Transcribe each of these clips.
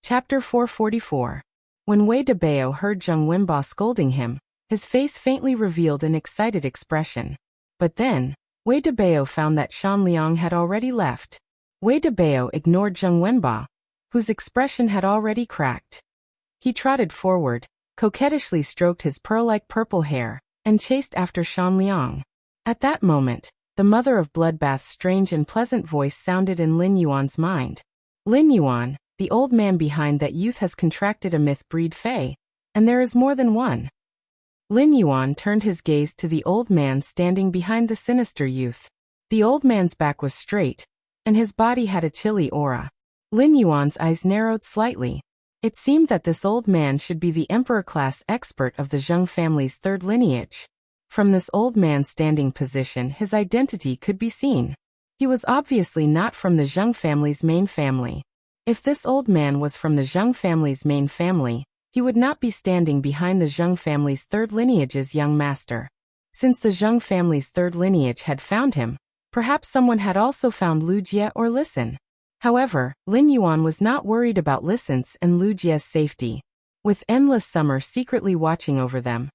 Chapter 444. When Wei Debao heard Zheng Wenba scolding him, his face faintly revealed an excited expression. But then, Wei Debao found that Shan Liang had already left. Wei Debao ignored Zheng Wenba, whose expression had already cracked. He trotted forward, coquettishly stroked his pearl-like purple hair, and chased after Shan Liang. At that moment, the mother of Bloodbath's strange and pleasant voice sounded in Lin Yuan's mind. Lin Yuan, the old man behind that youth, has contracted a myth-breed fey, and there is more than one. Lin Yuan turned his gaze to the old man standing behind the sinister youth. The old man's back was straight, and his body had a chilly aura. Lin Yuan's eyes narrowed slightly. It seemed that this old man should be the emperor-class expert of the Zheng family's third lineage. From this old man's standing position, his identity could be seen. He was obviously not from the Zheng family's main family. If this old man was from the Zheng family's main family, he would not be standing behind the Zheng family's third lineage's young master. Since the Zheng family's third lineage had found him, perhaps someone had also found Wuxia or Listen. However, Lin Yuan was not worried about Listen's and Wuxia's safety. With Endless Summer secretly watching over them,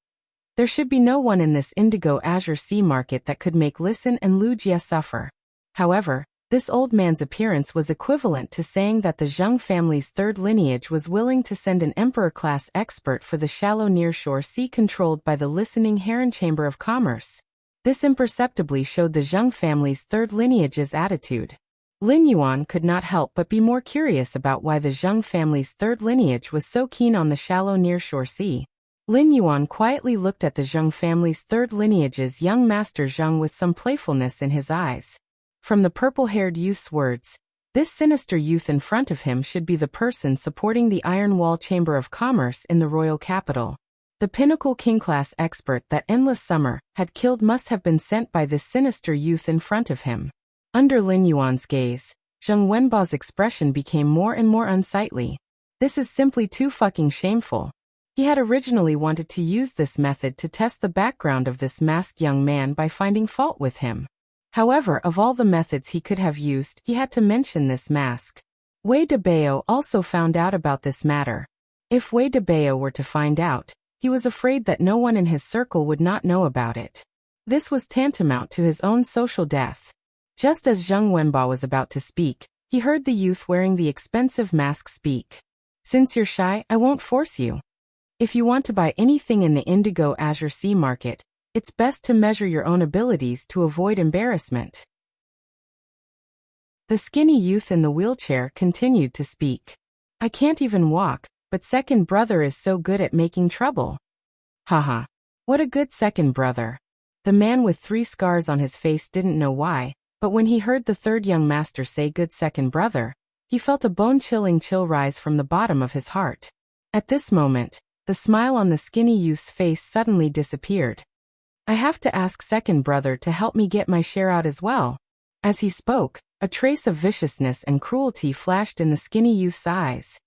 there should be no one in this indigo azure sea market that could make Listen and Wuxia suffer. However, this old man's appearance was equivalent to saying that the Zheng family's third lineage was willing to send an emperor-class expert for the shallow nearshore sea controlled by the listening Heron Chamber of Commerce. This imperceptibly showed the Zheng family's third lineage's attitude. Lin Yuan could not help but be more curious about why the Zheng family's third lineage was so keen on the shallow nearshore sea. Lin Yuan quietly looked at the Zheng family's third lineage's young master Zheng with some playfulness in his eyes. From the purple-haired youth's words, this sinister youth in front of him should be the person supporting the Iron Wall Chamber of Commerce in the royal capital. The pinnacle king-class expert that Endless Summer had killed must have been sent by this sinister youth in front of him. Under Lin Yuan's gaze, Zheng Wenba's expression became more and more unsightly. This is simply too fucking shameful. He had originally wanted to use this method to test the background of this masked young man by finding fault with him. However, of all the methods he could have used, he had to mention this mask. Wei Debao also found out about this matter. If Wei Debao were to find out, he was afraid that no one in his circle would not know about it. This was tantamount to his own social death. Just as Zheng Wenba was about to speak, he heard the youth wearing the expensive mask speak. Since you're shy, I won't force you. If you want to buy anything in the Indigo Azure Sea market, it's best to measure your own abilities to avoid embarrassment. The skinny youth in the wheelchair continued to speak. I can't even walk, but second brother is so good at making trouble. Haha. What a good second brother. The man with 3 scars on his face didn't know why, but when he heard the third young master say good second brother, he felt a bone-chilling chill rise from the bottom of his heart. At this moment, the smile on the skinny youth's face suddenly disappeared. I have to ask second brother to help me get my share out as well. As he spoke, a trace of viciousness and cruelty flashed in the skinny youth's eyes.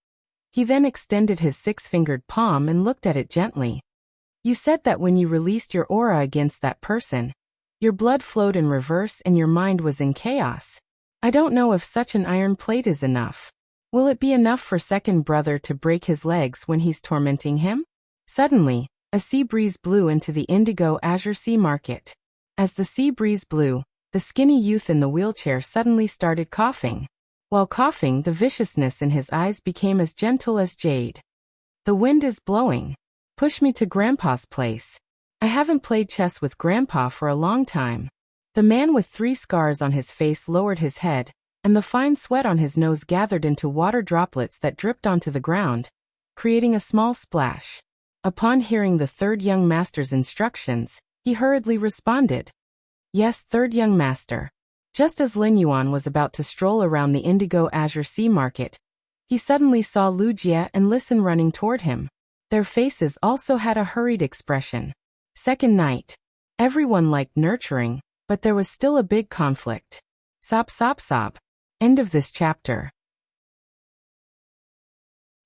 He then extended his 6-fingered palm and looked at it gently. You said that when you released your aura against that person, your blood flowed in reverse and your mind was in chaos. I don't know if such an iron plate is enough. Will it be enough for second brother to break his legs when he's tormenting him? Suddenly, a sea breeze blew into the Indigo Azure Sea market. As the sea breeze blew, the skinny youth in the wheelchair suddenly started coughing. While coughing, the viciousness in his eyes became as gentle as jade. The wind is blowing. Push me to Grandpa's place. I haven't played chess with Grandpa for a long time. The man with 3 scars on his face lowered his head, and the fine sweat on his nose gathered into water droplets that dripped onto the ground, creating a small splash. Upon hearing the third young master's instructions, he hurriedly responded. Yes, third young master. Just as Lin Yuan was about to stroll around the Indigo Azure Sea market, he suddenly saw Wuxia and Listen running toward him. Their faces also had a hurried expression. Second night. Everyone liked nurturing, but there was still a big conflict. Sob sob sob. End of this chapter.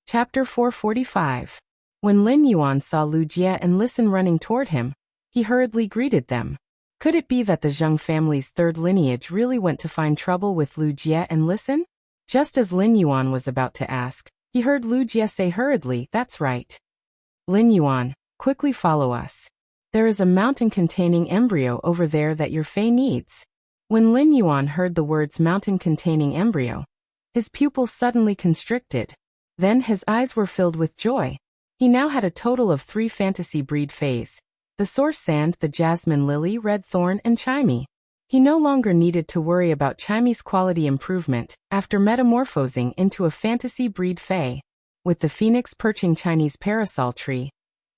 Chapter 445. When Lin Yuan saw Wuxia and Listen running toward him, he hurriedly greeted them. Could it be that the Zheng family's third lineage really went to find trouble with Wuxia and Listen? Just as Lin Yuan was about to ask, He heard Lu Jie say hurriedly, "That's right. Lin Yuan, quickly follow us. There is a mountain-containing embryo over there that your Fae needs." When Lin Yuan heard the words mountain-containing embryo, his pupils suddenly constricted. Then his eyes were filled with joy. He now had a total of 3 fantasy breed Faes: the Source Sand, the Jasmine Lily, Red Thorn, and Chimey. He no longer needed to worry about Chimey's quality improvement after metamorphosing into a fantasy breed Fae. With the phoenix perching Chinese parasol tree,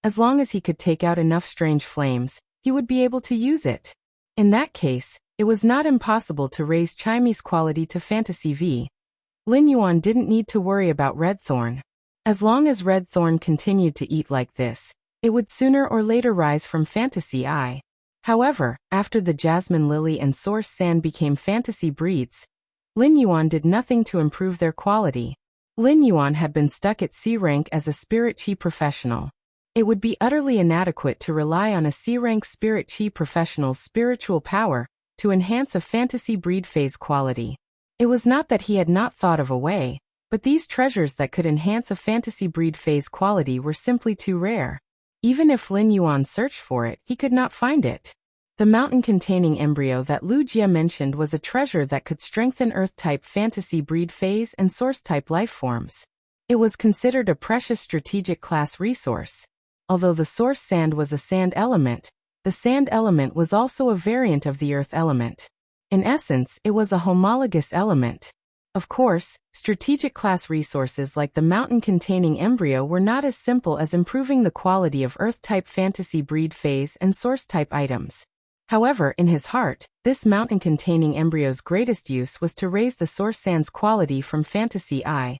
as long as he could take out enough strange flames, he would be able to use it. In that case, it was not impossible to raise Chimey's quality to fantasy V. Lin Yuan didn't need to worry about Red Thorn. As long as Red Thorn continued to eat like this, it would sooner or later rise from fantasy I. However, after the Jasmine Lily and Source Sand became fantasy breeds, Lin Yuan did nothing to improve their quality. Lin Yuan had been stuck at C rank as a Spirit Chi professional. It would be utterly inadequate to rely on a C rank Spirit Chi professional's spiritual power to enhance a fantasy breed phase quality. It was not that he had not thought of a way, but these treasures that could enhance a fantasy breed phase quality were simply too rare. Even if Lin Yuan searched for it, he could not find it. The mountain-containing embryo that Lu Jie mentioned was a treasure that could strengthen Earth-type fantasy breed phase and Source-type life forms. It was considered a precious strategic class resource. Although the Source Sand was a sand element, the sand element was also a variant of the Earth element. In essence, it was a homologous element. Of course, strategic class resources like the mountain-containing embryo were not as simple as improving the quality of Earth-type fantasy breed phase and Source-type items. However, in his heart, this mountain-containing embryo's greatest use was to raise the Source Sand's quality from fantasy I.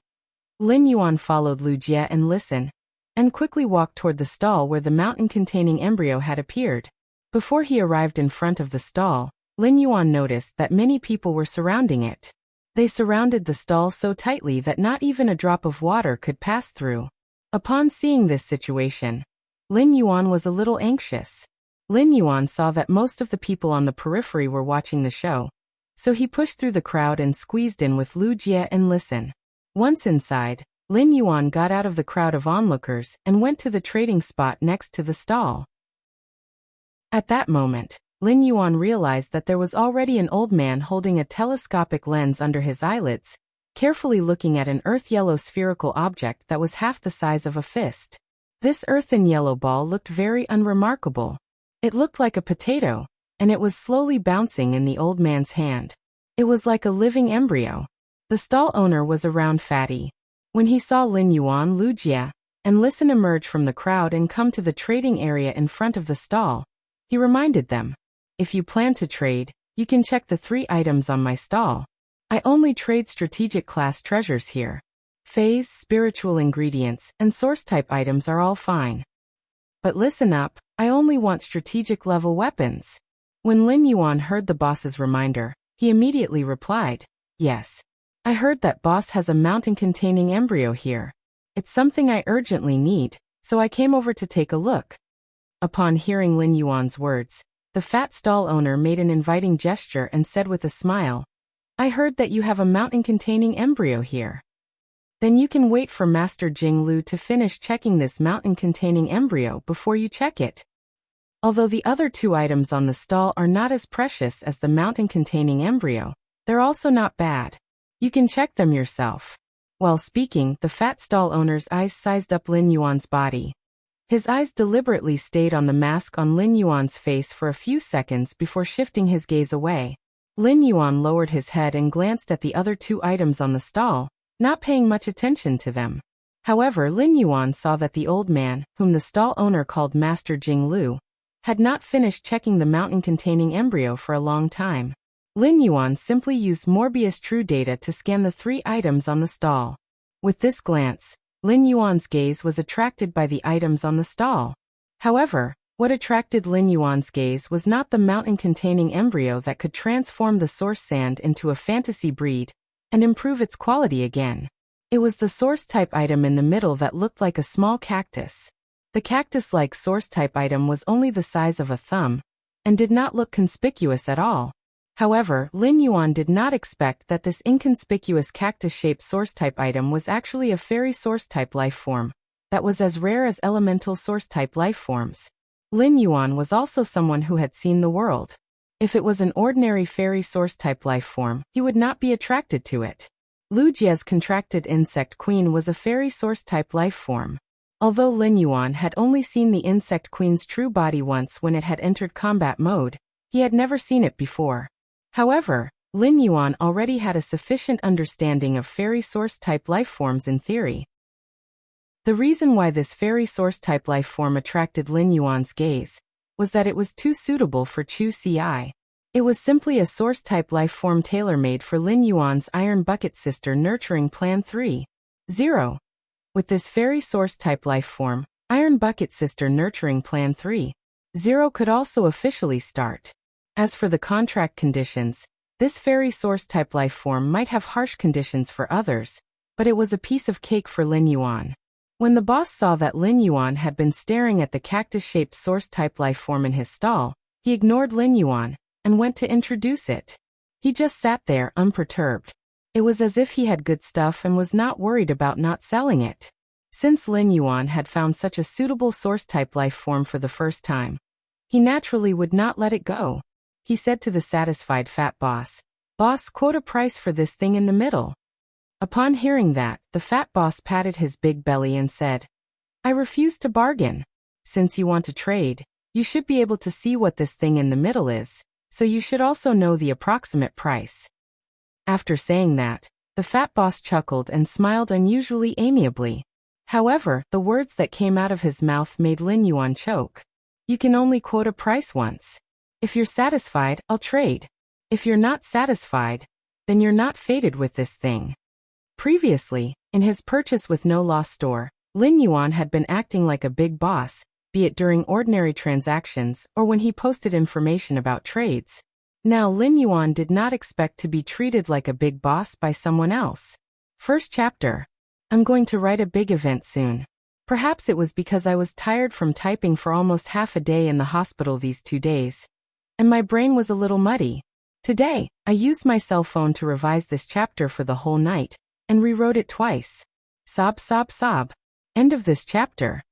Lin Yuan followed Lu Jie and listened, and quickly walked toward the stall where the mountain-containing embryo had appeared. Before he arrived in front of the stall, Lin Yuan noticed that many people were surrounding it. They surrounded the stall so tightly that not even a drop of water could pass through. Upon seeing this situation, Lin Yuan was a little anxious. Lin Yuan saw that most of the people on the periphery were watching the show, so he pushed through the crowd and squeezed in with Lu Jie and listened. Once inside, Lin Yuan got out of the crowd of onlookers and went to the trading spot next to the stall. At that moment, Lin Yuan realized that there was already an old man holding a telescopic lens under his eyelids, carefully looking at an earth-yellow spherical object that was half the size of a fist. This earthen yellow ball looked very unremarkable. It looked like a potato, and it was slowly bouncing in the old man's hand. It was like a living embryo. The stall owner was a round fatty. When he saw Lin Yuan, Lu Jie, and Listen emerge from the crowd and come to the trading area in front of the stall, he reminded them, "If you plan to trade, you can check the 3 items on my stall. I only trade strategic class treasures here. Phase, spiritual ingredients, and source-type items are all fine. But listen up, I only want strategic level weapons." When Lin Yuan heard the boss's reminder, he immediately replied, "Yes. I heard that boss has a mountain-containing embryo here. It's something I urgently need, so I came over to take a look." Upon hearing Lin Yuan's words, the fat stall owner made an inviting gesture and said with a smile, "I heard that you have a mountain-containing embryo here. Then you can wait for Master Jing Lu to finish checking this mountain-containing embryo before you check it. Although the other 2 items on the stall are not as precious as the mountain-containing embryo, they're also not bad. You can check them yourself." While speaking, the fat stall owner's eyes sized up Lin Yuan's body. His eyes deliberately stayed on the mask on Lin Yuan's face for a few seconds before shifting his gaze away. Lin Yuan lowered his head and glanced at the other 2 items on the stall, not paying much attention to them. However, Lin Yuan saw that the old man, whom the stall owner called Master Jing Lu, had not finished checking the mountain-containing embryo for a long time. Lin Yuan simply used Morbius True Data to scan the 3 items on the stall. With this glance, Lin Yuan's gaze was attracted by the items on the stall. However, what attracted Lin Yuan's gaze was not the mountain-containing embryo that could transform the Source Sand into a fantasy breed and improve its quality again. It was the source-type item in the middle that looked like a small cactus. The cactus-like source-type item was only the size of a thumb and did not look conspicuous at all. However, Lin Yuan did not expect that this inconspicuous cactus-shaped source-type item was actually a fairy source-type life form that was as rare as elemental source-type life forms. Lin Yuan was also someone who had seen the world. If it was an ordinary fairy source-type life form, he would not be attracted to it. Lu Jie's contracted insect queen was a fairy source-type life form. Although Lin Yuan had only seen the insect queen's true body once when it had entered combat mode, he had never seen it before. However, Lin Yuan already had a sufficient understanding of fairy source-type life forms in theory. The reason why this fairy source-type life form attracted Lin Yuan's gaze was that it was too suitable for Chu Ci. It was simply a source-type life form tailor-made for Lin Yuan's Iron Bucket Sister Nurturing Plan 3.0. With this fairy source-type life form, Iron Bucket Sister Nurturing Plan 3.0 could also officially start. As for the contract conditions, this fairy source-type life form might have harsh conditions for others, but it was a piece of cake for Lin Yuan. When the boss saw that Lin Yuan had been staring at the cactus-shaped source-type life form in his stall, he ignored Lin Yuan and went to introduce it. He just sat there unperturbed. It was as if he had good stuff and was not worried about not selling it. Since Lin Yuan had found such a suitable source-type life form for the first time, he naturally would not let it go. He said to the satisfied fat boss, "Boss, quote a price for this thing in the middle." Upon hearing that, the fat boss patted his big belly and said, "I refuse to bargain. Since you want to trade, you should be able to see what this thing in the middle is, so you should also know the approximate price." After saying that, the fat boss chuckled and smiled unusually amiably. However, the words that came out of his mouth made Lin Yuan choke. "You can only quote a price once. If you're satisfied, I'll trade. If you're not satisfied, then you're not fated with this thing." Previously, in his purchase with no loss store, Lin Yuan had been acting like a big boss, be it during ordinary transactions or when he posted information about trades. Now Lin Yuan did not expect to be treated like a big boss by someone else. First chapter. I'm going to write a big event soon. Perhaps it was because I was tired from typing for almost half a day in the hospital these 2 days, and my brain was a little muddy. Today, I used my cell phone to revise this chapter for the whole night, and rewrote it twice. Sob, sob, sob. End of this chapter.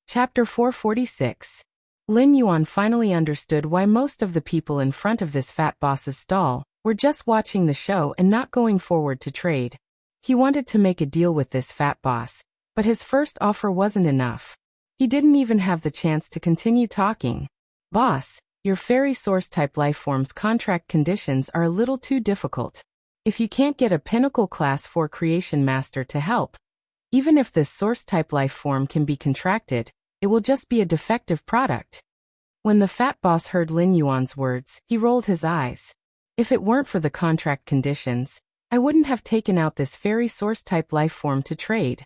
Chapter 446. Lin Yuan finally understood why most of the people in front of this fat boss's stall were just watching the show and not going forward to trade. He wanted to make a deal with this fat boss, but his first offer wasn't enough. He didn't even have the chance to continue talking. "Boss, your fairy source-type lifeform's contract conditions are a little too difficult. If you can't get a Pinnacle Class 4 Creation Master to help, even if this source-type lifeform can be contracted, it will just be a defective product." When the fat boss heard Lin Yuan's words, he rolled his eyes. "If it weren't for the contract conditions, I wouldn't have taken out this fairy source-type lifeform to trade.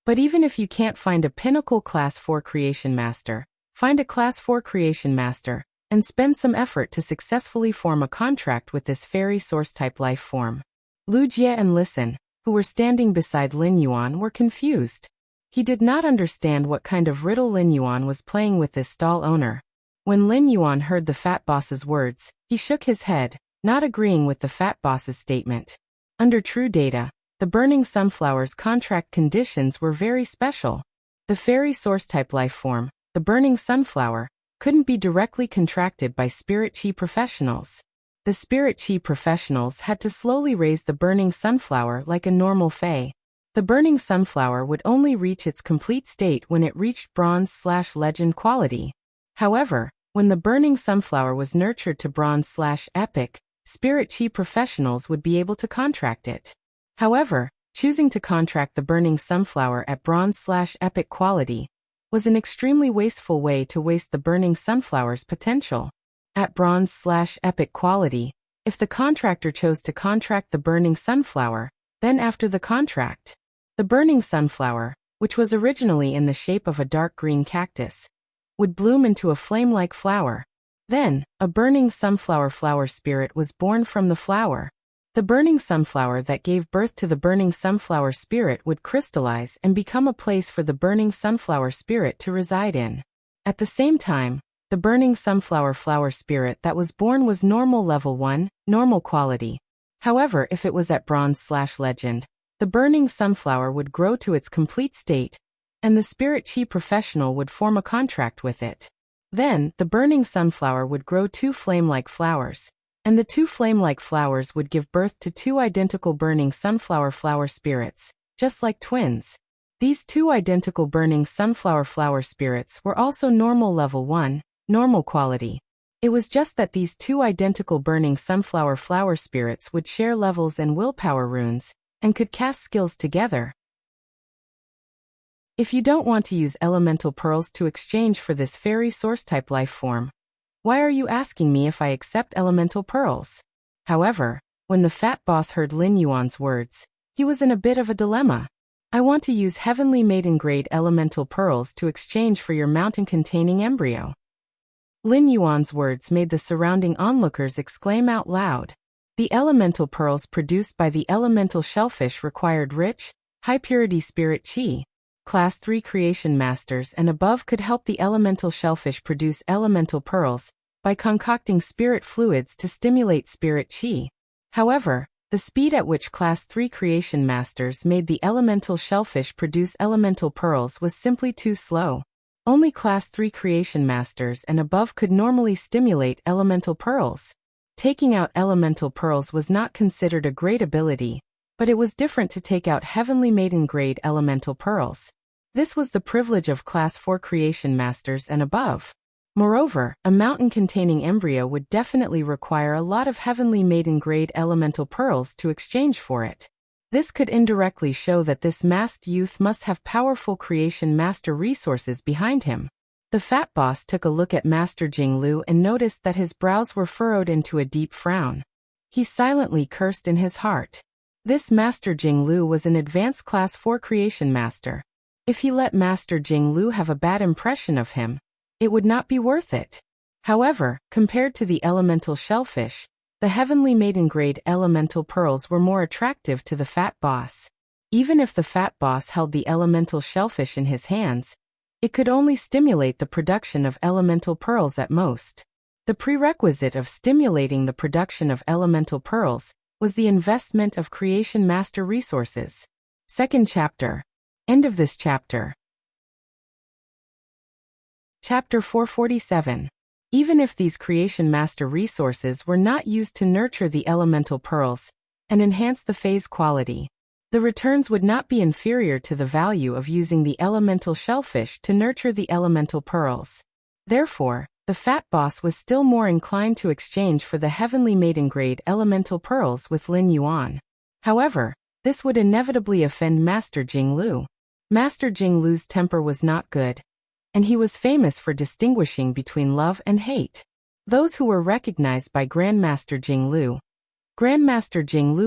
But even if you can't find a Pinnacle Class 4 Creation Master, find a Class 4 Creation Master, and spend some effort to successfully form a contract with this fairy source-type lifeform." Lu Jie and Listen, who were standing beside Lin Yuan, were confused. He did not understand what kind of riddle Lin Yuan was playing with this stall owner. When Lin Yuan heard the fat boss's words, he shook his head, not agreeing with the fat boss's statement. Under true data, the Burning Sunflower's contract conditions were very special. The fairy source-type lifeform, the Burning Sunflower, couldn't be directly contracted by Spirit Chi professionals. The Spirit Chi professionals had to slowly raise the Burning Sunflower like a normal Fae. The Burning Sunflower would only reach its complete state when it reached Bronze/Legend quality. However, when the Burning Sunflower was nurtured to Bronze/Epic, Spirit Chi professionals would be able to contract it. However, choosing to contract the Burning Sunflower at Bronze/Epic quality was an extremely wasteful way to waste the Burning Sunflower's potential. At Bronze/Epic quality, if the contractor chose to contract the Burning Sunflower, then after the contract, the Burning Sunflower, which was originally in the shape of a dark green cactus, would bloom into a flame-like flower. Then, a Burning Sunflower flower spirit was born from the flower. The Burning Sunflower that gave birth to the Burning Sunflower spirit would crystallize and become a place for the Burning Sunflower spirit to reside in. At the same time, the burning sunflower flower spirit that was born was normal level 1, normal quality. However, if it was at bronze/legend, the burning sunflower would grow to its complete state, and the spirit chi professional would form a contract with it. Then, the burning sunflower would grow 2 flame-like flowers, and the 2 flame-like flowers would give birth to 2 identical burning sunflower flower spirits, just like twins. These 2 identical burning sunflower flower spirits were also normal level 1, normal quality. It was just that these 2 identical burning sunflower flower spirits would share levels and willpower runes, and could cast skills together. If you don't want to use elemental pearls to exchange for this fairy source-type life form, why are you asking me if I accept elemental pearls? However, when the fat boss heard Lin Yuan's words, he was in a bit of a dilemma. I want to use heavenly maiden-grade elemental pearls to exchange for your mountain-containing embryo. Lin Yuan's words made the surrounding onlookers exclaim out loud. The elemental pearls produced by the elemental shellfish required rich, high-purity spirit chi. Class 3 creation masters and above could help the elemental shellfish produce elemental pearls by concocting spirit fluids to stimulate spirit chi. However, the speed at which Class 3 creation masters made the elemental shellfish produce elemental pearls was simply too slow. Only Class 3 creation masters and above could normally stimulate elemental pearls. Taking out elemental pearls was not considered a great ability, but it was different to take out heavenly maiden-grade elemental pearls. This was the privilege of Class 4 creation masters and above. Moreover, a mountain-containing embryo would definitely require a lot of heavenly maiden-grade elemental pearls to exchange for it. This could indirectly show that this masked youth must have powerful creation master resources behind him. The fat boss took a look at Master Jinglu and noticed that his brows were furrowed into a deep frown. He silently cursed in his heart. This Master Jinglu was an advanced Class 4 creation master. If he let Master Jinglu have a bad impression of him, it would not be worth it. However, compared to the elemental shellfish, the heavenly maiden-grade elemental pearls were more attractive to the fat boss. Even if the fat boss held the elemental shellfish in his hands, it could only stimulate the production of elemental pearls at most. The prerequisite of stimulating the production of elemental pearls was the investment of creation master resources. Second chapter. End of this chapter. Chapter 447. Even if these creation master resources were not used to nurture the elemental pearls and enhance the phase quality, the returns would not be inferior to the value of using the elemental shellfish to nurture the elemental pearls. Therefore, the fat boss was still more inclined to exchange for the heavenly maiden-grade elemental pearls with Lin Yuan. However, this would inevitably offend Master Jinglu. Master Jinglu's temper was not good, and he was famous for distinguishing between love and hate. Those who were recognized by Grandmaster Jinglu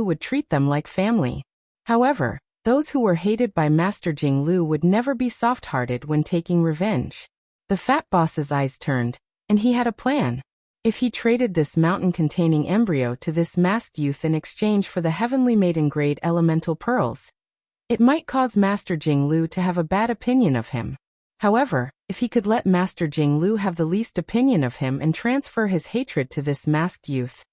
would treat them like family. However, those who were hated by Master Jinglu would never be soft-hearted when taking revenge. The fat boss's eyes turned, and he had a plan. If he traded this mountain-containing embryo to this masked youth in exchange for the heavenly maiden-grade elemental pearls, it might cause Master Jinglu to have a bad opinion of him. However, if he could let Master Jinglu have the least opinion of him and transfer his hatred to this masked youth,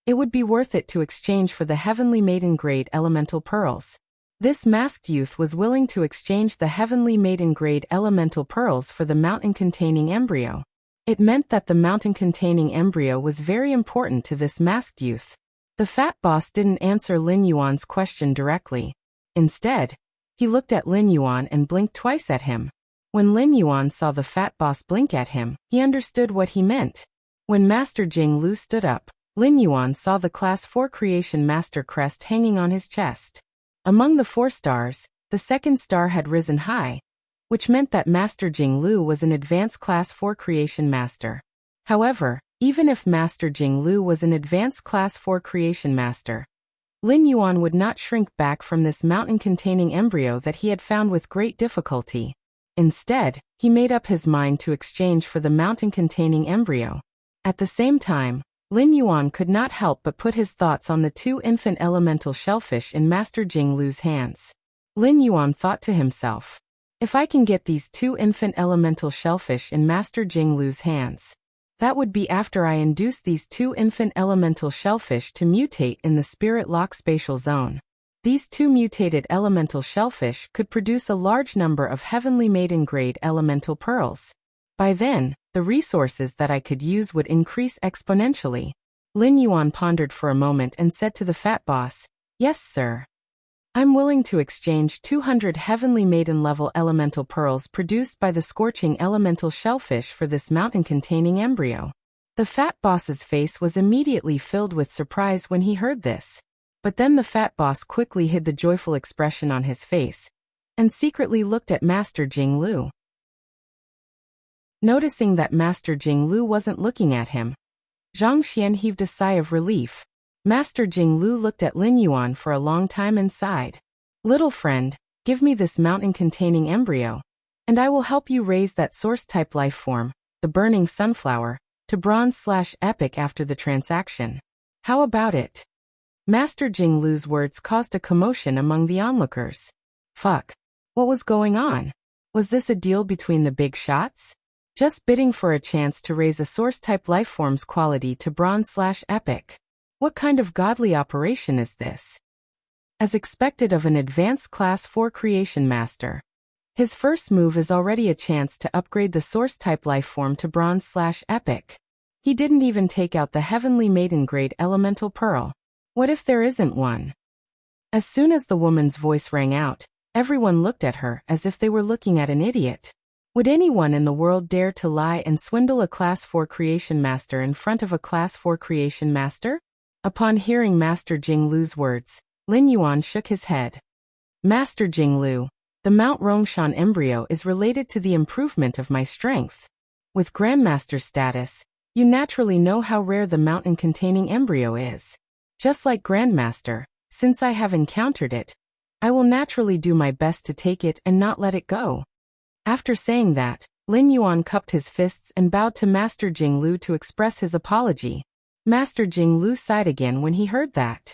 it would be worth it to exchange for the heavenly maiden-grade elemental pearls. This masked youth was willing to exchange the heavenly maiden-grade elemental pearls for the mountain-containing embryo. It meant that the mountain-containing embryo was very important to this masked youth. The fat boss didn't answer Lin Yuan's question directly. Instead, he looked at Lin Yuan and blinked twice at him. When Lin Yuan saw the fat boss blink at him, he understood what he meant. When Master Jinglu stood up, Lin Yuan saw the Class 4 Creation Master crest hanging on his chest. Among the 4 stars, the second star had risen high, which meant that Master Jinglu was an advanced Class 4 Creation Master. However, even if Master Jinglu was an advanced Class 4 Creation Master, Lin Yuan would not shrink back from this mountain-containing embryo that he had found with great difficulty. Instead, he made up his mind to exchange for the mountain-containing embryo. At the same time, Lin Yuan could not help but put his thoughts on the 2 infant elemental shellfish in Master Jinglu's hands. Lin Yuan thought to himself, If I can get these 2 infant elemental shellfish in Master Jinglu's hands, that would be after I induce these 2 infant elemental shellfish to mutate in the spirit lock spatial zone. These 2 mutated elemental shellfish could produce a large number of heavenly maiden-grade elemental pearls. By then, the resources that I could use would increase exponentially. Lin Yuan pondered for a moment and said to the fat boss, "Yes, sir. I'm willing to exchange 200 heavenly maiden-level elemental pearls produced by the scorching elemental shellfish for this mountain-containing embryo." The fat boss's face was immediately filled with surprise when he heard this. But then the fat boss quickly hid the joyful expression on his face and secretly looked at Master Jinglu. Noticing that Master Jinglu wasn't looking at him, Zhang Xian heaved a sigh of relief. Master Jinglu looked at Lin Yuan for a long time and sighed. "Little friend, give me this mountain-containing embryo, and I will help you raise that source-type life form, the burning sunflower, to bronze/epic after the transaction. How about it?" Master Jinglu's words caused a commotion among the onlookers. Fuck. What was going on? Was this a deal between the big shots? Just bidding for a chance to raise a source-type lifeform's quality to bronze/epic. What kind of godly operation is this? As expected of an advanced Class 4 creation master, his first move is already a chance to upgrade the source-type lifeform to bronze/epic. He didn't even take out the heavenly maiden-grade elemental pearl. What if there isn't one? As soon as the woman's voice rang out, everyone looked at her as if they were looking at an idiot. Would anyone in the world dare to lie and swindle a Class 4 creation master in front of a Class 4 creation master? Upon hearing Master Jinglu's words, Lin Yuan shook his head. "Master Jinglu, the Mount Rongshan embryo is related to the improvement of my strength. With Grandmaster status, you naturally know how rare the mountain-containing embryo is. Just like Grandmaster, since I have encountered it, I will naturally do my best to take it and not let it go." After saying that, Lin Yuan cupped his fists and bowed to Master Jinglu to express his apology. Master Jinglu sighed again when he heard that.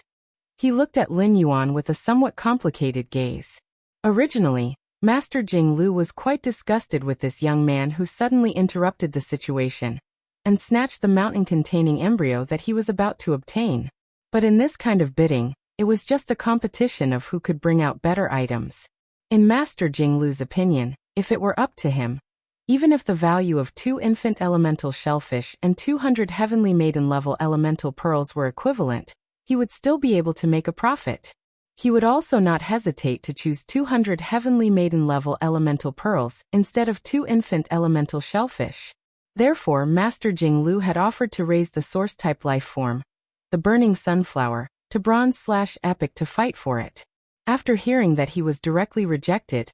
He looked at Lin Yuan with a somewhat complicated gaze. Originally, Master Jinglu was quite disgusted with this young man who suddenly interrupted the situation and snatched the mountain-containing embryo that he was about to obtain. But in this kind of bidding, it was just a competition of who could bring out better items. In Master Jinglu's opinion, if it were up to him, even if the value of 2 infant elemental shellfish and 200 heavenly maiden-level elemental pearls were equivalent, he would still be able to make a profit. He would also not hesitate to choose 200 heavenly maiden-level elemental pearls instead of 2 infant elemental shellfish. Therefore, Master Jinglu had offered to raise the source-type life form, the burning sunflower, to bronze/epic to fight for it. After hearing that he was directly rejected,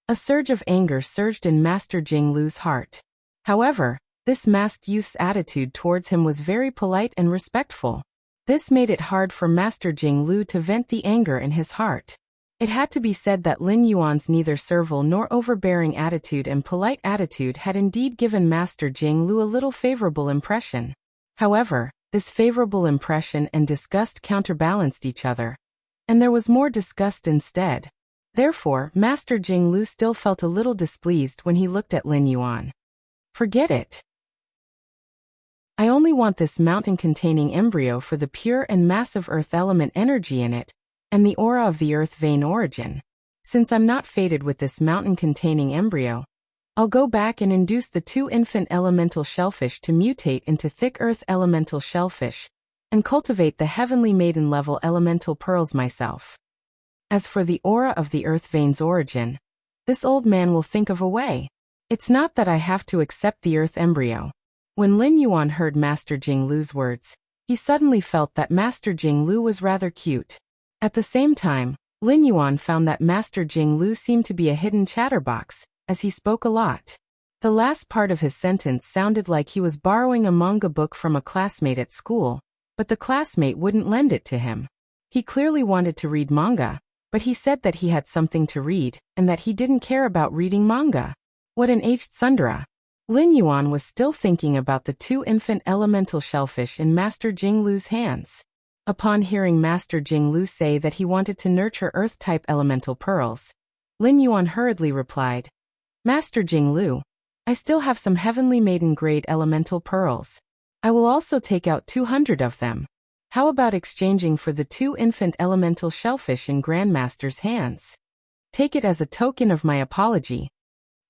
a surge of anger surged in Master Jinglu's heart. However, this masked youth's attitude towards him was very polite and respectful. This made it hard for Master Jinglu to vent the anger in his heart. It had to be said that Lin Yuan's neither servile nor overbearing attitude and polite attitude had indeed given Master Jinglu a little favorable impression. However, this favorable impression and disgust counterbalanced each other, and there was more disgust instead. Therefore, Master Jinglu still felt a little displeased when he looked at Lin Yuan. "Forget it. I only want this mountain-containing embryo for the pure and massive earth element energy in it, and the aura of the earth vein origin. Since I'm not fated with this mountain-containing embryo, I'll go back and induce the 2 infant elemental shellfish to mutate into thick earth elemental shellfish, and cultivate the heavenly maiden-level elemental pearls myself. As for the aura of the earth vein's origin, this old man will think of a way. It's not that I have to accept the earth embryo." When Lin Yuan heard Master Jinglu's words, he suddenly felt that Master Jinglu was rather cute. At the same time, Lin Yuan found that Master Jinglu seemed to be a hidden chatterbox, as he spoke a lot. The last part of his sentence sounded like he was borrowing a manga book from a classmate at school, but the classmate wouldn't lend it to him. He clearly wanted to read manga, but he said that he had something to read, and that he didn't care about reading manga. What an aged tsundere. Lin Yuan was still thinking about the 2 infant elemental shellfish in Master Jinglu's hands. Upon hearing Master Jinglu say that he wanted to nurture earth-type elemental pearls, Lin Yuan hurriedly replied, Master Jinglu, I still have some heavenly maiden-grade elemental pearls. I will also take out 200 of them. How about exchanging for the 2 infant elemental shellfish in Grandmaster's hands? Take it as a token of my apology.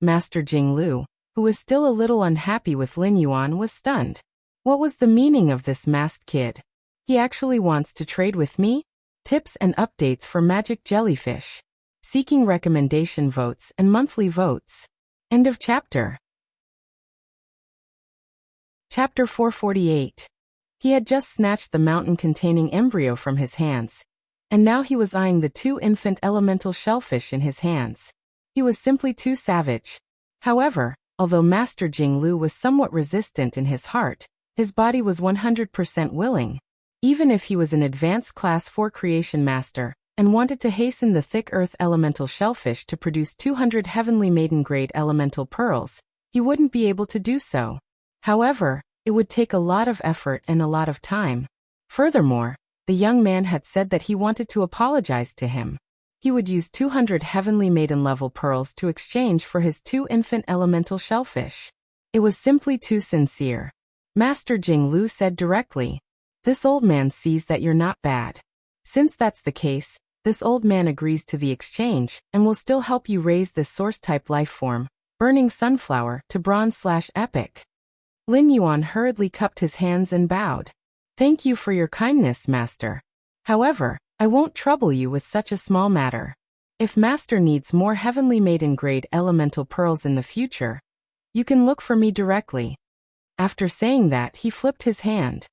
Master Jinglu, who was still a little unhappy with Lin Yuan, was stunned. What was the meaning of this masked kid? He actually wants to trade with me? Tips and updates for Magic Jellyfish. Seeking recommendation votes and monthly votes. End of chapter. Chapter 448. He had just snatched the mountain-containing embryo from his hands, and now he was eyeing the 2 infant elemental shellfish in his hands. He was simply too savage. However, although Master Jinglu was somewhat resistant in his heart, his body was 100% willing. Even if he was an advanced Class 4 creation master, and wanted to hasten the thick earth elemental shellfish to produce 200 heavenly maiden-grade elemental pearls, he wouldn't be able to do so. However, it would take a lot of effort and a lot of time. Furthermore, the young man had said that he wanted to apologize to him. He would use 200 heavenly maiden-level pearls to exchange for his 2 infant elemental shellfish. It was simply too sincere. Master Jinglu said directly, "This old man sees that you're not bad. Since that's the case, this old man agrees to the exchange and will still help you raise this source-type life form, Burning Sunflower, to Bronze/Epic." Lin Yuan hurriedly cupped his hands and bowed. "Thank you for your kindness, Master. However, I won't trouble you with such a small matter. If Master needs more heavenly maiden-grade elemental pearls in the future, you can look for me directly." After saying that, he flipped his hand.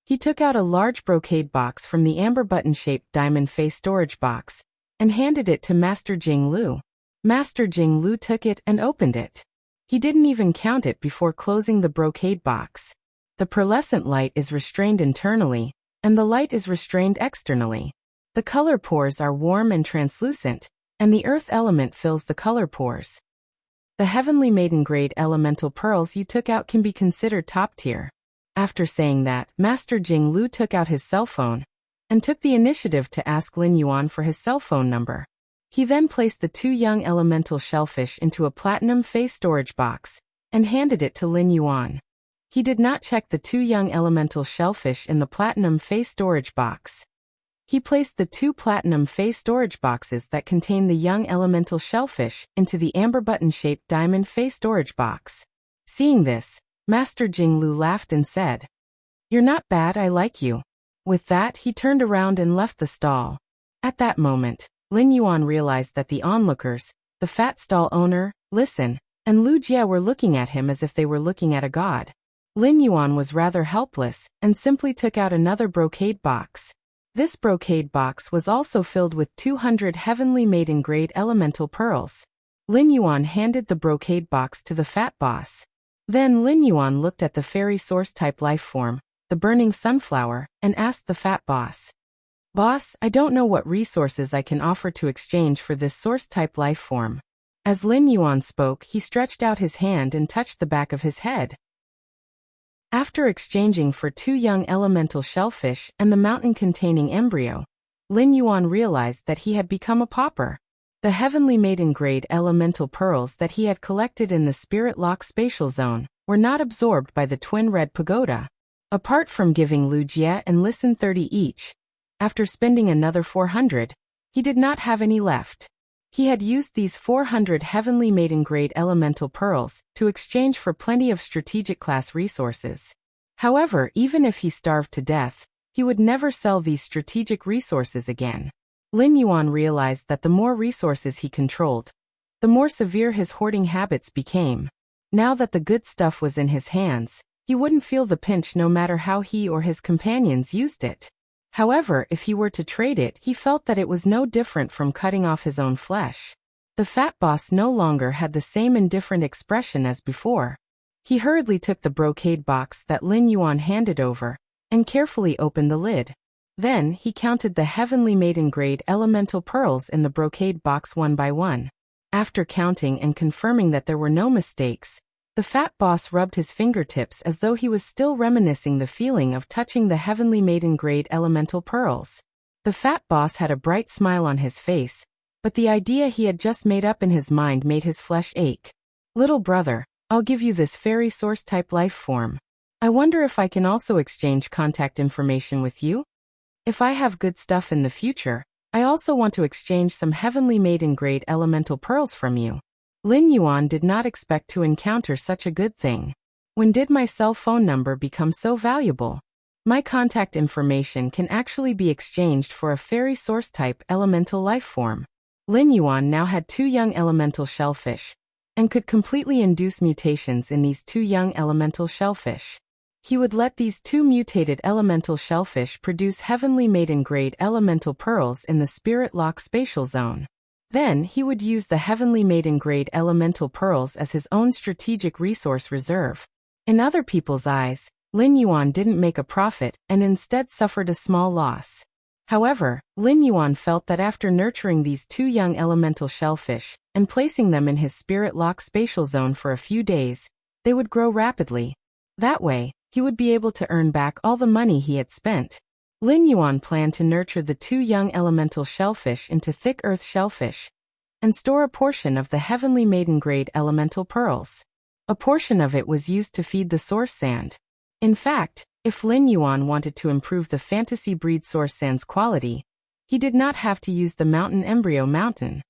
He took out a large brocade box from the amber button-shaped diamond face storage box and handed it to Master Jinglu. Master Jinglu took it and opened it. He didn't even count it before closing the brocade box. The pearlescent light is restrained internally, and the light is restrained externally. The color pores are warm and translucent, and the earth element fills the color pores. The heavenly maiden-grade elemental pearls you took out can be considered top tier. After saying that, Master Jinglu took out his cell phone and took the initiative to ask Lin Yuan for his cell phone number. He then placed the 2 young elemental shellfish into a platinum face storage box and handed it to Lin Yuan. He did not check the 2 young elemental shellfish in the platinum face storage box. He placed the 2 platinum face storage boxes that contain the young elemental shellfish into the amber button-shaped diamond face storage box. Seeing this, Master Jinglu laughed and said, "You're not bad, I like you." With that, he turned around and left the stall. At that moment, Lin Yuan realized that the onlookers, the fat stall owner, Listen, and Lu Jie were looking at him as if they were looking at a god. Lin Yuan was rather helpless and simply took out another brocade box. This brocade box was also filled with 200 heavenly maiden-grade elemental pearls. Lin Yuan handed the brocade box to the fat boss. Then Lin Yuan looked at the fairy source-type life form, the burning sunflower, and asked the fat boss, "Boss, I don't know what resources I can offer to exchange for this source-type life form." As Lin Yuan spoke, he stretched out his hand and touched the back of his head. After exchanging for 2 young elemental shellfish and the mountain-containing embryo, Lin Yuan realized that he had become a pauper. The heavenly maiden-grade elemental pearls that he had collected in the Spirit Lock spatial zone were not absorbed by the twin red pagoda. Apart from giving Lu Jie and Listen 30 each, after spending another 400, he did not have any left. He had used these 400 heavenly maiden-grade elemental pearls to exchange for plenty of strategic class resources. However, even if he starved to death, he would never sell these strategic resources again. Lin Yuan realized that the more resources he controlled, the more severe his hoarding habits became. Now that the good stuff was in his hands, he wouldn't feel the pinch no matter how he or his companions used it. However, if he were to trade it, he felt that it was no different from cutting off his own flesh. The fat boss no longer had the same indifferent expression as before. He hurriedly took the brocade box that Lin Yuan handed over and carefully opened the lid. Then, he counted the heavenly maiden-grade elemental pearls in the brocade box one by one. After counting and confirming that there were no mistakes, the fat boss rubbed his fingertips as though he was still reminiscing the feeling of touching the heavenly maiden-grade elemental pearls. The fat boss had a bright smile on his face, but the idea he had just made up in his mind made his flesh ache. Little brother, I'll give you this fairy source type life form. I wonder if I can also exchange contact information with you? If I have good stuff in the future, I also want to exchange some heavenly maiden grade elemental pearls from you. Lin Yuan did not expect to encounter such a good thing. When did my cell phone number become so valuable? My contact information can actually be exchanged for a fairy source type elemental life form. Lin Yuan now had 2 young elemental shellfish, and could completely induce mutations in these 2 young elemental shellfish. He would let these 2 mutated elemental shellfish produce heavenly maiden grade elemental pearls in the spirit lock spatial zone. Then he would use the heavenly maiden grade elemental pearls as his own strategic resource reserve. In other people's eyes, Lin Yuan didn't make a profit and instead suffered a small loss. However, Lin Yuan felt that after nurturing these 2 young elemental shellfish and placing them in his spirit lock spatial zone for a few days, they would grow rapidly. That way, he would be able to earn back all the money he had spent. Lin Yuan planned to nurture the 2 young elemental shellfish into thick earth shellfish and store a portion of the heavenly maiden grade elemental pearls. A portion of it was used to feed the source sand. In fact, if Lin Yuan wanted to improve the fantasy breed source sand's quality, he did not have to use the mountain embryo mountain.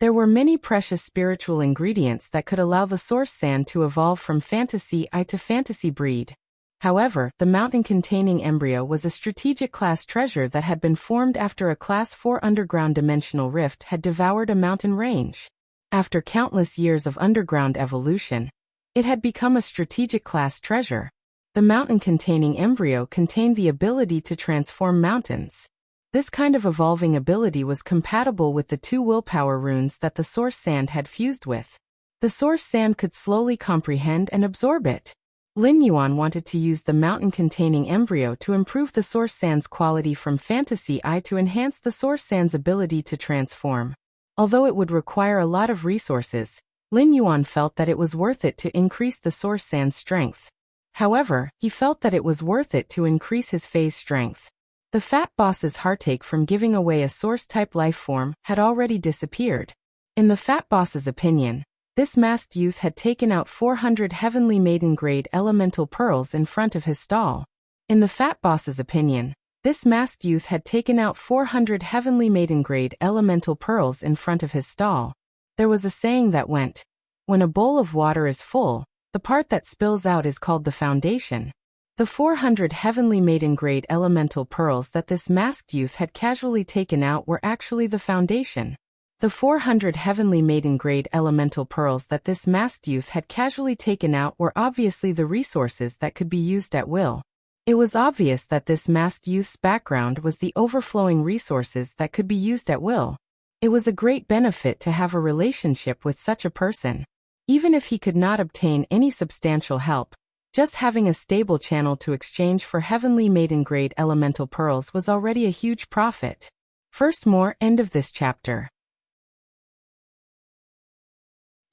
There were many precious spiritual ingredients that could allow the source sand to evolve from fantasy I to fantasy breed. However, the mountain-containing embryo was a strategic class treasure that had been formed after a Class 4 underground dimensional rift had devoured a mountain range. After countless years of underground evolution, it had become a strategic class treasure. The mountain-containing embryo contained the ability to transform mountains. This kind of evolving ability was compatible with the 2 willpower runes that the source sand had fused with. The source sand could slowly comprehend and absorb it. Lin Yuan wanted to use the mountain-containing embryo to improve the source sand's quality from fantasy I to enhance the source sand's ability to transform. Although it would require a lot of resources, Lin Yuan felt that it was worth it to increase the source sand's strength. However, he felt that it was worth it to increase his phase strength. The fat boss's heartache from giving away a source-type life form had already disappeared. In the fat boss's opinion, this masked youth had taken out 400 heavenly maiden-grade elemental pearls in front of his stall. In the fat boss's opinion, this masked youth had taken out 400 heavenly maiden-grade elemental pearls in front of his stall. There was a saying that went, "When a bowl of water is full, the part that spills out is called the foundation." The 400 heavenly maiden-grade elemental pearls that this masked youth had casually taken out were actually the foundation. The 400 heavenly maiden-grade elemental pearls that this masked youth had casually taken out were obviously the resources that could be used at will. It was obvious that this masked youth's background was the overflowing resources that could be used at will. It was a great benefit to have a relationship with such a person. Even if he could not obtain any substantial help, just having a stable channel to exchange for heavenly maiden-grade elemental pearls was already a huge profit. First, more end of this chapter.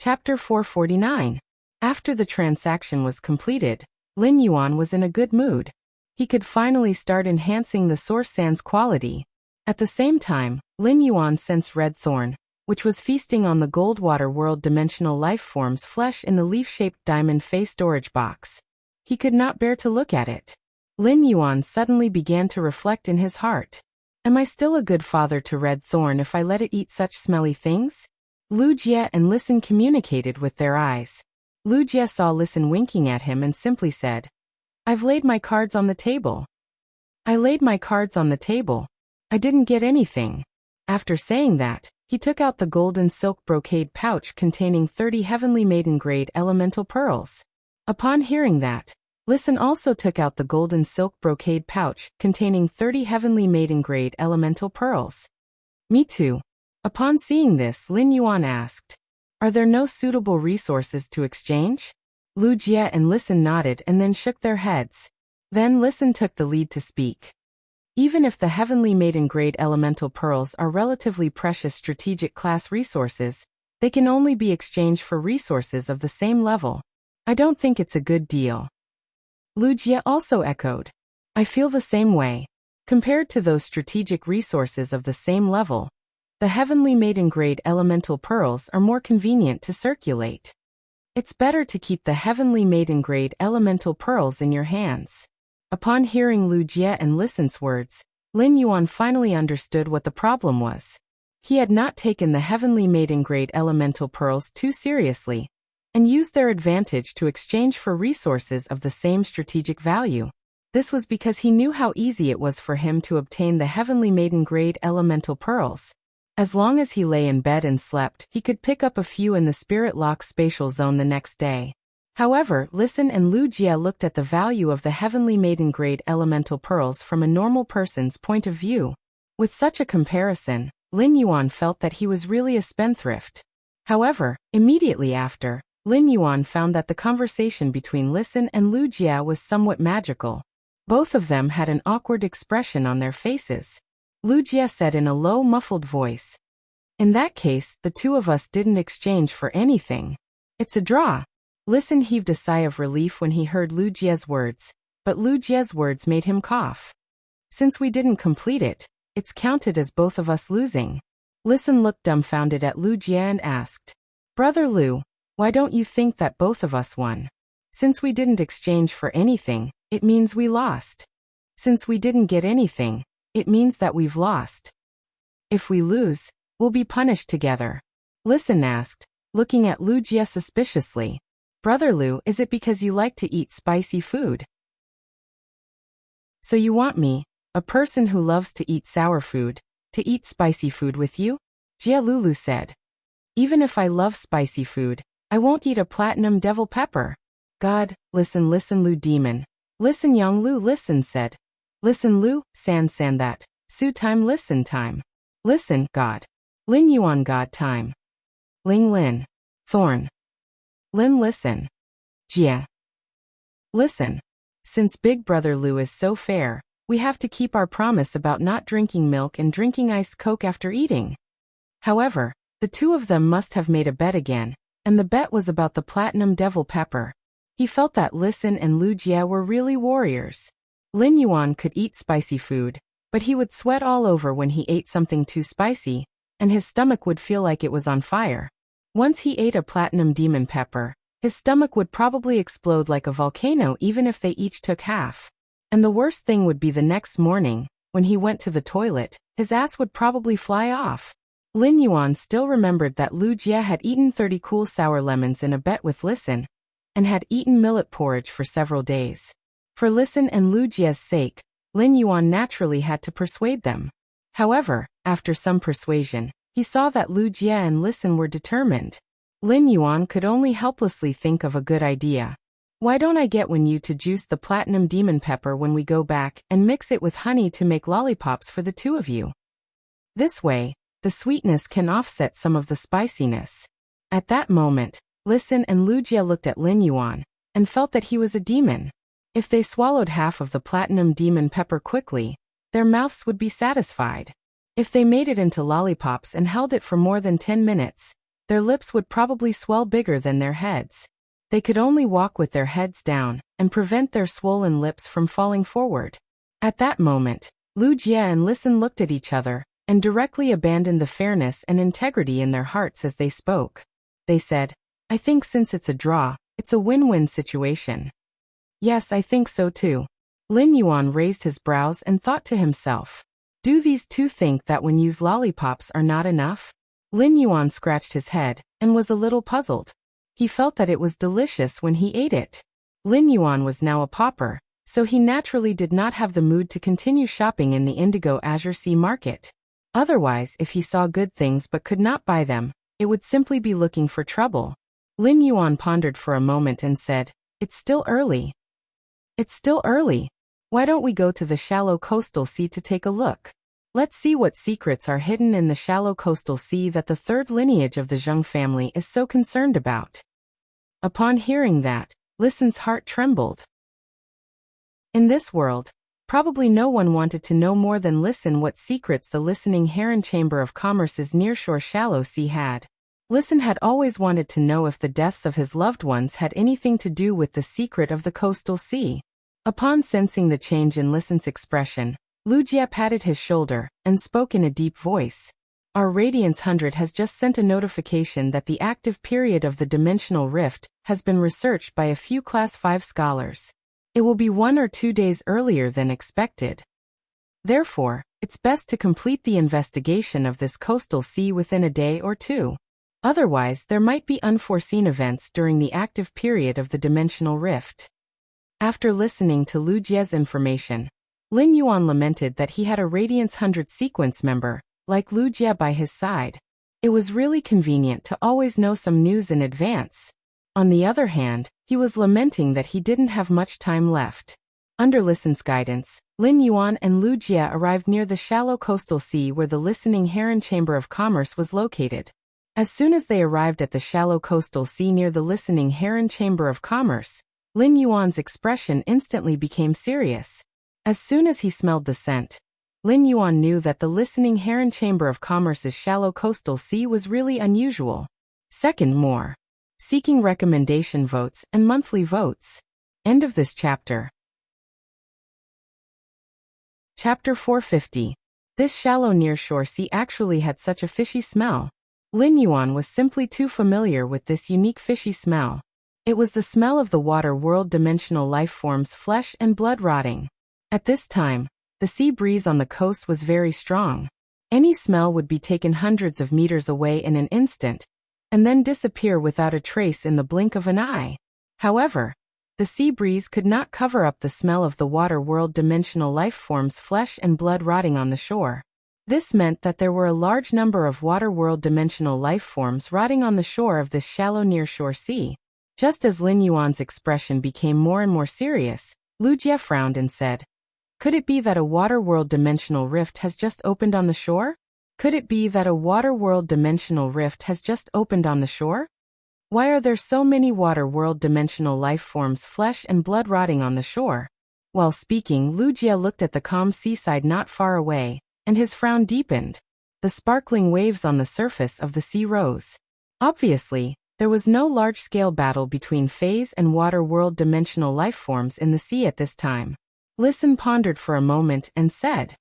Chapter 449. After the transaction was completed, Lin Yuan was in a good mood. He could finally start enhancing the source sand's quality. At the same time, Lin Yuan sensed Red Thorn, which was feasting on the Goldwater World dimensional life form's flesh in the leaf-shaped diamond face storage box. He could not bear to look at it. Lin Yuan suddenly began to reflect in his heart. Am I still a good father to Red Thorn if I let it eat such smelly things? Lu Jie and Listen communicated with their eyes. Lu Jie saw Listen winking at him and simply said, "I've laid my cards on the table." I laid my cards on the table. I didn't get anything. After saying that, he took out the golden silk brocade pouch containing 30 heavenly maiden-grade elemental pearls. Upon hearing that, Listen also took out the golden silk brocade pouch containing 30 heavenly maiden-grade elemental pearls. Me too. Upon seeing this, Lin Yuan asked, "Are there no suitable resources to exchange?" Lu Jie and Listen nodded and then shook their heads. Then Listen took the lead to speak. Even if the heavenly maiden-grade elemental pearls are relatively precious strategic class resources, they can only be exchanged for resources of the same level. I don't think it's a good deal. Lu Jie also echoed. I feel the same way. Compared to those strategic resources of the same level, The heavenly maiden-grade elemental pearls are more convenient to circulate. It's better to keep the heavenly maiden-grade elemental pearls in your hands. Upon hearing Lu Jie and Listen's words, Lin Yuan finally understood what the problem was. He had not taken the heavenly maiden-grade elemental pearls too seriously, and used their advantage to exchange for resources of the same strategic value. This was because he knew how easy it was for him to obtain the heavenly maiden-grade elemental pearls. As long as he lay in bed and slept, he could pick up a few in the Spirit Lock spatial zone the next day. However, Listen and Lu Jie looked at the value of the heavenly maiden-grade elemental pearls from a normal person's point of view. With such a comparison, Lin Yuan felt that he was really a spendthrift. However, immediately after, Lin Yuan found that the conversation between Listen and Lu Jie was somewhat magical. Both of them had an awkward expression on their faces. Lu Jie said in a low, muffled voice, "In that case, the two of us didn't exchange for anything. It's a draw." Listen heaved a sigh of relief when he heard Lu Jie's words, but Lu Jie's words made him cough. "Since we didn't complete it, it's counted as both of us losing." Listen looked dumbfounded at Lu Jie and asked, "Brother Lu, why don't you think that both of us won? Since we didn't exchange for anything, it means we lost. Since we didn't get anything, it means that we've lost. If we lose, we'll be punished together." Listen asked, looking at Lu Jie suspiciously, "Brother Lu, is it because you like to eat spicy food? So you want me, a person who loves to eat sour food, to eat spicy food with you?" Jie Lulu said. "Even if I love spicy food, I won't eat a platinum devil pepper." "God, listen Lu demon. Listen Yang Lu Listen said. "Listen Lu, San that. Su time Listen time. Listen, God. Lin Yuan God time. Ling Lin. Thorn. Lin Listen. Jie. Listen. Since Big Brother Lu is so fair, we have to keep our promise about not drinking milk and drinking iced Coke after eating." However, the two of them must have made a bet again, and the bet was about the platinum devil pepper. He felt that Listen and Lu Jie were really warriors. Lin Yuan could eat spicy food, but he would sweat all over when he ate something too spicy, and his stomach would feel like it was on fire. Once he ate a platinum demon pepper, his stomach would probably explode like a volcano even if they each took half. And the worst thing would be the next morning, when he went to the toilet, his ass would probably fly off. Lin Yuan still remembered that Lu Jie had eaten 30 cool sour lemons in a bet with Listen, and had eaten millet porridge for several days. For Listen and Lu Jie's sake, Lin Yuan naturally had to persuade them. However, after some persuasion, he saw that Lu Jie and Listen were determined. Lin Yuan could only helplessly think of a good idea. "Why don't I get you to juice the platinum demon pepper when we go back and mix it with honey to make lollipops for the two of you? This way, the sweetness can offset some of the spiciness." At that moment, Listen and Lu Jie looked at Lin Yuan, and felt that he was a demon. If they swallowed half of the platinum demon pepper quickly, their mouths would be satisfied. If they made it into lollipops and held it for more than 10 minutes, their lips would probably swell bigger than their heads. They could only walk with their heads down, and prevent their swollen lips from falling forward. At that moment, Lu Jie and Listen looked at each other, and directly abandoned the fairness and integrity in their hearts as they spoke. They said, "I think since it's a draw, it's a win-win situation." "Yes, I think so too." Lin Yuan raised his brows and thought to himself, "Do these two think that when used lollipops are not enough?" Lin Yuan scratched his head, and was a little puzzled. He felt that it was delicious when he ate it. Lin Yuan was now a pauper, so he naturally did not have the mood to continue shopping in the Indigo Azure Sea market. Otherwise, if he saw good things but could not buy them, it would simply be looking for trouble. Lin Yuan pondered for a moment and said, "It's still early." "It's still early. Why don't we go to the shallow coastal sea to take a look? Let's see what secrets are hidden in the shallow coastal sea that the third lineage of the Zheng family is so concerned about." Upon hearing that, Listen's heart trembled. In this world, probably no one wanted to know more than Listen what secrets the listening Heron Chamber of Commerce's nearshore shallow sea had. Listen had always wanted to know if the deaths of his loved ones had anything to do with the secret of the coastal sea. Upon sensing the change in Listen's expression, Lu Jie patted his shoulder, and spoke in a deep voice. Our Radiance 100 has just sent a notification that the active period of the dimensional rift has been researched by a few Class 5 scholars. It will be 1 or 2 days earlier than expected. Therefore, it's best to complete the investigation of this coastal sea within a day or 2. Otherwise, there might be unforeseen events during the active period of the dimensional rift. After listening to Lu Jie's information, Lin Yuan lamented that he had a Radiance 100 sequence member, like Lu Jie, by his side. It was really convenient to always know some news in advance. On the other hand, he was lamenting that he didn't have much time left. Under Listen's guidance, Lin Yuan and Lu Jie arrived near the shallow coastal sea where the Listening Heron Chamber of Commerce was located. As soon as they arrived at the shallow coastal sea near the Listening Heron Chamber of Commerce, Lin Yuan's expression instantly became serious. As soon as he smelled the scent, Lin Yuan knew that the Listening Heron Chamber of Commerce's shallow coastal sea was really unusual. Second, more. Seeking recommendation votes and monthly votes. End of this chapter. Chapter 450. This shallow nearshore sea actually had such a fishy smell. Lin Yuan was simply too familiar with this unique fishy smell. It was the smell of the water world dimensional life forms' flesh and blood rotting. At this time, the sea breeze on the coast was very strong. Any smell would be taken hundreds of meters away in an instant, and then disappear without a trace in the blink of an eye. However, the sea breeze could not cover up the smell of the water world dimensional life forms' flesh and blood rotting on the shore. This meant that there were a large number of water world dimensional life forms rotting on the shore of this shallow nearshore sea. Just as Lin Yuan's expression became more and more serious, Lu Jie frowned and said, "Could it be that a water world dimensional rift has just opened on the shore? Could it be that a water world dimensional rift has just opened on the shore? Why are there so many water world dimensional life forms, flesh and blood rotting on the shore?" While speaking, Lu Jie looked at the calm seaside not far away, and his frown deepened. The sparkling waves on the surface of the sea rose. Obviously, there was no large-scale battle between phase and water world dimensional life forms in the sea at this time. Listen pondered for a moment and said,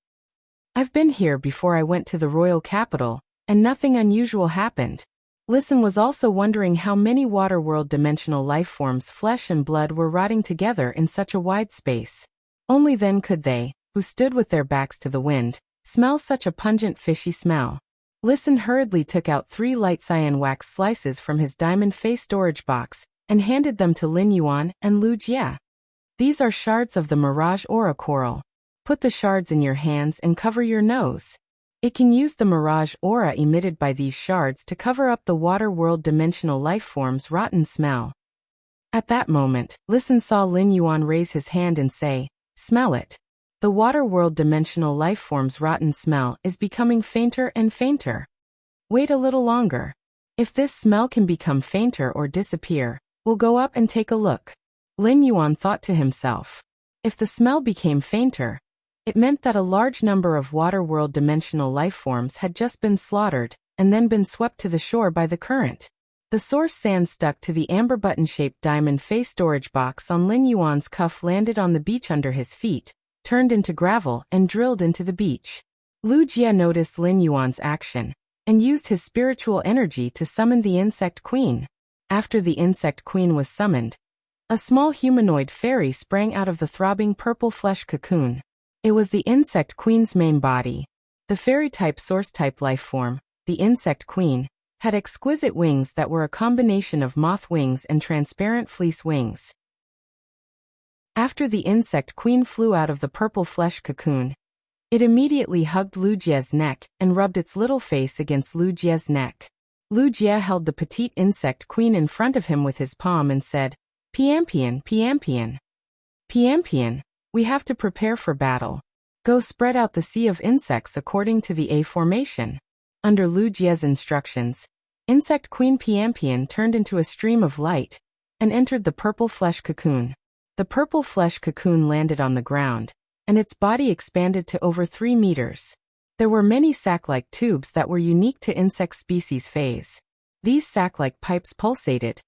"I've been here before I went to the royal capital, and nothing unusual happened." Listen was also wondering how many water world dimensional life forms' flesh and blood were rotting together in such a wide space. Only then could they, who stood with their backs to the wind, smell such a pungent fishy smell. Listen hurriedly took out 3 light cyan wax slices from his diamond face storage box and handed them to Lin Yuan and Lu Jie. "These are shards of the Mirage Aura Coral. Put the shards in your hands and cover your nose. It can use the Mirage Aura emitted by these shards to cover up the water world dimensional life form's rotten smell." At that moment, Listen saw Lin Yuan raise his hand and say, "Smell it. The water world dimensional life form's rotten smell is becoming fainter and fainter. Wait a little longer. If this smell can become fainter or disappear, we'll go up and take a look." Lin Yuan thought to himself. If the smell became fainter, it meant that a large number of water world dimensional life forms had just been slaughtered and then been swept to the shore by the current. The source sand stuck to the amber button-shaped diamond face storage box on Lin Yuan's cuff landed on the beach under his feet, turned into gravel and drilled into the beach. Lu Jie noticed Lin Yuan's action and used his spiritual energy to summon the Insect Queen. After the Insect Queen was summoned, a small humanoid fairy sprang out of the throbbing purple flesh cocoon. It was the Insect Queen's main body. The fairy-type source-type life form, the Insect Queen, had exquisite wings that were a combination of moth wings and transparent fleece wings. After the Insect Queen flew out of the purple flesh cocoon, it immediately hugged Lu Jie's neck and rubbed its little face against Lu Jie's neck. Lu Jie held the petite Insect Queen in front of him with his palm and said, "Piampian, Piampian. Piampian, we have to prepare for battle. Go spread out the sea of insects according to the A formation." Under Lu Jie's instructions, Insect Queen Piampian turned into a stream of light and entered the purple flesh cocoon. The purple flesh cocoon landed on the ground, and its body expanded to over 3 meters. There were many sac-like tubes that were unique to insect species phase. These sac-like pipes pulsated,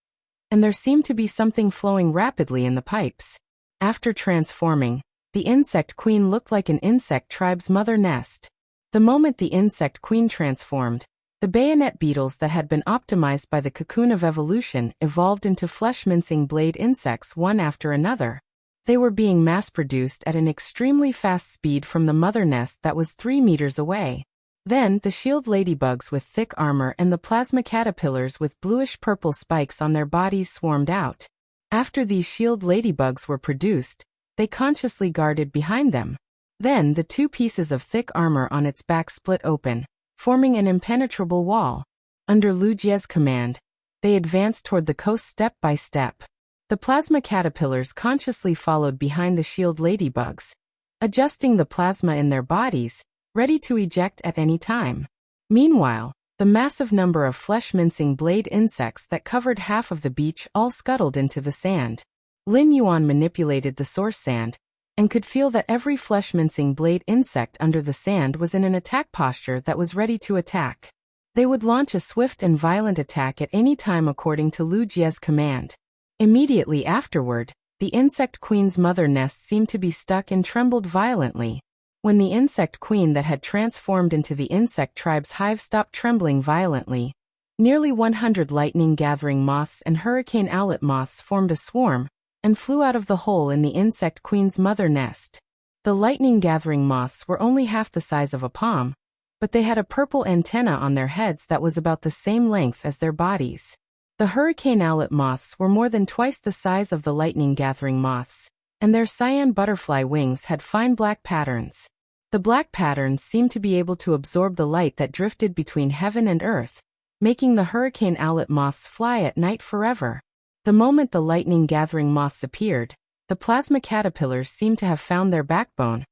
and there seemed to be something flowing rapidly in the pipes. After transforming, the Insect Queen looked like an insect tribe's mother nest. The moment the insect queen transformed, the bayonet beetles that had been optimized by the cocoon of evolution evolved into flesh-mincing blade insects one after another. They were being mass-produced at an extremely fast speed from the mother nest that was 3 meters away. Then, the shield ladybugs with thick armor and the plasma caterpillars with bluish-purple spikes on their bodies swarmed out. After these shield ladybugs were produced, they consciously guarded behind them. Then, the 2 pieces of thick armor on its back split open, forming an impenetrable wall. Under Lu Jie's command, they advanced toward the coast step by step. The plasma caterpillars consciously followed behind the shield ladybugs, adjusting the plasma in their bodies, ready to eject at any time. Meanwhile, the massive number of flesh-mincing blade insects that covered half of the beach all scuttled into the sand. Lin Yuan manipulated the source sand, and could feel that every flesh-mincing blade insect under the sand was in an attack posture that was ready to attack. They would launch a swift and violent attack at any time according to Lu Jie's command. Immediately afterward, the insect queen's mother nest seemed to be stuck and trembled violently. When the insect queen that had transformed into the insect tribe's hive stopped trembling violently, nearly 100 lightning-gathering moths and hurricane owlet moths formed a swarm, and flew out of the hole in the insect queen's mother nest. The lightning-gathering moths were only half the size of a palm, but they had a purple antenna on their heads that was about the same length as their bodies. The hurricane owlet moths were more than twice the size of the lightning-gathering moths, and their cyan butterfly wings had fine black patterns. The black patterns seemed to be able to absorb the light that drifted between heaven and earth, making the hurricane owlet moths fly at night forever. The moment the lightning-gathering moths appeared, the plasma caterpillars seemed to have found their backbone,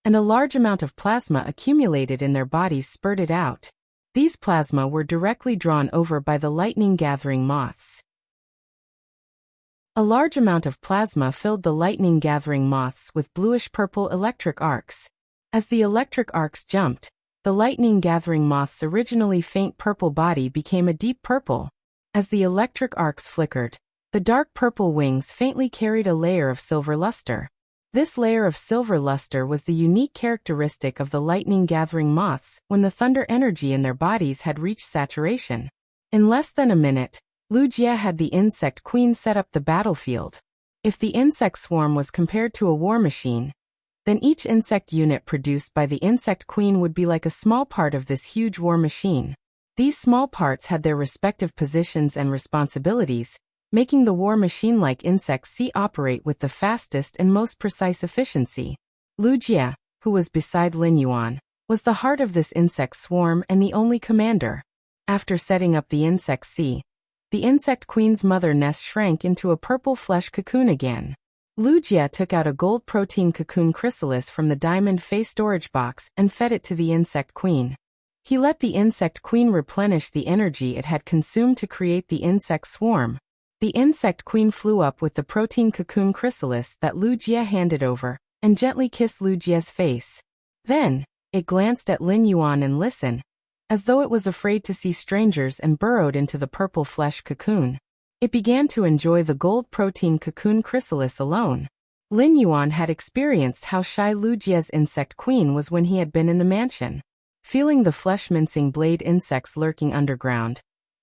and a large amount of plasma accumulated in their bodies spurted out. These plasma were directly drawn over by the lightning-gathering moths. A large amount of plasma filled the lightning-gathering moths with bluish-purple electric arcs. As the electric arcs jumped, the lightning-gathering moth's originally faint purple body became a deep purple. As the electric arcs flickered, the dark purple wings faintly carried a layer of silver luster. This layer of silver luster was the unique characteristic of the lightning-gathering moths when the thunder energy in their bodies had reached saturation. In less than a minute, Lu Jie had the insect queen set up the battlefield. If the insect swarm was compared to a war machine, then each insect unit produced by the insect queen would be like a small part of this huge war machine. These small parts had their respective positions and responsibilities, making the war machine-like insects operate with the fastest and most precise efficiency. Lu Jie, who was beside Lin Yuan, was the heart of this insect swarm and the only commander. After setting up the insect the insect queen's mother nest shrank into a purple flesh cocoon again. Lu Jie took out a gold protein cocoon chrysalis from the diamond face storage box and fed it to the insect queen. He let the insect queen replenish the energy it had consumed to create the insect swarm. The insect queen flew up with the protein cocoon chrysalis that Lu Jie handed over, and gently kissed Lu Jie's face. Then, it glanced at Lin Yuan and listened, as though it was afraid to see strangers, and burrowed into the purple flesh cocoon. It began to enjoy the gold protein cocoon chrysalis alone. Lin Yuan had experienced how shy Lu Jie's insect queen was when he had been in the mansion. Feeling the flesh-mincing blade insects lurking underground,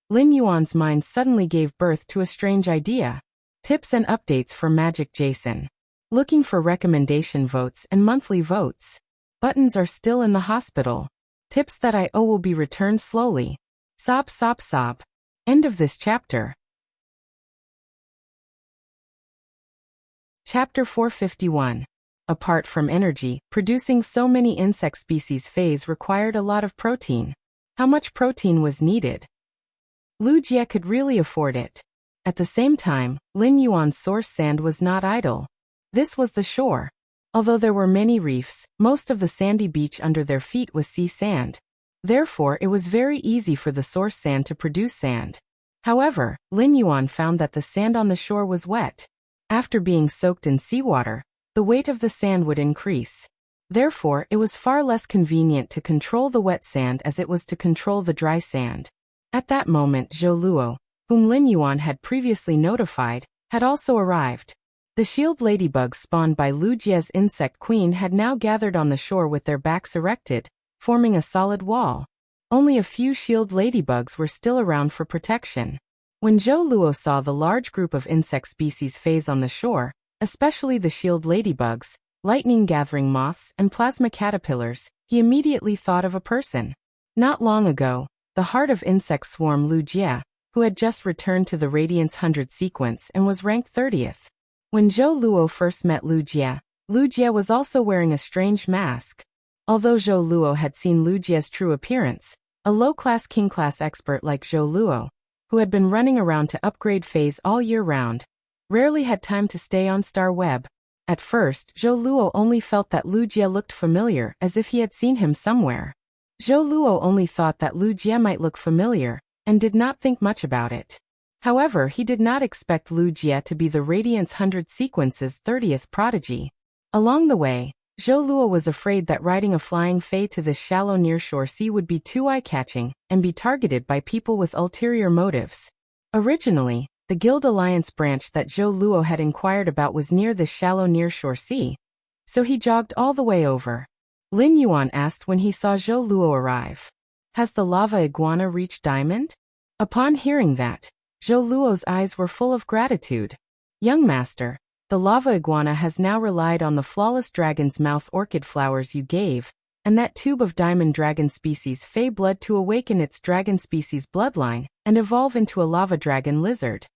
Lin Yuan's mind suddenly gave birth to a strange idea. Tips and updates for Magic Jason. Looking for recommendation votes and monthly votes. Buttons are still in the hospital. Tips that I owe will be returned slowly. Sob sob sob. End of this chapter. Chapter 451. Apart from energy, producing so many insect species phase required a lot of protein. How much protein was needed? Lu Jie could really afford it. At the same time, Lin Yuan's source sand was not idle. This was the shore. Although there were many reefs, most of the sandy beach under their feet was sea sand. Therefore, it was very easy for the source sand to produce sand. However, Lin Yuan found that the sand on the shore was wet. After being soaked in seawater, the weight of the sand would increase. Therefore, it was far less convenient to control the wet sand as it was to control the dry sand. At that moment, Zhou Luo, whom Lin Yuan had previously notified, had also arrived. The shield ladybugs spawned by Lu Jie's insect queen had now gathered on the shore with their backs erected, forming a solid wall. Only a few shield ladybugs were still around for protection. When Zhou Luo saw the large group of insect species phase on the shore, especially the shield ladybugs, lightning-gathering moths, and plasma caterpillars, he immediately thought of a person. Not long ago, the heart of insect swarm Wuxia, who had just returned to the Radiance 100 sequence and was ranked 30th. When Zhou Luo first met Wuxia was also wearing a strange mask. Although Zhou Luo had seen Wuxia's true appearance, a low-class king-class expert like Zhou Luo, who had been running around to upgrade phase all year round, rarely had time to stay on Star Web. At first, Zhou Luo only felt that Wuxia looked familiar, as if he had seen him somewhere. Zhou Luo only thought that Wuxia might look familiar, and did not think much about it. However, he did not expect Wuxia to be the Radiance 100 sequence's 30th prodigy. Along the way, Zhou Luo was afraid that riding a flying fae to this shallow nearshore sea would be too eye-catching and be targeted by people with ulterior motives. Originally, the Guild Alliance branch that Zhou Luo had inquired about was near this shallow nearshore sea, so he jogged all the way over. Lin Yuan asked when he saw Zhou Luo arrive. "Has the lava iguana reached Diamond?" Upon hearing that, Zhou Luo's eyes were full of gratitude. "Young master, the lava iguana has now relied on the flawless dragon's mouth orchid flowers you gave, and that tube of diamond dragon species fey blood to awaken its dragon species bloodline and evolve into a lava dragon lizard.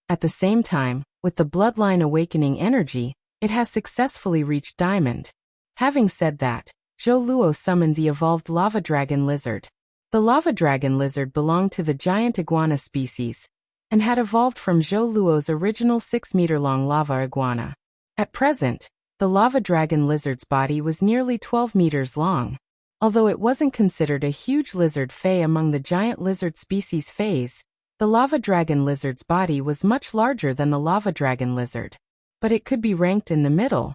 At the same time, with the bloodline awakening energy, it has successfully reached Diamond." Having said that, Zhou Luo summoned the evolved lava dragon lizard. The lava dragon lizard belonged to the giant iguana species, and had evolved from Zhou Luo's original 6-meter-long lava iguana. At present, the lava dragon lizard's body was nearly 12 meters long. Although it wasn't considered a huge lizard fae among the giant lizard species fays, the lava dragon lizard's body was much larger than the lava dragon lizard. But it could be ranked in the middle.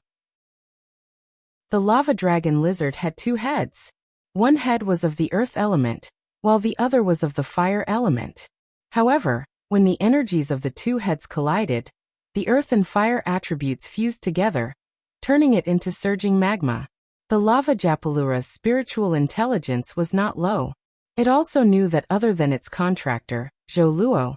The lava dragon lizard had 2 heads. One head was of the earth element, while the other was of the fire element. However, when the energies of the 2 heads collided, the earth and fire attributes fused together, turning it into surging magma. The lava Japalura's spiritual intelligence was not low. It also knew that other than its contractor, Zhou Luo,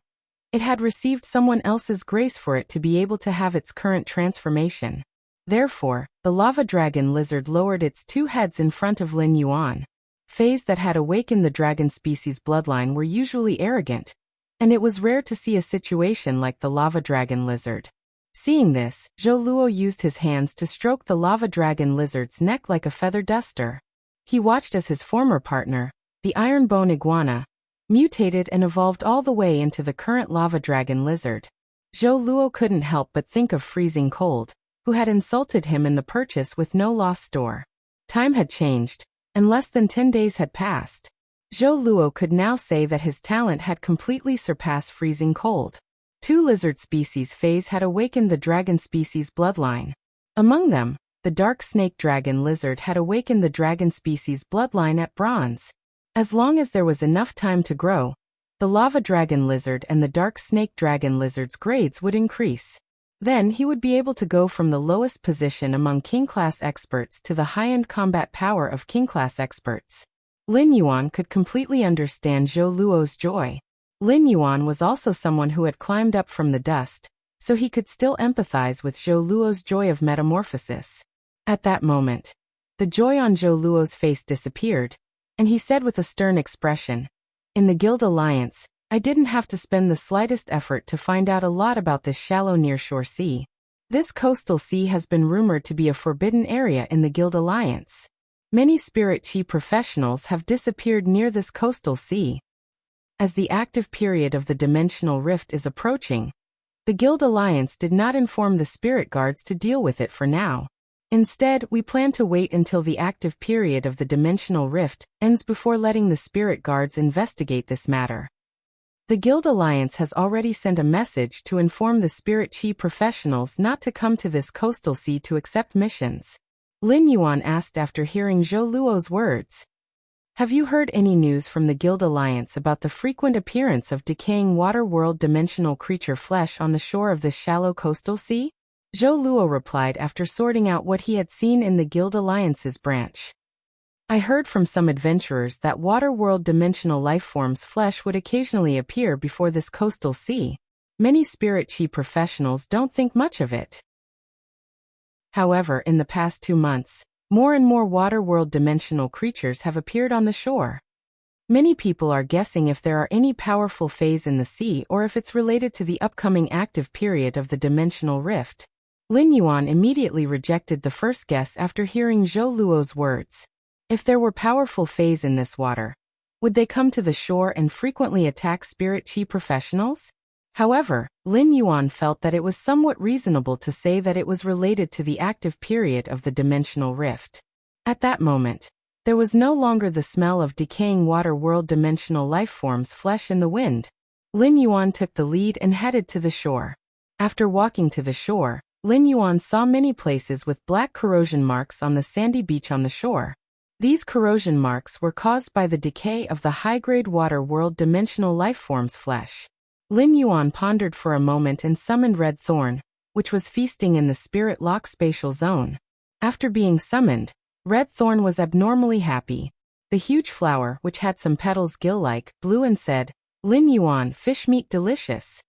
it had received someone else's grace for it to be able to have its current transformation. Therefore, the lava dragon lizard lowered its 2 heads in front of Lin Yuan. Fays that had awakened the dragon species bloodline were usually arrogant, and it was rare to see a situation like the lava dragon lizard. Seeing this, Zhou Luo used his hands to stroke the lava dragon lizard's neck like a feather duster. He watched as his former partner, the ironbone iguana, mutated and evolved all the way into the current lava dragon lizard. Zhou Luo couldn't help but think of Freezing Cold, who had insulted him in the purchase with no loss store. Time had changed, and less than 10 days had passed. Zhou Luo could now say that his talent had completely surpassed Freezing Cold. 2 lizard species fays had awakened the dragon species bloodline. Among them, the dark snake dragon lizard had awakened the dragon species bloodline at bronze. As long as there was enough time to grow, the lava dragon lizard and the dark snake dragon lizard's grades would increase. Then he would be able to go from the lowest position among king-class experts to the high-end combat power of king-class experts. Lin Yuan could completely understand Zhou Luo's joy. Lin Yuan was also someone who had climbed up from the dust, so he could still empathize with Zhou Luo's joy of metamorphosis. At that moment, the joy on Zhou Luo's face disappeared, and he said with a stern expression, "In the Guild Alliance, I didn't have to spend the slightest effort to find out a lot about this shallow nearshore sea. This coastal sea has been rumored to be a forbidden area in the Guild Alliance. Many spirit chi professionals have disappeared near this coastal sea. As the active period of the dimensional rift is approaching, the Guild Alliance did not inform the spirit guards to deal with it for now. Instead, we plan to wait until the active period of the dimensional rift ends before letting the spirit guards investigate this matter. The Guild Alliance has already sent a message to inform the spirit chi professionals not to come to this coastal sea to accept missions." Lin Yuan asked after hearing Zhou Luo's words. "Have you heard any news from the Guild Alliance about the frequent appearance of decaying water world dimensional creature flesh on the shore of this shallow coastal sea?" Zhou Luo replied after sorting out what he had seen in the Guild Alliance's branch. I heard from some adventurers that water-world dimensional lifeforms' flesh would occasionally appear before this coastal sea. Many spirit chi professionals don't think much of it. However, in the past 2 months, more and more water-world dimensional creatures have appeared on the shore. Many people are guessing if there are any powerful fays in the sea or if it's related to the upcoming active period of the dimensional rift. Lin Yuan immediately rejected the first guess after hearing Zhou Luo's words. If there were powerful fays in this water, would they come to the shore and frequently attack spirit chi professionals? However, Lin Yuan felt that it was somewhat reasonable to say that it was related to the active period of the dimensional rift. At that moment, there was no longer the smell of decaying water-world dimensional lifeforms' flesh in the wind. Lin Yuan took the lead and headed to the shore. After walking to the shore, Lin Yuan saw many places with black corrosion marks on the sandy beach on the shore. These corrosion marks were caused by the decay of the high-grade water-world dimensional lifeforms' flesh. Lin Yuan pondered for a moment and summoned Red Thorn, which was feasting in the spirit lock spatial zone. After being summoned, Red Thorn was abnormally happy. The huge flower, which had some petals gill-like, blew and said, "Lin Yuan, fish meat delicious."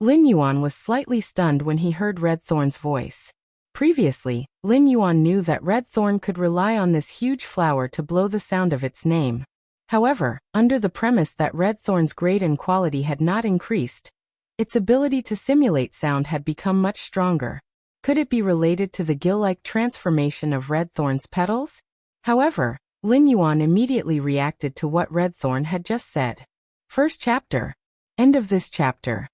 Lin Yuan was slightly stunned when he heard Red Thorn's voice. Previously, Lin Yuan knew that Red Thorn could rely on this huge flower to blow the sound of its name. However, under the premise that Red Thorn's grade and quality had not increased, its ability to simulate sound had become much stronger. Could it be related to the gill-like transformation of Red Thorn's petals? However, Lin Yuan immediately reacted to what Red Thorn had just said. First chapter. End of this chapter.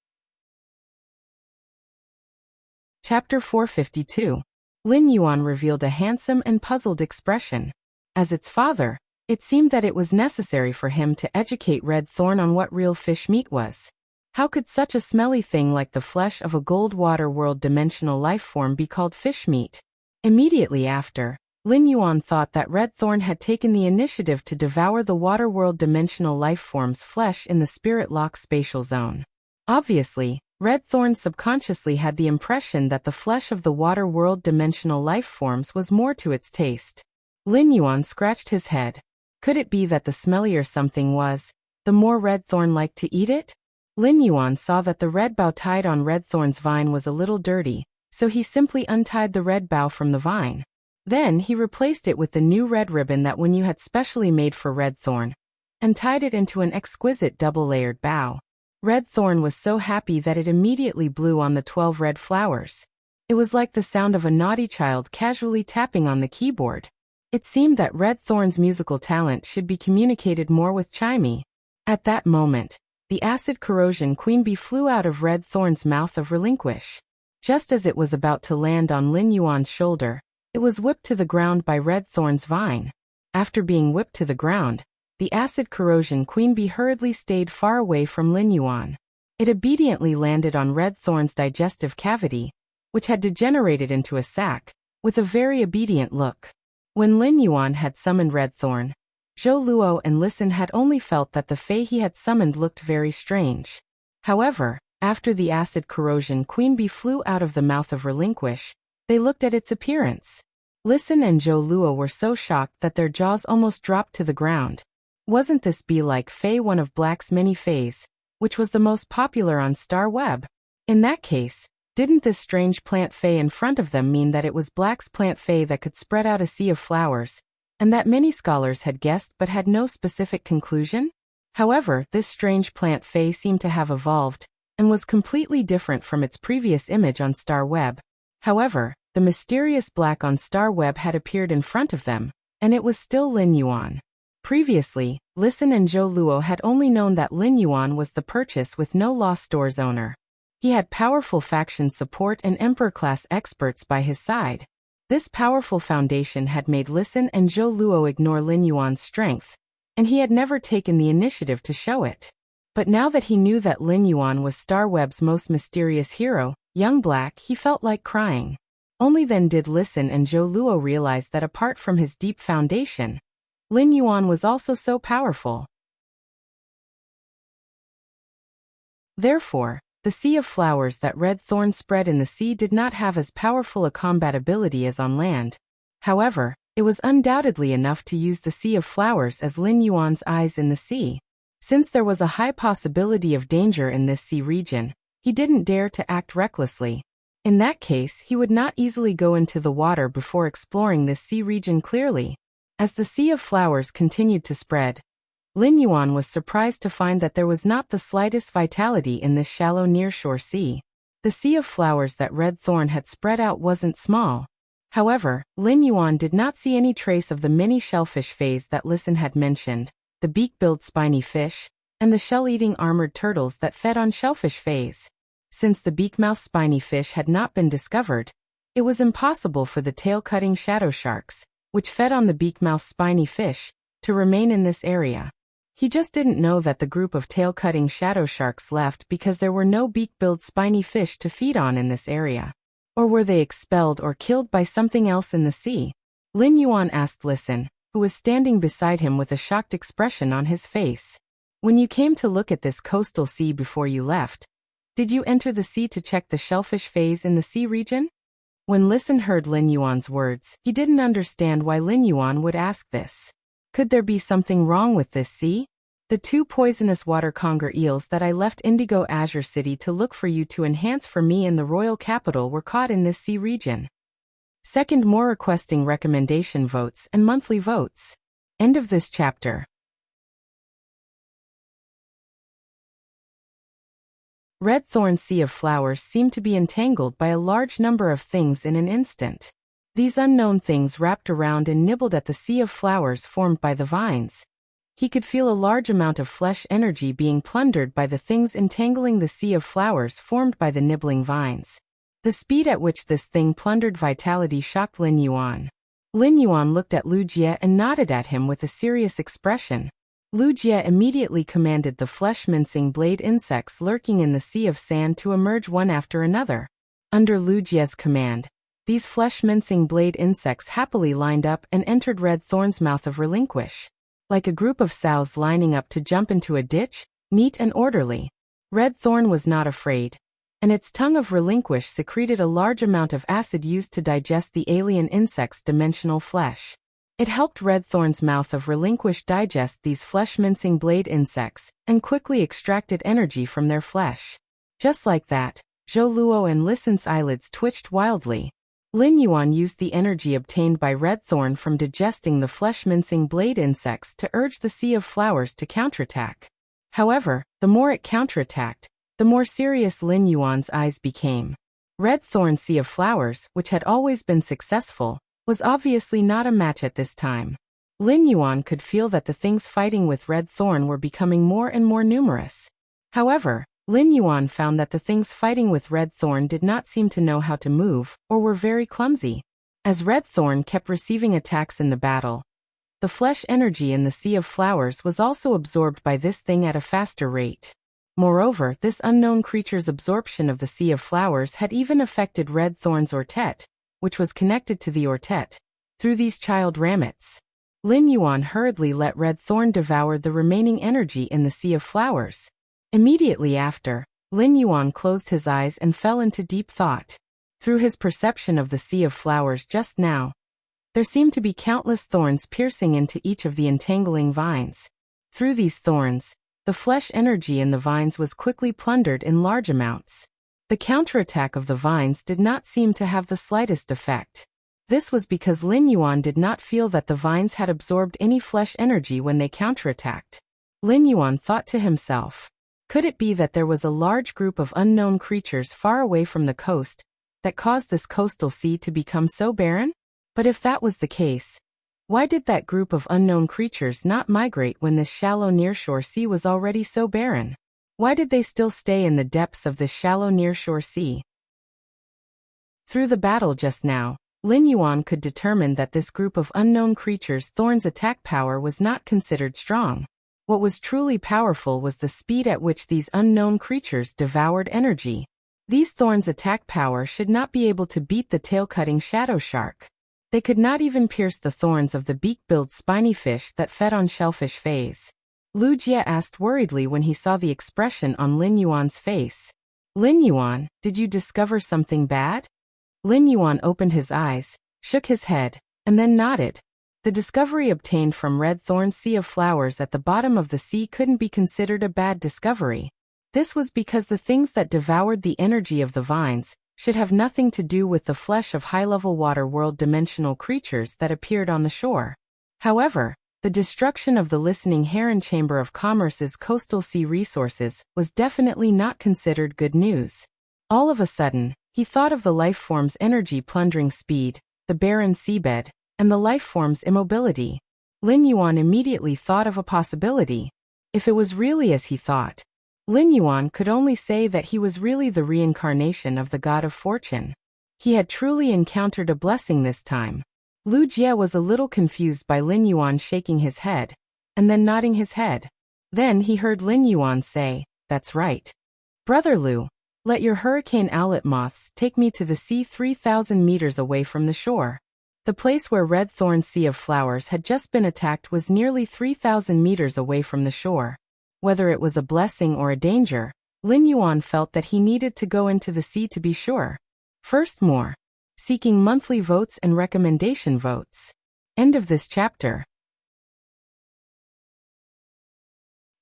Chapter 452. Lin Yuan revealed a handsome and puzzled expression. As its father, it seemed that it was necessary for him to educate Red Thorn on what real fish meat was. How could such a smelly thing like the flesh of a gold water world dimensional life form be called fish meat? Immediately after, Lin Yuan thought that Red Thorn had taken the initiative to devour the water world dimensional life form's flesh in the spirit lock spatial zone. Obviously, Red Thorn subconsciously had the impression that the flesh of the water world dimensional life forms was more to its taste. Lin Yuan scratched his head. Could it be that the smellier something was, the more Red Thorn liked to eat it? Lin Yuan saw that the red bough tied on Red Thorn's vine was a little dirty, so he simply untied the red bough from the vine. Then he replaced it with the new red ribbon that Wen Yu had specially made for Red Thorn, and tied it into an exquisite double-layered bough. Red Thorn was so happy that it immediately blew on the 12 red flowers. It was like the sound of a naughty child casually tapping on the keyboard. It seemed that Red Thorn's musical talent should be communicated more with Chimey. At that moment, the acid corrosion queen bee flew out of Red Thorn's mouth of relinquish. Just as it was about to land on Lin Yuan's shoulder, it was whipped to the ground by Red Thorn's vine. After being whipped to the ground, the acid corrosion queen bee hurriedly stayed far away from Lin Yuan. It obediently landed on Red Thorn's digestive cavity, which had degenerated into a sac, with a very obedient look. When Lin Yuan had summoned Red Thorn, Zhou Luo and Listen had only felt that the fae he had summoned looked very strange. However, after the acid corrosion queen bee flew out of the mouth of relinquish, they looked at its appearance. Listen and Zhou Luo were so shocked that their jaws almost dropped to the ground. Wasn't this bee-like fae one of Black's many fays, which was the most popular on Star Web? In that case, didn't this strange plant fae in front of them mean that it was Black's plant fae that could spread out a sea of flowers, and that many scholars had guessed but had no specific conclusion? However, this strange plant fae seemed to have evolved, and was completely different from its previous image on Star Web. However, the mysterious Black on Star Web had appeared in front of them, and it was still Lin Yuan. Previously, Listen and Zhou Luo had only known that Lin Yuan was the purchase with no lost stores owner. He had powerful faction support and Emperor-class experts by his side. This powerful foundation had made Listen and Zhou Luo ignore Lin Yuan's strength, and he had never taken the initiative to show it. But now that he knew that Lin Yuan was Star Web's most mysterious hero, Young Black, he felt like crying. Only then did Listen and Zhou Luo realize that apart from his deep foundation, Lin Yuan was also so powerful. Therefore, the sea of flowers that Red Thorn spread in the sea did not have as powerful a combat ability as on land. However, It was undoubtedly enough to use the Sea of Flowers as Lin Yuan's eyes in the sea. Since there was a high possibility of danger in this sea region, he didn't dare to act recklessly. In that case, he would not easily go into the water before exploring this sea region clearly. As the Sea of Flowers continued to spread, Lin Yuan was surprised to find that there was not the slightest vitality in this shallow nearshore sea. The Sea of Flowers that Red Thorn had spread out wasn't small. However, Lin Yuan did not see any trace of the many shellfish phase that Listen had mentioned, the beak-billed spiny fish, and the shell-eating armored turtles that fed on shellfish phase. Since the beak-mouthed spiny fish had not been discovered, it was impossible for the tail-cutting shadow sharks, which fed on the beak-mouthed spiny fish, to remain in this area. He just didn't know that the group of tail-cutting shadow sharks left because there were no beak-billed spiny fish to feed on in this area. Or were they expelled or killed by something else in the sea? Lin Yuan asked Listen, who was standing beside him with a shocked expression on his face. When you came to look at this coastal sea before you left, did you enter the sea to check the shellfish phase in the sea region? When Listen heard Lin Yuan's words, he didn't understand why Lin Yuan would ask this. Could there be something wrong with this sea? The 2 poisonous water conger eels that I left Indigo Azure City to look for you to enhance for me in the royal capital were caught in this sea region. Second, more requesting recommendation votes and monthly votes. End of this chapter. Red Thorn's Sea of Flowers seemed to be entangled by a large number of things in an instant. These unknown things wrapped around and nibbled at the Sea of Flowers formed by the vines. He could feel a large amount of flesh energy being plundered by the things entangling the Sea of Flowers formed by the nibbling vines. The speed at which this thing plundered vitality shocked Lin Yuan. Lin Yuan looked at Lu Jie and nodded at him with a serious expression. Lu Jie immediately commanded the flesh-mincing blade insects lurking in the sea of sand to emerge one after another. Under Lu Jie's command, these flesh-mincing blade insects happily lined up and entered Red Thorn's mouth of Relinquish. Like a group of sows lining up to jump into a ditch, neat and orderly. Red Thorn was not afraid, and its tongue of Relinquish secreted a large amount of acid used to digest the alien insect's dimensional flesh. It helped Red Thorn's mouth of Relinquish digest these flesh-mincing blade insects, and quickly extracted energy from their flesh. Just like that, Zhou Luo and Listen's eyelids twitched wildly. Lin Yuan used the energy obtained by Red Thorn from digesting the flesh-mincing blade insects to urge the Sea of Flowers to counterattack. However, the more it counterattacked, the more serious Lin Yuan's eyes became. Red Thorn's Sea of Flowers, which had always been successful, was obviously not a match at this time. Lin Yuan could feel that the things fighting with Red Thorn were becoming more and more numerous. However, Lin Yuan found that the things fighting with Red Thorn did not seem to know how to move, or were very clumsy. As Red Thorn kept receiving attacks in the battle, the flesh energy in the Sea of Flowers was also absorbed by this thing at a faster rate. Moreover, this unknown creature's absorption of the Sea of Flowers had even affected Red Thorn's Ortet, which was connected to the Ortet, through these child ramets. Lin Yuan hurriedly let Red Thorn devour the remaining energy in the Sea of Flowers. Immediately after, Lin Yuan closed his eyes and fell into deep thought. Through his perception of the Sea of Flowers just now, there seemed to be countless thorns piercing into each of the entangling vines. Through these thorns, the flesh energy in the vines was quickly plundered in large amounts. The counterattack of the vines did not seem to have the slightest effect. This was because Lin Yuan did not feel that the vines had absorbed any flesh energy when they counterattacked. Lin Yuan thought to himself, could it be that there was a large group of unknown creatures far away from the coast that caused this coastal sea to become so barren? But if that was the case, why did that group of unknown creatures not migrate when this shallow nearshore sea was already so barren? Why did they still stay in the depths of this shallow nearshore sea? Through the battle just now, Lin Yuan could determine that this group of unknown creatures' thorns' attack power was not considered strong. What was truly powerful was the speed at which these unknown creatures devoured energy. These thorns' attack power should not be able to beat the tail-cutting shadow shark. They could not even pierce the thorns of the beak-billed spiny fish that fed on shellfish phase. Lu Jie asked worriedly when he saw the expression on Lin Yuan's face. Lin Yuan, did you discover something bad? Lin Yuan opened his eyes, shook his head, and then nodded. The discovery obtained from Red Thorn's sea of flowers at the bottom of the sea couldn't be considered a bad discovery. This was because the things that devoured the energy of the vines should have nothing to do with the flesh of high-level water world dimensional creatures that appeared on the shore. However, the destruction of the listening heron chamber of commerce's coastal sea resources was definitely not considered good news. All of a sudden, he thought of the life form's energy plundering speed, the barren seabed, and the life form's immobility. Lin Yuan immediately thought of a possibility. If it was really as he thought, Lin Yuan could only say that he was really the reincarnation of the god of fortune. He had truly encountered a blessing this time. Lu Jie was a little confused by Lin Yuan shaking his head, and then nodding his head. Then he heard Lin Yuan say, "That's right. Brother Lu, let your hurricane owlet moths take me to the sea 3,000 meters away from the shore." The place where Red Thorn's sea of flowers had just been attacked was nearly 3,000 meters away from the shore. Whether it was a blessing or a danger, Lin Yuan felt that he needed to go into the sea to be sure. First, more. Seeking monthly votes and recommendation votes. End of this chapter.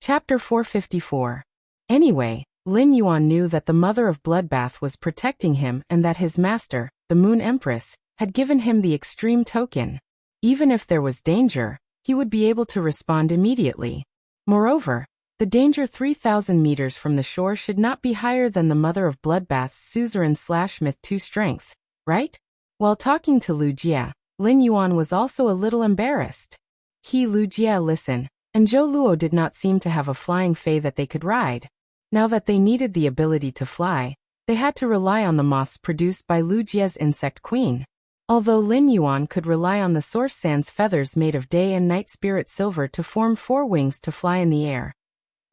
Chapter 454. Anyway, Lin Yuan knew that the Mother of Bloodbath was protecting him and that his master, the Moon Empress, had given him the extreme token. Even if there was danger, he would be able to respond immediately. Moreover, the danger 3,000 meters from the shore should not be higher than the Mother of Bloodbath's suzerain/myth 2 strength, right? While talking to Lu Jie, Lin Yuan was also a little embarrassed. Lu Jie listen, and Zhou Luo did not seem to have a flying fae that they could ride. Now that they needed the ability to fly, they had to rely on the moths produced by Lu Jie's insect queen. Although Lin Yuan could rely on the source sand's feathers made of day and night spirit silver to form 4 wings to fly in the air.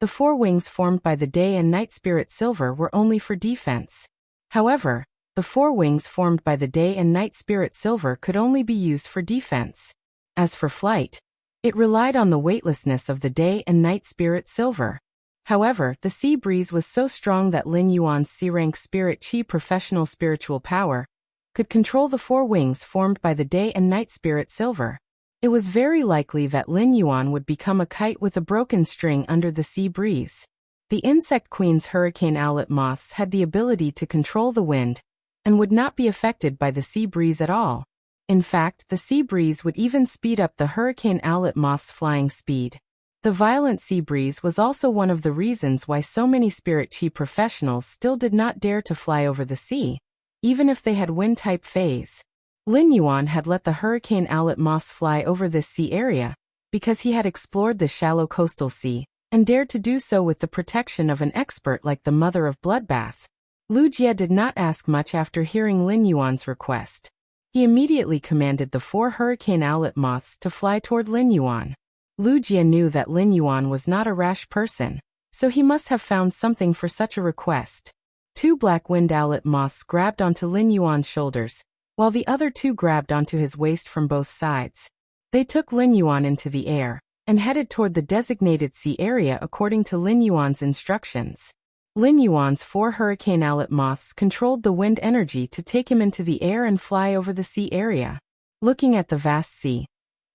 The 4 wings formed by the day and night spirit silver were only for defense. However, the 4 wings formed by the day and night spirit silver could only be used for defense. As for flight, it relied on the weightlessness of the day and night spirit silver. However, the sea breeze was so strong that Lin Yuan's C-rank spirit chi professional spiritual power could control the 4 wings formed by the day and night spirit silver. It was very likely that Lin Yuan would become a kite with a broken string under the sea breeze. The insect queen's hurricane owlet moths had the ability to control the wind and would not be affected by the sea breeze at all. In fact, the sea breeze would even speed up the hurricane owlet moth's flying speed. The violent sea breeze was also one of the reasons why so many spirit chi professionals still did not dare to fly over the sea, even if they had wind-type phase. Lin Yuan had let the hurricane owlet moths fly over this sea area because he had explored the shallow coastal sea and dared to do so with the protection of an expert like the Mother of Bloodbath. Lu Jie did not ask much after hearing Lin Yuan's request. He immediately commanded the 4 hurricane owlet moths to fly toward Lin Yuan. Lu Jie knew that Lin Yuan was not a rash person, so he must have found something for such a request. 2 black wind owlet moths grabbed onto Lin Yuan's shoulders, while the other 2 grabbed onto his waist from both sides. They took Lin Yuan into the air and headed toward the designated sea area according to Lin Yuan's instructions. Lin Yuan's 4 hurricane owlet moths controlled the wind energy to take him into the air and fly over the sea area. Looking at the vast sea,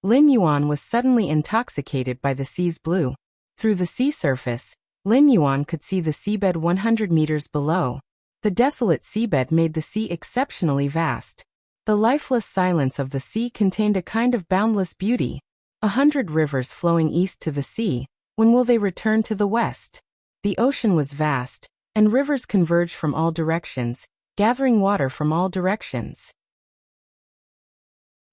Lin Yuan was suddenly intoxicated by the sea's blue. Through the sea surface, Lin Yuan could see the seabed 100 meters below. The desolate seabed made the sea exceptionally vast. The lifeless silence of the sea contained a kind of boundless beauty. 100 rivers flowing east to the sea. When will they return to the west? The ocean was vast, and rivers converged from all directions, gathering water from all directions.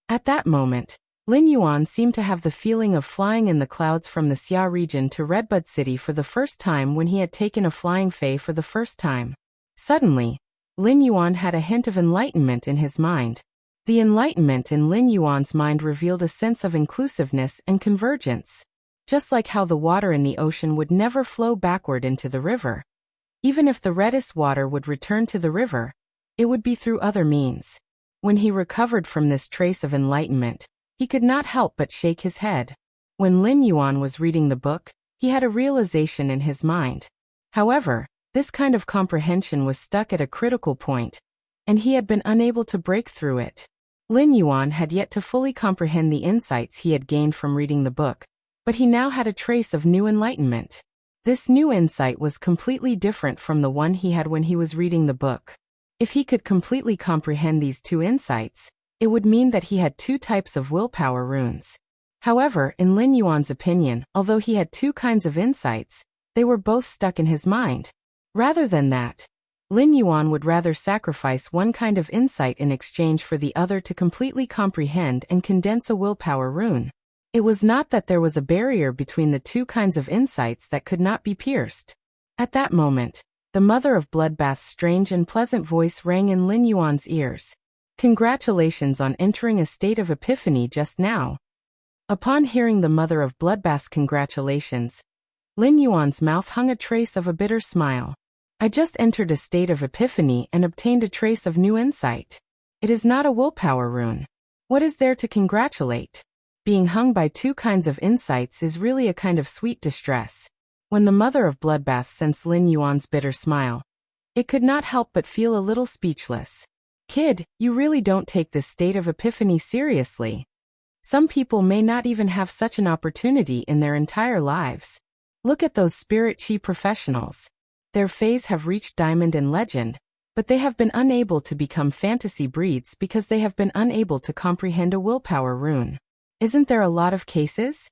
At that moment, Lin Yuan seemed to have the feeling of flying in the clouds from the Xia region to Redbud City for the first time when he had taken a flying fae for the first time. Suddenly, Lin Yuan had a hint of enlightenment in his mind. The enlightenment in Lin Yuan's mind revealed a sense of inclusiveness and convergence. Just like how the water in the ocean would never flow backward into the river. Even if the reddest water would return to the river, it would be through other means. When he recovered from this trace of enlightenment, he could not help but shake his head. When Lin Yuan was reading the book, he had a realization in his mind. However, this kind of comprehension was stuck at a critical point, and he had been unable to break through it. Lin Yuan had yet to fully comprehend the insights he had gained from reading the book, but he now had a trace of new enlightenment. This new insight was completely different from the one he had when he was reading the book. If he could completely comprehend these two insights, it would mean that he had two types of willpower runes. However, in Lin Yuan's opinion, although he had two kinds of insights, they were both stuck in his mind. Rather than that, Lin Yuan would rather sacrifice one kind of insight in exchange for the other to completely comprehend and condense a willpower rune. It was not that there was a barrier between the two kinds of insights that could not be pierced. At that moment, the mother of Bloodbath's strange and pleasant voice rang in Lin Yuan's ears. Congratulations on entering a state of epiphany just now. Upon hearing the mother of Bloodbath's congratulations, Lin Yuan's mouth hung a trace of a bitter smile. I just entered a state of epiphany and obtained a trace of new insight. It is not a willpower rune. What is there to congratulate? Being hung by two kinds of insights is really a kind of sweet distress. When the mother of Bloodbath sensed Lin Yuan's bitter smile, it could not help but feel a little speechless. Kid, you really don't take this state of epiphany seriously. Some people may not even have such an opportunity in their entire lives. Look at those spirit chi professionals. Their fays have reached diamond and legend, but they have been unable to become fantasy breeds because they have been unable to comprehend a willpower rune. Isn't there a lot of cases?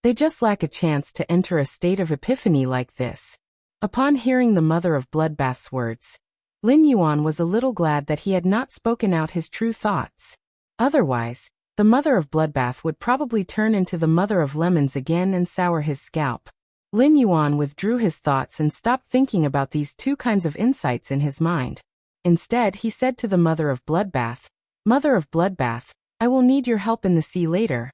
They just lack a chance to enter a state of epiphany like this. Upon hearing the mother of Bloodbath's words, Lin Yuan was a little glad that he had not spoken out his true thoughts. Otherwise, the mother of Bloodbath would probably turn into the mother of lemons again and sour his scalp. Lin Yuan withdrew his thoughts and stopped thinking about these two kinds of insights in his mind. Instead, he said to the mother of Bloodbath, Mother of Bloodbath, I will need your help in the sea later.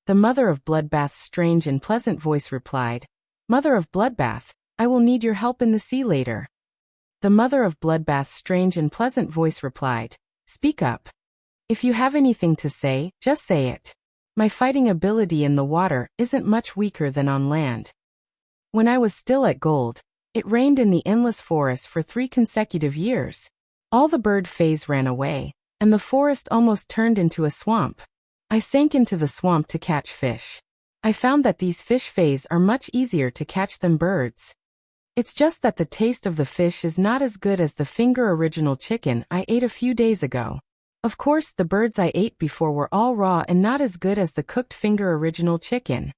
The mother of Bloodbath's strange and pleasant voice replied, Mother of Bloodbath, I will need your help in the sea later. The mother of Bloodbath's strange and pleasant voice replied, Speak up. If you have anything to say, just say it. My fighting ability in the water isn't much weaker than on land. When I was still at Gold, it rained in the endless forest for 3 consecutive years. All the bird fays ran away, and the forest almost turned into a swamp. I sank into the swamp to catch fish. I found that these fish fays are much easier to catch than birds. It's just that the taste of the fish is not as good as the finger original chicken I ate a few days ago. Of course, the birds I ate before were all raw and not as good as the cooked finger original chicken.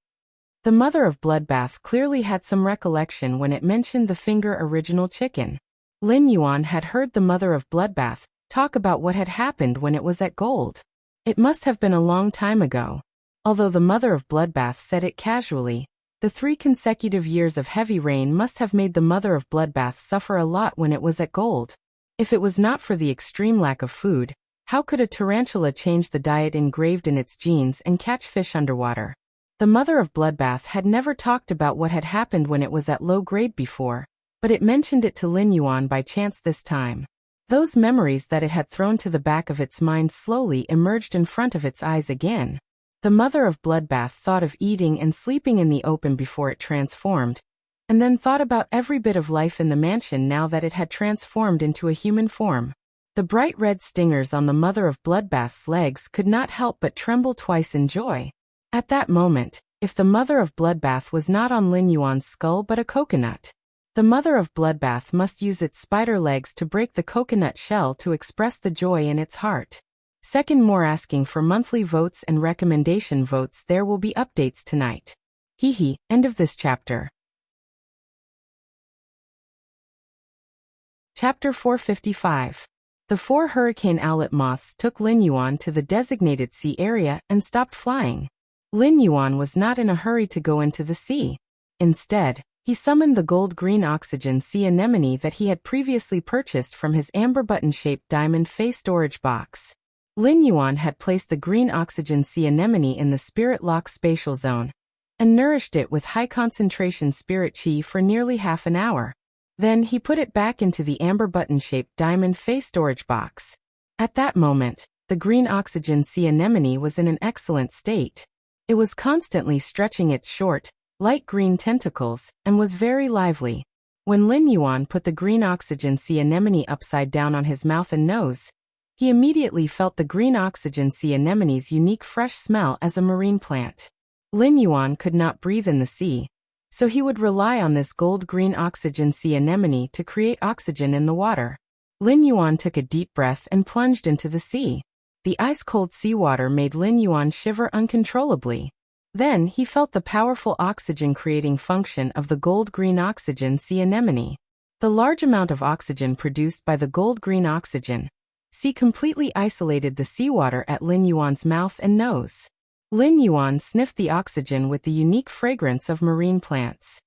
The mother of Bloodbath clearly had some recollection when it mentioned the finger original chicken. Lin Yuan had heard the mother of Bloodbath talk about what had happened when it was at Gold. It must have been a long time ago. Although the mother of Bloodbath said it casually, the 3 consecutive years of heavy rain must have made the mother of Bloodbath suffer a lot when it was at Gold. If it was not for the extreme lack of food, how could a tarantula change the diet engraved in its genes and catch fish underwater? The mother of Bloodbath had never talked about what had happened when it was at low grade before, but it mentioned it to Lin Yuan by chance this time. Those memories that it had thrown to the back of its mind slowly emerged in front of its eyes again. The mother of Bloodbath thought of eating and sleeping in the open before it transformed, and then thought about every bit of life in the mansion now that it had transformed into a human form. The bright red stingers on the mother of Bloodbath's legs could not help but tremble twice in joy. At that moment, if the mother of Bloodbath was not on Lin Yuan's skull but a coconut, the mother of Bloodbath must use its spider legs to break the coconut shell to express the joy in its heart. Second, more asking for monthly votes and recommendation votes. There will be updates tonight. End of this chapter. Chapter 455. The 4 hurricane owlet moths took Lin Yuan to the designated sea area and stopped flying. Lin Yuan was not in a hurry to go into the sea. Instead, he summoned the gold-green oxygen sea anemone that he had previously purchased from his amber button-shaped diamond face storage box. Lin Yuan had placed the green oxygen sea anemone in the spirit lock spatial zone and nourished it with high-concentration spirit chi for nearly half an hour. Then he put it back into the amber button-shaped diamond face storage box. At that moment, the green oxygen sea anemone was in an excellent state. It was constantly stretching its short, light green tentacles and was very lively. When Lin Yuan put the green oxygen sea anemone upside down on his mouth and nose, He immediately felt the green oxygen sea anemone's unique fresh smell as a marine plant. Lin Yuan could not breathe in the sea, so he would rely on this gold-green oxygen sea anemone to create oxygen in the water. Lin Yuan took a deep breath and plunged into the sea. The ice-cold seawater made Lin Yuan shiver uncontrollably. Then he felt the powerful oxygen-creating function of the gold-green oxygen sea anemone. The large amount of oxygen produced by the gold-green oxygen sea completely isolated the seawater at Lin Yuan's mouth and nose. Lin Yuan sniffed the oxygen with the unique fragrance of marine plants.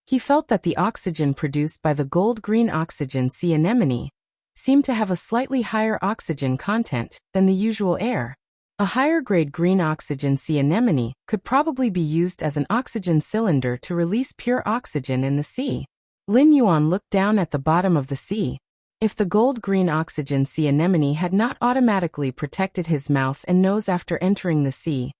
He felt that the oxygen produced by the gold-green oxygen sea anemone seemed to have a slightly higher oxygen content than the usual air. A higher-grade green oxygen sea anemone could probably be used as an oxygen cylinder to release pure oxygen in the sea. Lin Yuan looked down at the bottom of the sea. If the gold-green oxygen sea anemone had not automatically protected his mouth and nose after entering the sea,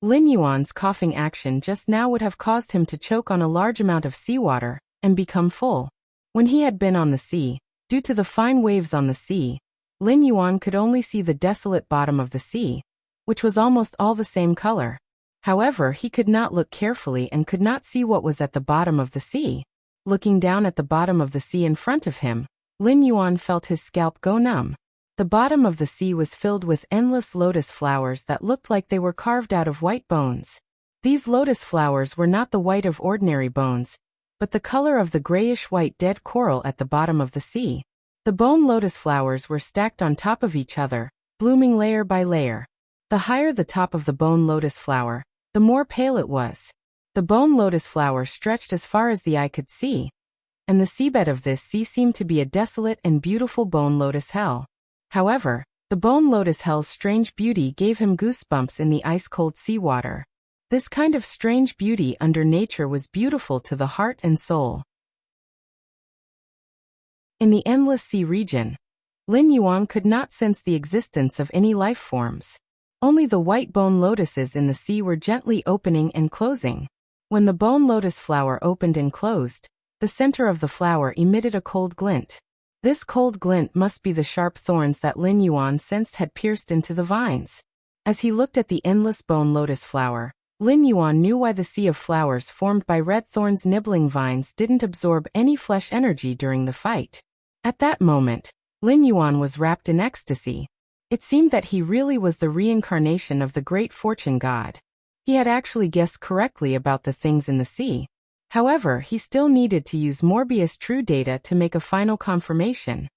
Lin Yuan's coughing action just now would have caused him to choke on a large amount of seawater and become full. When he had been on the sea, due to the fine waves on the sea, Lin Yuan could only see the desolate bottom of the sea, which was almost all the same color. However, he could not look carefully and could not see what was at the bottom of the sea. Looking down at the bottom of the sea in front of him, Lin Yuan felt his scalp go numb. The bottom of the sea was filled with endless lotus flowers that looked like they were carved out of white bones. These lotus flowers were not the white of ordinary bones, but the color of the grayish-white dead coral at the bottom of the sea. The bone lotus flowers were stacked on top of each other, blooming layer by layer. The higher the top of the bone lotus flower, the more pale it was. The bone lotus flower stretched as far as the eye could see, and the seabed of this sea seemed to be a desolate and beautiful bone lotus hell. However, the bone lotus hell's strange beauty gave him goosebumps in the ice-cold seawater. This kind of strange beauty under nature was beautiful to the heart and soul. In the endless sea region, Lin Yuan could not sense the existence of any life forms. Only the white bone lotuses in the sea were gently opening and closing. When the bone lotus flower opened and closed, the center of the flower emitted a cold glint. This cold glint must be the sharp thorns that Lin Yuan sensed had pierced into the vines. As he looked at the endless bone lotus flower, Lin Yuan knew why the sea of flowers formed by red thorns nibbling vines didn't absorb any flesh energy during the fight. At that moment, Lin Yuan was wrapped in ecstasy. It seemed that he really was the reincarnation of the great fortune god. He had actually guessed correctly about the things in the sea. However, he still needed to use Morbius True Data to make a final confirmation.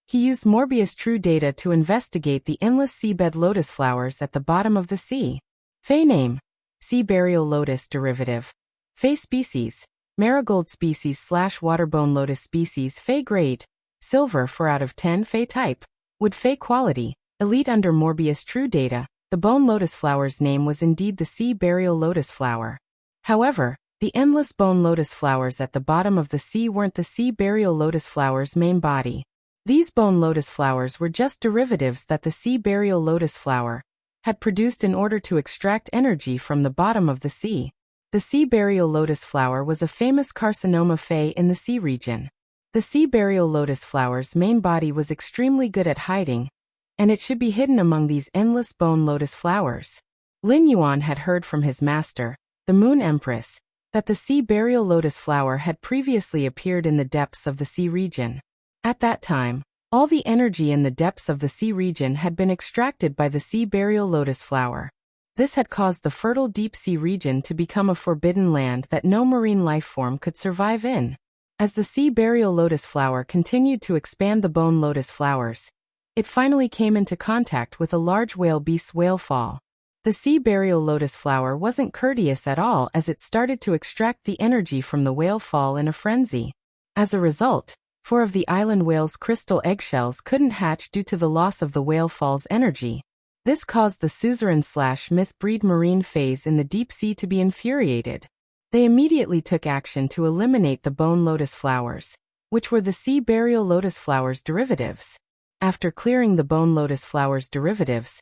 He used Morbius True Data to investigate the endless seabed lotus flowers at the bottom of the sea. Fey name: Sea Burial Lotus Derivative. Fey species: Marigold species / Waterbone Lotus species. Fey grade: Silver 4 out of 10. Fey type: Wood. Fey quality: Elite. Under Morbius True Data, the bone lotus flower's name was indeed the Sea Burial Lotus flower. However, the endless bone lotus flowers at the bottom of the sea weren't the Sea Burial Lotus flower's main body. These bone lotus flowers were just derivatives that the Sea Burial Lotus flower had produced in order to extract energy from the bottom of the sea. The Sea Burial Lotus flower was a famous carcinoma Fey in the sea region. The Sea Burial Lotus flower's main body was extremely good at hiding, and it should be hidden among these endless bone lotus flowers. Lin Yuan had heard from his master, the Moon Empress, that the Sea Burial Lotus flower had previously appeared in the depths of the sea region. At that time, all the energy in the depths of the sea region had been extracted by the Sea Burial Lotus flower. This had caused the fertile deep sea region to become a forbidden land that no marine life form could survive in. As the Sea Burial Lotus flower continued to expand the bone lotus flowers, it finally came into contact with a large whale beast's whale fall. The Sea Burial Lotus flower wasn't courteous at all as it started to extract the energy from the whale fall in a frenzy. As a result, 4 of the island whale's crystal eggshells couldn't hatch due to the loss of the whale fall's energy. This caused the suzerain/myth breed marine phase in the deep sea to be infuriated. They immediately took action to eliminate the bone lotus flowers, which were the Sea Burial Lotus flower's derivatives. After clearing the bone lotus flower's derivatives,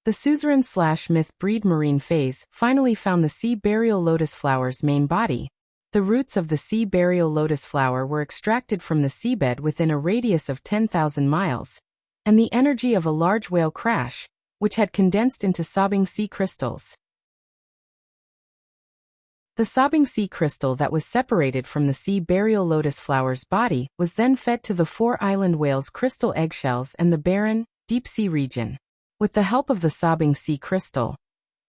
the suzerain/myth breed marine phase finally found the Sea Burial Lotus flower's main body. The roots of the Sea Burial Lotus flower were extracted from the seabed within a radius of 10,000 miles, and the energy of a large whale crash, which had condensed into sobbing sea crystals. The sobbing sea crystal that was separated from the sea burial lotus flower's body was then fed to the 4 island whales' crystal eggshells and the barren, deep-sea region. With the help of the sobbing sea crystal,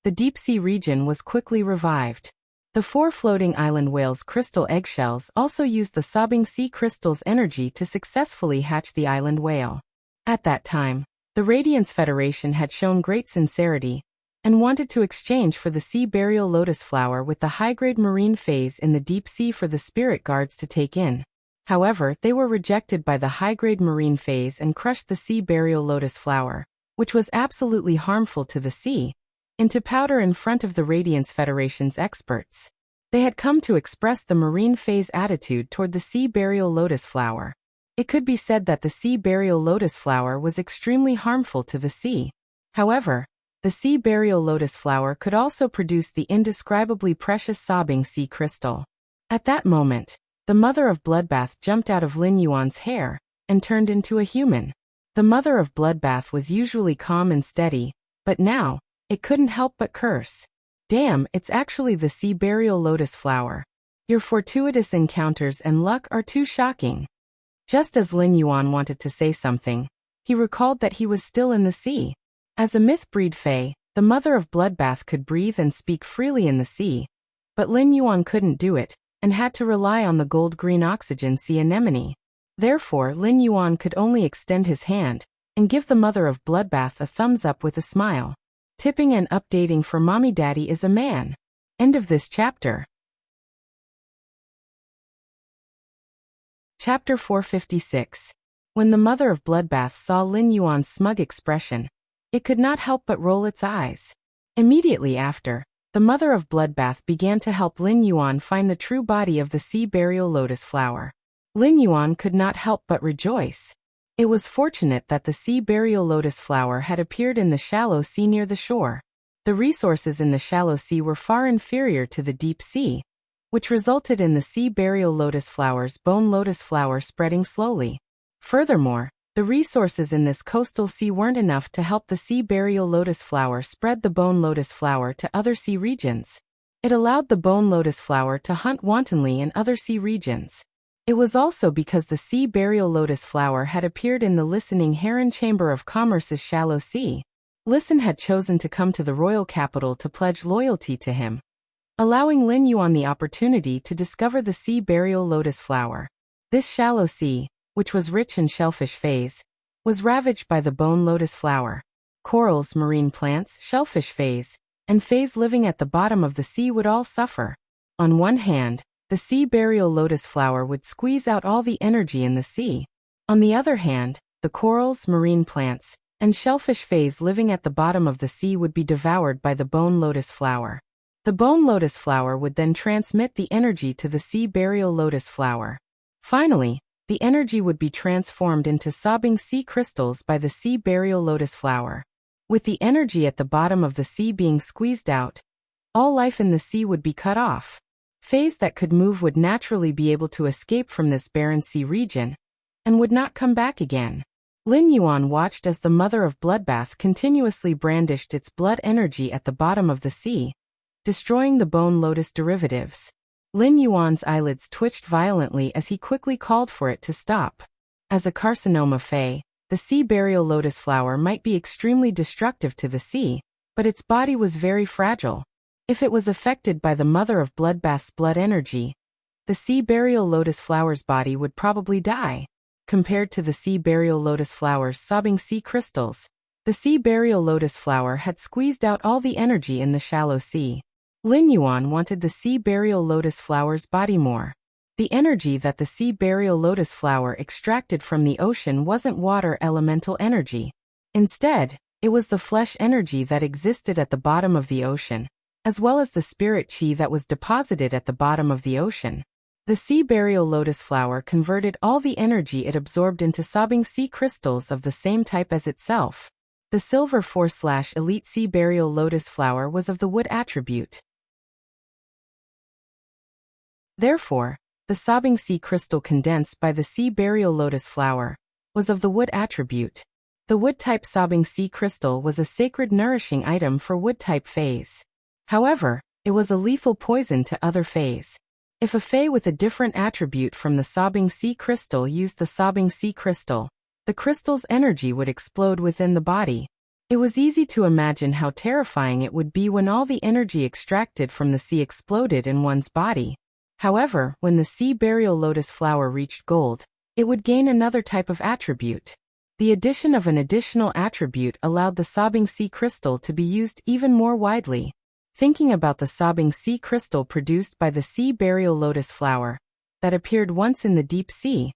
the deep-sea region was quickly revived. The 4 floating island whales' crystal eggshells also used the sobbing sea crystal's energy to successfully hatch the island whale. At that time, the Radiance Federation had shown great sincerity and wanted to exchange for the sea burial lotus flower with the high-grade marine phase in the deep sea for the spirit guards to take in. However, they were rejected by the high-grade marine phase and crushed the sea burial lotus flower, which was absolutely harmful to the sea, into powder in front of the Radiance Federation's experts. They had come to express the marine phase attitude toward the sea burial lotus flower. It could be said that the sea burial lotus flower was extremely harmful to the sea. However, the sea burial lotus flower could also produce the indescribably precious sobbing sea crystal. At that moment, the mother of Bloodbath jumped out of Lin Yuan's hair and turned into a human. The mother of Bloodbath was usually calm and steady, but now, it couldn't help but curse. Damn, it's actually the sea burial lotus flower. Your fortuitous encounters and luck are too shocking. Just as Lin Yuan wanted to say something, he recalled that he was still in the sea. As a myth-breed fae, the mother of Bloodbath could breathe and speak freely in the sea, but Lin Yuan couldn't do it, and had to rely on the gold-green oxygen sea anemone. Therefore, Lin Yuan could only extend his hand and give the mother of Bloodbath a thumbs up with a smile. Tipping and updating for Mommy Daddy is a man. End of this chapter. Chapter 456. When the mother of Bloodbath saw Lin Yuan's smug expression, it could not help but roll its eyes. Immediately after, the mother of Bloodbath began to help Lin Yuan find the true body of the sea burial lotus flower. Lin Yuan could not help but rejoice. It was fortunate that the sea burial lotus flower had appeared in the shallow sea near the shore. The resources in the shallow sea were far inferior to the deep sea, which resulted in the sea burial lotus flower's bone lotus flower spreading slowly. Furthermore, the resources in this coastal sea weren't enough to help the sea burial lotus flower spread the bone lotus flower to other sea regions. It allowed the bone lotus flower to hunt wantonly in other sea regions. It was also because the sea burial lotus flower had appeared in the listening Heron Chamber of Commerce's shallow sea. Listen had chosen to come to the royal capital to pledge loyalty to him, allowing Lin Yuan the opportunity to discover the sea burial lotus flower. This shallow sea, which was rich in shellfish phase, was ravaged by the bone lotus flower. Corals, marine plants, shellfish phase, and phase living at the bottom of the sea would all suffer. On one hand, the sea burial lotus flower would squeeze out all the energy in the sea. On the other hand, the corals, marine plants, and shellfish phase living at the bottom of the sea would be devoured by the bone lotus flower. The bone lotus flower would then transmit the energy to the sea burial lotus flower. Finally, the energy would be transformed into sobbing sea crystals by the sea burial lotus flower. With the energy at the bottom of the sea being squeezed out, all life in the sea would be cut off. Phase that could move would naturally be able to escape from this barren sea region, and would not come back again. Lin Yuan watched as the mother of Bloodbath continuously brandished its blood energy at the bottom of the sea, destroying the bone lotus derivatives. Lin Yuan's eyelids twitched violently as he quickly called for it to stop. As a carcinoma fae, the sea burial lotus flower might be extremely destructive to the sea, but its body was very fragile. If it was affected by the mother of Bloodbath's blood energy, the sea burial lotus flower's body would probably die. Compared to the sea burial lotus flower's sobbing sea crystals, the sea burial lotus flower had squeezed out all the energy in the shallow sea. Lin Yuan wanted the sea burial lotus flower's body more. The energy that the sea burial lotus flower extracted from the ocean wasn't water elemental energy. Instead, it was the flesh energy that existed at the bottom of the ocean, as well as the spirit chi that was deposited at the bottom of the ocean. The sea burial lotus flower converted all the energy it absorbed into sobbing sea crystals of the same type as itself. The silver 4/elite sea burial lotus flower was of the wood attribute. Therefore, the sobbing sea crystal condensed by the sea burial lotus flower was of the wood attribute. The wood-type sobbing sea crystal was a sacred nourishing item for wood-type fays. However, it was a lethal poison to other fays. If a fae with a different attribute from the sobbing sea crystal used the sobbing sea crystal, the crystal's energy would explode within the body. It was easy to imagine how terrifying it would be when all the energy extracted from the sea exploded in one's body. However, when the sea burial lotus flower reached gold, it would gain another type of attribute. The addition of an additional attribute allowed the sobbing sea crystal to be used even more widely. Thinking about the sobbing sea crystal produced by the sea burial lotus flower that appeared once in the deep sea,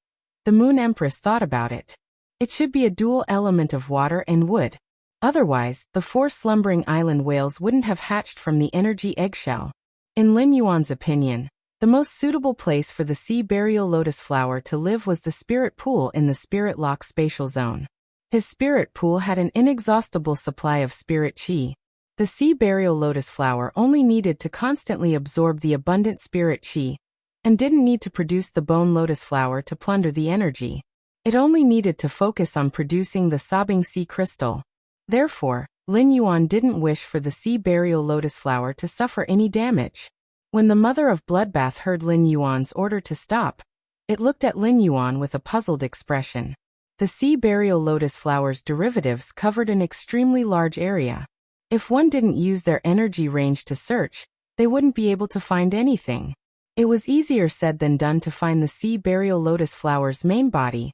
the Moon Empress thought about it. It should be a dual element of water and wood. Otherwise, the 4 slumbering island whales wouldn't have hatched from the energy eggshell. In Lin Yuan's opinion, the most suitable place for the sea burial lotus flower to live was the spirit pool in the spirit lock spatial zone. His spirit pool had an inexhaustible supply of spirit chi. The sea burial lotus flower only needed to constantly absorb the abundant spirit chi, and didn't need to produce the bone lotus flower to plunder the energy. It only needed to focus on producing the sobbing sea crystal. Therefore, Lin Yuan didn't wish for the sea burial lotus flower to suffer any damage. When the mother of Bloodbath heard Lin Yuan's order to stop, it looked at Lin Yuan with a puzzled expression. The sea burial lotus flower's derivatives covered an extremely large area. If one didn't use their energy range to search, they wouldn't be able to find anything. It was easier said than done to find the sea burial lotus flower's main body,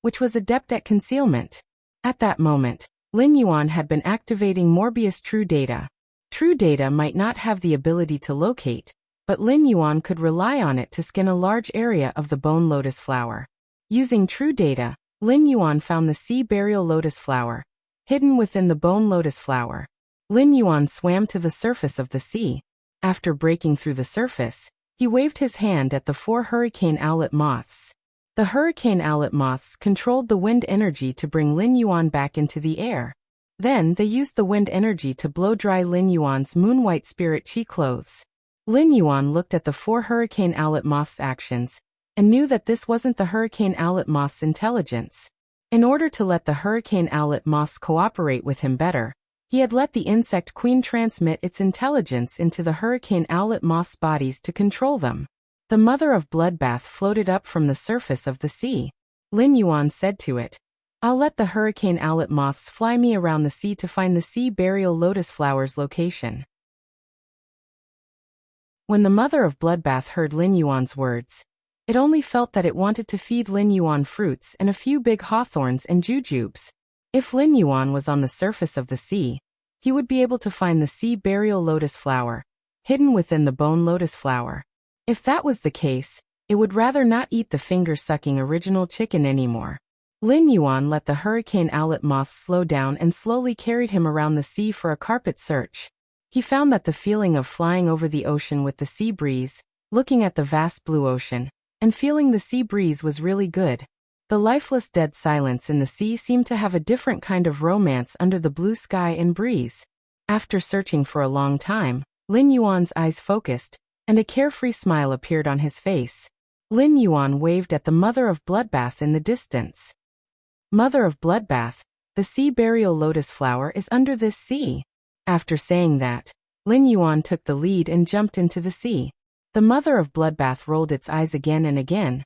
which was adept at concealment. At that moment, Lin Yuan had been activating Morbius True Data. True Data might not have the ability to locate, but Lin Yuan could rely on it to scan a large area of the bone lotus flower. Using True Data, Lin Yuan found the sea burial lotus flower, hidden within the bone lotus flower. Lin Yuan swam to the surface of the sea. After breaking through the surface, he waved his hand at the 4 hurricane owlet moths. The hurricane owlet moths controlled the wind energy to bring Lin Yuan back into the air. Then they used the wind energy to blow dry Lin Yuan's moon-white spirit chi clothes. Lin Yuan looked at the 4 hurricane owlet moths' actions, and knew that this wasn't the hurricane owlet moths' intelligence. In order to let the hurricane owlet moths cooperate with him better, he had let the insect queen transmit its intelligence into the hurricane owlet moths' bodies to control them. The mother of Bloodbath floated up from the surface of the sea. Lin Yuan said to it, "I'll let the hurricane owlet moths fly me around the sea to find the sea burial lotus flower's location." When the mother of Bloodbath heard Lin Yuan's words, it only felt that it wanted to feed Lin Yuan fruits and a few big hawthorns and jujubes. If Lin Yuan was on the surface of the sea, he would be able to find the sea burial lotus flower, hidden within the bone lotus flower. If that was the case, it would rather not eat the finger-sucking original chicken anymore. Lin Yuan let the hurricane owlet moths slow down and slowly carried him around the sea for a carpet search. He found that the feeling of flying over the ocean with the sea breeze, looking at the vast blue ocean, and feeling the sea breeze was really good. The lifeless dead silence in the sea seemed to have a different kind of romance under the blue sky and breeze. After searching for a long time, Lin Yuan's eyes focused, and a carefree smile appeared on his face. Lin Yuan waved at the mother of Bloodbath in the distance. "Mother of Bloodbath, the sea burial lotus flower is under this sea." After saying that, Lin Yuan took the lead and jumped into the sea. The mother of Bloodbath rolled its eyes again and again,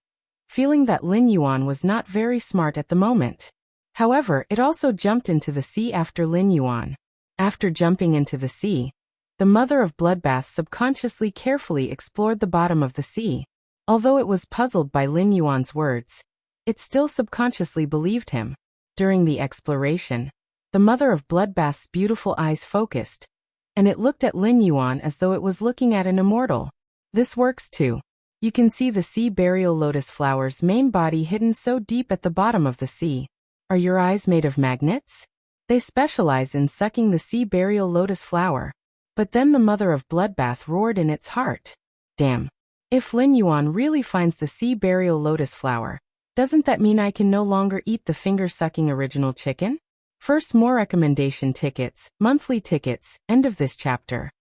feeling that Lin Yuan was not very smart at the moment. However, it also jumped into the sea after Lin Yuan. After jumping into the sea, the mother of Bloodbath subconsciously carefully explored the bottom of the sea. Although it was puzzled by Lin Yuan's words, it still subconsciously believed him. During the exploration, the mother of Bloodbath's beautiful eyes focused, and it looked at Lin Yuan as though it was looking at an immortal. This works too. You can see the sea burial lotus flower's main body hidden so deep at the bottom of the sea. Are your eyes made of magnets? They specialize in sucking the sea burial lotus flower. But then the mother of Bloodbath roared in its heart. Damn. If Lin Yuan really finds the sea burial lotus flower, doesn't that mean I can no longer eat the finger-sucking original chicken? First, more recommendation tickets, monthly tickets, end of this chapter.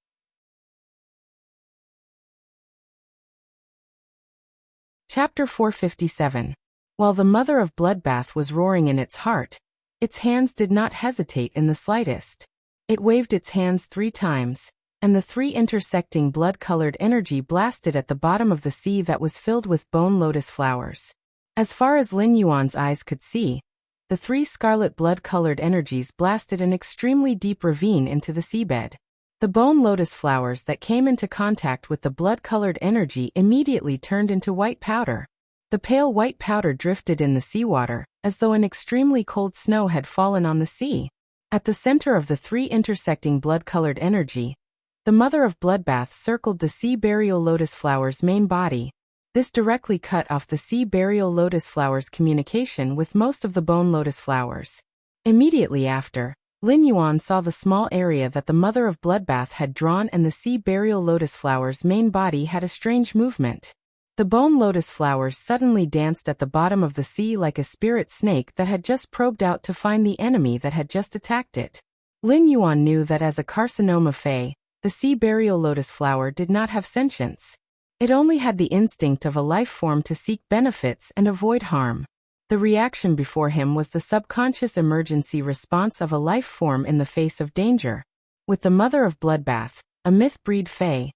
Chapter 457. While the mother of Bloodbath was roaring in its heart, Its hands did not hesitate in the slightest. It waved its hands 3 times, and the 3 intersecting blood-colored energy blasted at the bottom of the sea that was filled with bone lotus flowers. As far as Lin Yuan's eyes could see, the 3 scarlet blood-colored energies blasted an extremely deep ravine into the seabed. The bone lotus flowers that came into contact with the blood-colored energy immediately turned into white powder. The pale white powder drifted in the seawater, as though an extremely cold snow had fallen on the sea. At the center of the 3 intersecting blood-colored energy, the mother of bloodbath circled the sea burial lotus flower's main body. This directly cut off the sea burial lotus flower's communication with most of the bone lotus flowers. Immediately after, Lin Yuan saw the small area that the mother of bloodbath had drawn, and the sea burial lotus flower's main body had a strange movement. The bone lotus flowers suddenly danced at the bottom of the sea like a spirit snake that had just probed out to find the enemy that had just attacked it. Lin Yuan knew that as a carcinoma fey, the sea burial lotus flower did not have sentience. It only had the instinct of a life form to seek benefits and avoid harm. The reaction before him was the subconscious emergency response of a life form in the face of danger. With the mother of bloodbath, a myth-breed fey,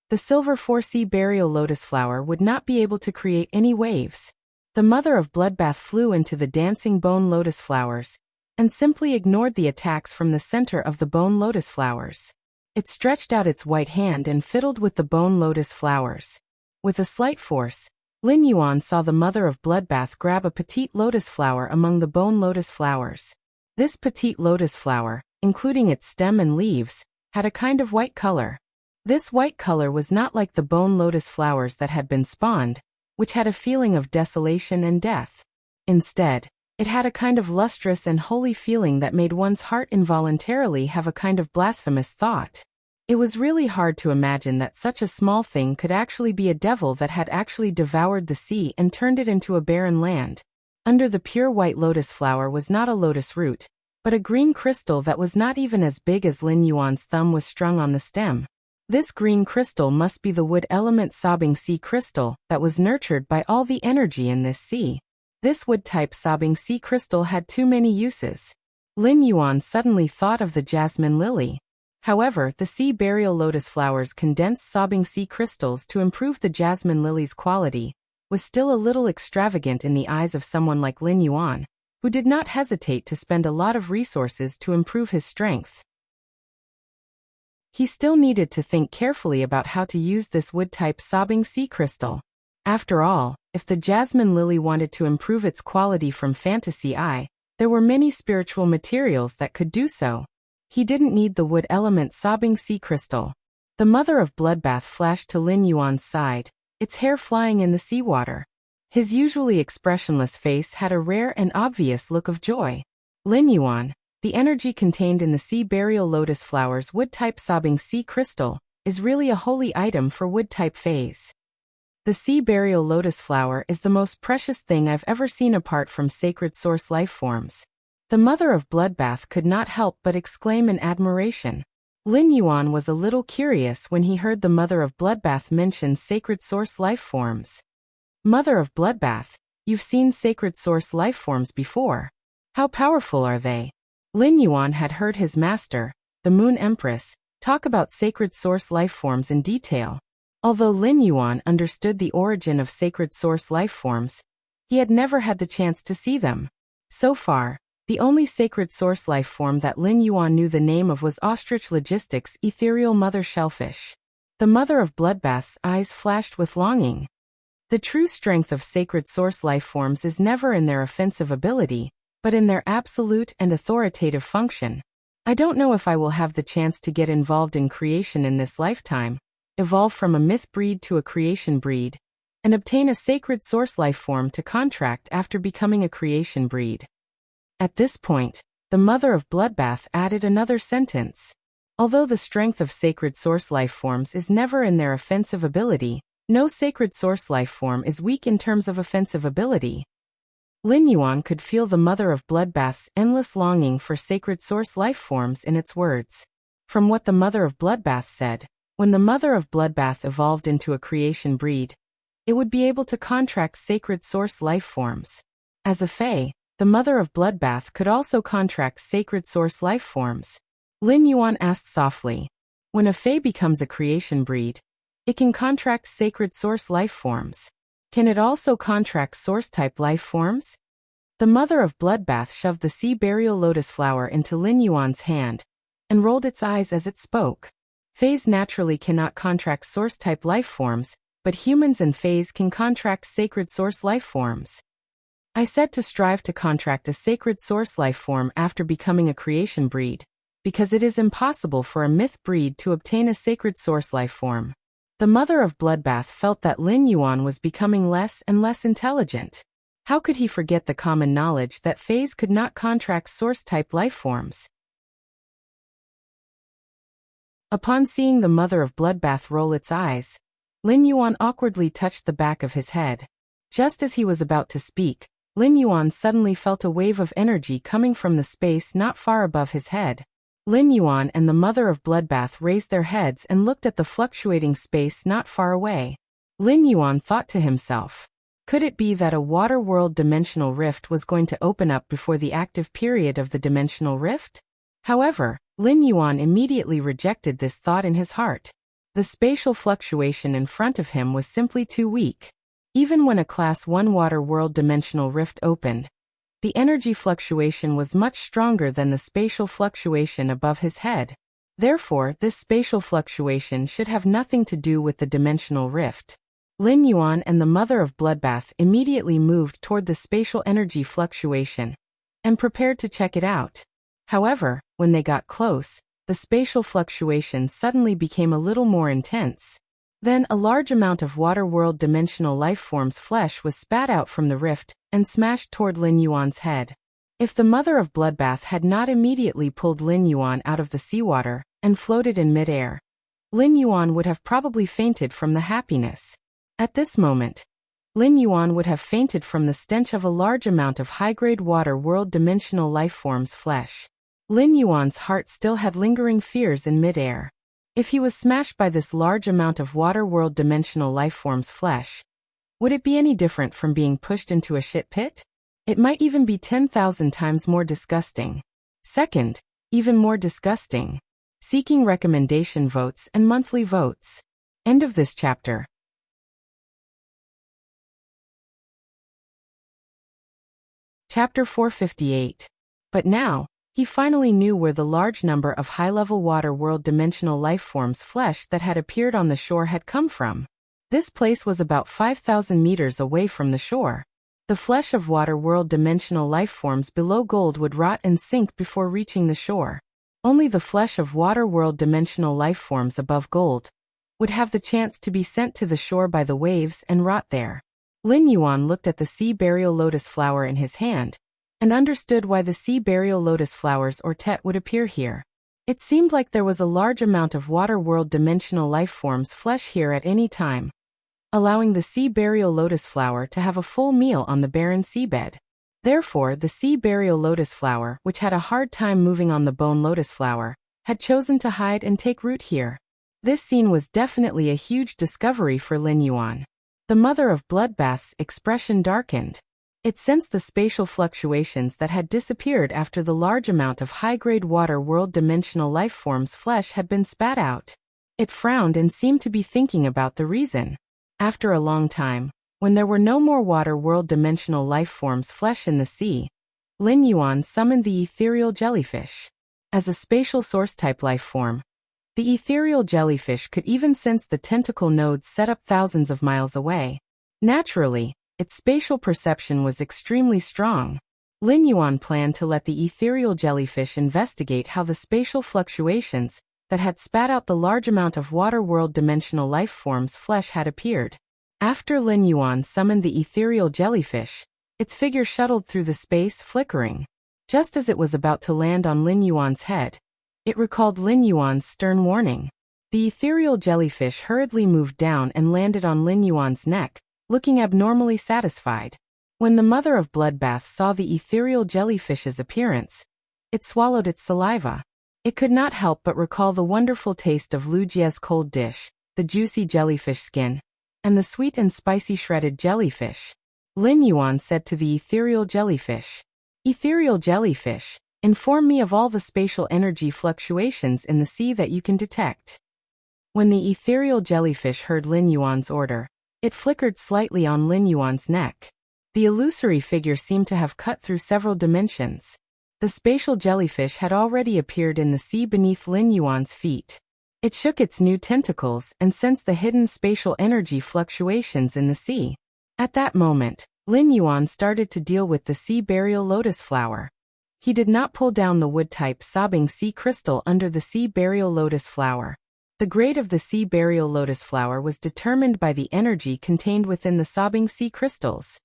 the silver 4-sea burial lotus flower would not be able to create any waves. The mother of bloodbath flew into the dancing bone lotus flowers and simply ignored the attacks from the center of the bone lotus flowers. It stretched out its white hand and fiddled with the bone lotus flowers. With a slight force, Lin Yuan saw the mother of bloodbath grab a petite lotus flower among the bone lotus flowers. This petite lotus flower, including its stem and leaves, had a kind of white color. This white color was not like the bone lotus flowers that had been spawned, which had a feeling of desolation and death. Instead, it had a kind of lustrous and holy feeling that made one's heart involuntarily have a kind of blasphemous thought. It was really hard to imagine that such a small thing could actually be a devil that had actually devoured the sea and turned it into a barren land. Under the pure white lotus flower was not a lotus root, but a green crystal that was not even as big as Lin Yuan's thumb was strung on the stem. This green crystal must be the wood element sobbing sea crystal that was nurtured by all the energy in this sea. This wood-type sobbing sea crystal had too many uses. Lin Yuan suddenly thought of the jasmine lily. However, the sea burial lotus flowers' condensed sobbing sea crystals to improve the jasmine lily's quality was still a little extravagant in the eyes of someone like Lin Yuan, who did not hesitate to spend a lot of resources to improve his strength. He still needed to think carefully about how to use this wood-type sobbing sea crystal. After all, if the jasmine lily wanted to improve its quality from fantasy eye, there were many spiritual materials that could do so. He didn't need the wood element sobbing sea crystal. The mother of bloodbath flashed to Lin Yuan's side, its hair flying in the seawater. His usually expressionless face had a rare and obvious look of joy. Lin Yuan, the energy contained in the sea burial lotus flower's wood-type sobbing sea crystal, is really a holy item for wood-type fays. The sea burial lotus flower is the most precious thing I've ever seen apart from sacred source life forms. The mother of bloodbath could not help but exclaim in admiration. Lin Yuan was a little curious when he heard the mother of bloodbath mention sacred source life forms. Mother of bloodbath, you've seen sacred source life forms before. How powerful are they? Lin Yuan had heard his master, the Moon Empress, talk about sacred source life forms in detail. Although Lin Yuan understood the origin of sacred source life forms, he had never had the chance to see them. So far, the only sacred source life form that Lin Yuan knew the name of was Ostrich Logistics' ethereal mother shellfish. The mother of bloodbath's eyes flashed with longing. The true strength of sacred source life forms is never in their offensive ability, but in their absolute and authoritative function. I don't know if I will have the chance to get involved in creation in this lifetime, evolve from a myth breed to a creation breed, and obtain a sacred source life form to contract after becoming a creation breed. At this point, the mother of bloodbath added another sentence. Although the strength of sacred source life forms is never in their offensive ability, no sacred source life form is weak in terms of offensive ability. Lin Yuan could feel the mother of bloodbath's endless longing for sacred source life forms in its words. From what the mother of bloodbath said, when the mother of bloodbath evolved into a creation breed, it would be able to contract sacred source life forms. As a fae, The mother of bloodbath could also contract sacred source life forms. Lin Yuan asked softly. When a fae becomes a creation breed, it can contract sacred source life forms. Can it also contract source-type life forms? The mother of bloodbath shoved the sea burial lotus flower into Lin Yuan's hand and rolled its eyes as it spoke. Faes naturally cannot contract source-type life forms, but humans and faes can contract sacred source life forms. I said to strive to contract a sacred source life form after becoming a creation breed, because it is impossible for a myth breed to obtain a sacred source life form. The mother of bloodbath felt that Lin Yuan was becoming less and less intelligent. How could he forget the common knowledge that faes could not contract source-type life forms? Upon seeing the mother of bloodbath roll its eyes, Lin Yuan awkwardly touched the back of his head. Just as he was about to speak, Lin Yuan suddenly felt a wave of energy coming from the space not far above his head. Lin Yuan and the mother of bloodbath raised their heads and looked at the fluctuating space not far away. Lin Yuan thought to himself, could it be that a water world dimensional rift was going to open up before the active period of the dimensional rift? However, Lin Yuan immediately rejected this thought in his heart. The spatial fluctuation in front of him was simply too weak. Even when a Class 1 water world dimensional rift opened, the energy fluctuation was much stronger than the spatial fluctuation above his head. Therefore, this spatial fluctuation should have nothing to do with the dimensional rift. Lin Yuan and the mother of bloodbath immediately moved toward the spatial energy fluctuation and prepared to check it out. However, when they got close, the spatial fluctuation suddenly became a little more intense. Then a large amount of water world dimensional life forms flesh was spat out from the rift and smashed toward Lin Yuan's head. If the mother of bloodbath had not immediately pulled Lin Yuan out of the seawater and floated in midair, Lin Yuan would have probably fainted from the happiness. At this moment, Lin Yuan would have fainted from the stench of a large amount of high-grade water world dimensional life forms flesh. Lin Yuan's heart still had lingering fears in midair. If he was smashed by this large amount of water world dimensional life forms flesh, would it be any different from being pushed into a shit pit? It might even be 10,000 times more disgusting. Second, even more disgusting. Seeking recommendation votes and monthly votes. End of this chapter. Chapter 458. But now, he finally knew where the large number of high-level water world dimensional life forms flesh that had appeared on the shore had come from. This place was about 5,000 meters away from the shore. The flesh of water world dimensional life forms below gold would rot and sink before reaching the shore. Only the flesh of water world dimensional life forms above gold would have the chance to be sent to the shore by the waves and rot there. Lin Yuan looked at the sea burial lotus flower in his hand and understood why the sea burial lotus flowers or tet would appear here. It seemed like there was a large amount of water world dimensional life forms flesh here at any time, allowing the sea burial lotus flower to have a full meal on the barren seabed. Therefore, the sea burial lotus flower, which had a hard time moving on the bone lotus flower, had chosen to hide and take root here. This scene was definitely a huge discovery for Lin Yuan. The mother of bloodbath's expression darkened. It sensed the spatial fluctuations that had disappeared after the large amount of high-grade water world dimensional life forms flesh had been spat out. It frowned and seemed to be thinking about the reason. After a long time, when there were no more water world dimensional life forms flesh in the sea, Lin Yuan summoned the ethereal jellyfish. As a spatial source-type life form, the ethereal jellyfish could even sense the tentacle nodes set up thousands of miles away. Naturally, its spatial perception was extremely strong. Lin Yuan planned to let the ethereal jellyfish investigate how the spatial fluctuations that had spat out the large amount of water world dimensional life forms flesh had appeared. After Lin Yuan summoned the ethereal jellyfish, its figure shuttled through the space, flickering. Just as it was about to land on Lin Yuan's head, it recalled Lin Yuan's stern warning. The ethereal jellyfish hurriedly moved down and landed on Lin Yuan's neck, looking abnormally satisfied. When the mother of bloodbath saw the ethereal jellyfish's appearance, it swallowed its saliva. It could not help but recall the wonderful taste of Wuxia's cold dish, the juicy jellyfish skin, and the sweet and spicy shredded jellyfish. Lin Yuan said to the ethereal jellyfish, Ethereal jellyfish, inform me of all the spatial energy fluctuations in the sea that you can detect. When the ethereal jellyfish heard Lin Yuan's order, it flickered slightly on Lin Yuan's neck. The illusory figure seemed to have cut through several dimensions. The spatial jellyfish had already appeared in the sea beneath Lin Yuan's feet. It shook its new tentacles and sensed the hidden spatial energy fluctuations in the sea. At that moment, Lin Yuan started to deal with the sea burial lotus flower. He did not pull down the wood-type sobbing sea crystal under the sea burial lotus flower. The grade of the sea burial lotus flower was determined by the energy contained within the sobbing sea crystals.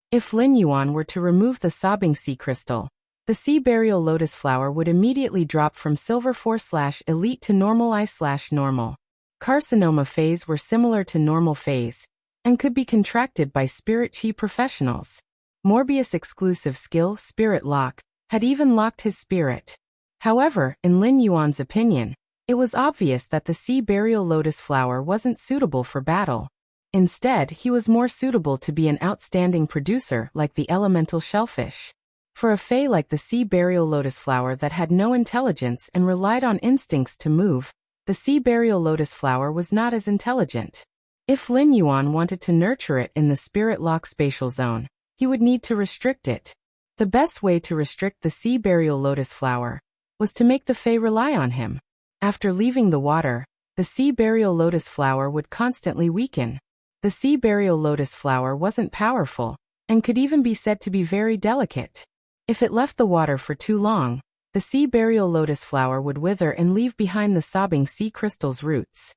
If Lin Yuan were to remove the sobbing sea crystal, the sea burial lotus flower would immediately drop from silver 4/elite to normal I/normal. Carcinoma phase were similar to normal phase, and could be contracted by spirit chi professionals. Morbius' exclusive skill, Spirit Lock, had even locked his spirit. However, in Lin Yuan's opinion, it was obvious that the sea burial lotus flower wasn't suitable for battle. Instead, he was more suitable to be an outstanding producer like the elemental shellfish. For a fae like the sea burial lotus flower that had no intelligence and relied on instincts to move, the sea burial lotus flower was not as intelligent. If Lin Yuan wanted to nurture it in the spirit lock spatial zone, he would need to restrict it. The best way to restrict the sea burial lotus flower was to make the fae rely on him. After leaving the water, the sea burial lotus flower would constantly weaken. The sea burial lotus flower wasn't powerful, and could even be said to be very delicate. If it left the water for too long, the sea burial lotus flower would wither and leave behind the sobbing sea crystal's roots.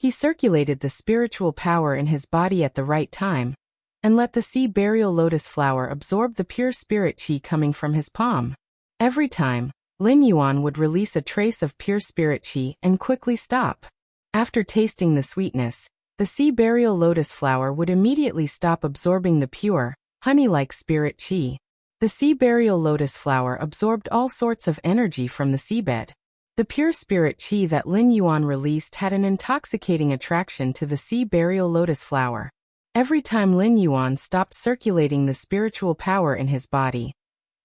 He circulated the spiritual power in his body at the right time, and let the sea burial lotus flower absorb the pure spirit chi coming from his palm. Every time, Lin Yuan would release a trace of pure spirit chi and quickly stop. After tasting the sweetness, the sea burial lotus flower would immediately stop absorbing the pure, honey-like spirit chi. The sea burial lotus flower absorbed all sorts of energy from the seabed. The pure spirit chi that Lin Yuan released had an intoxicating attraction to the sea burial lotus flower. Every time Lin Yuan stopped circulating the spiritual power in his body,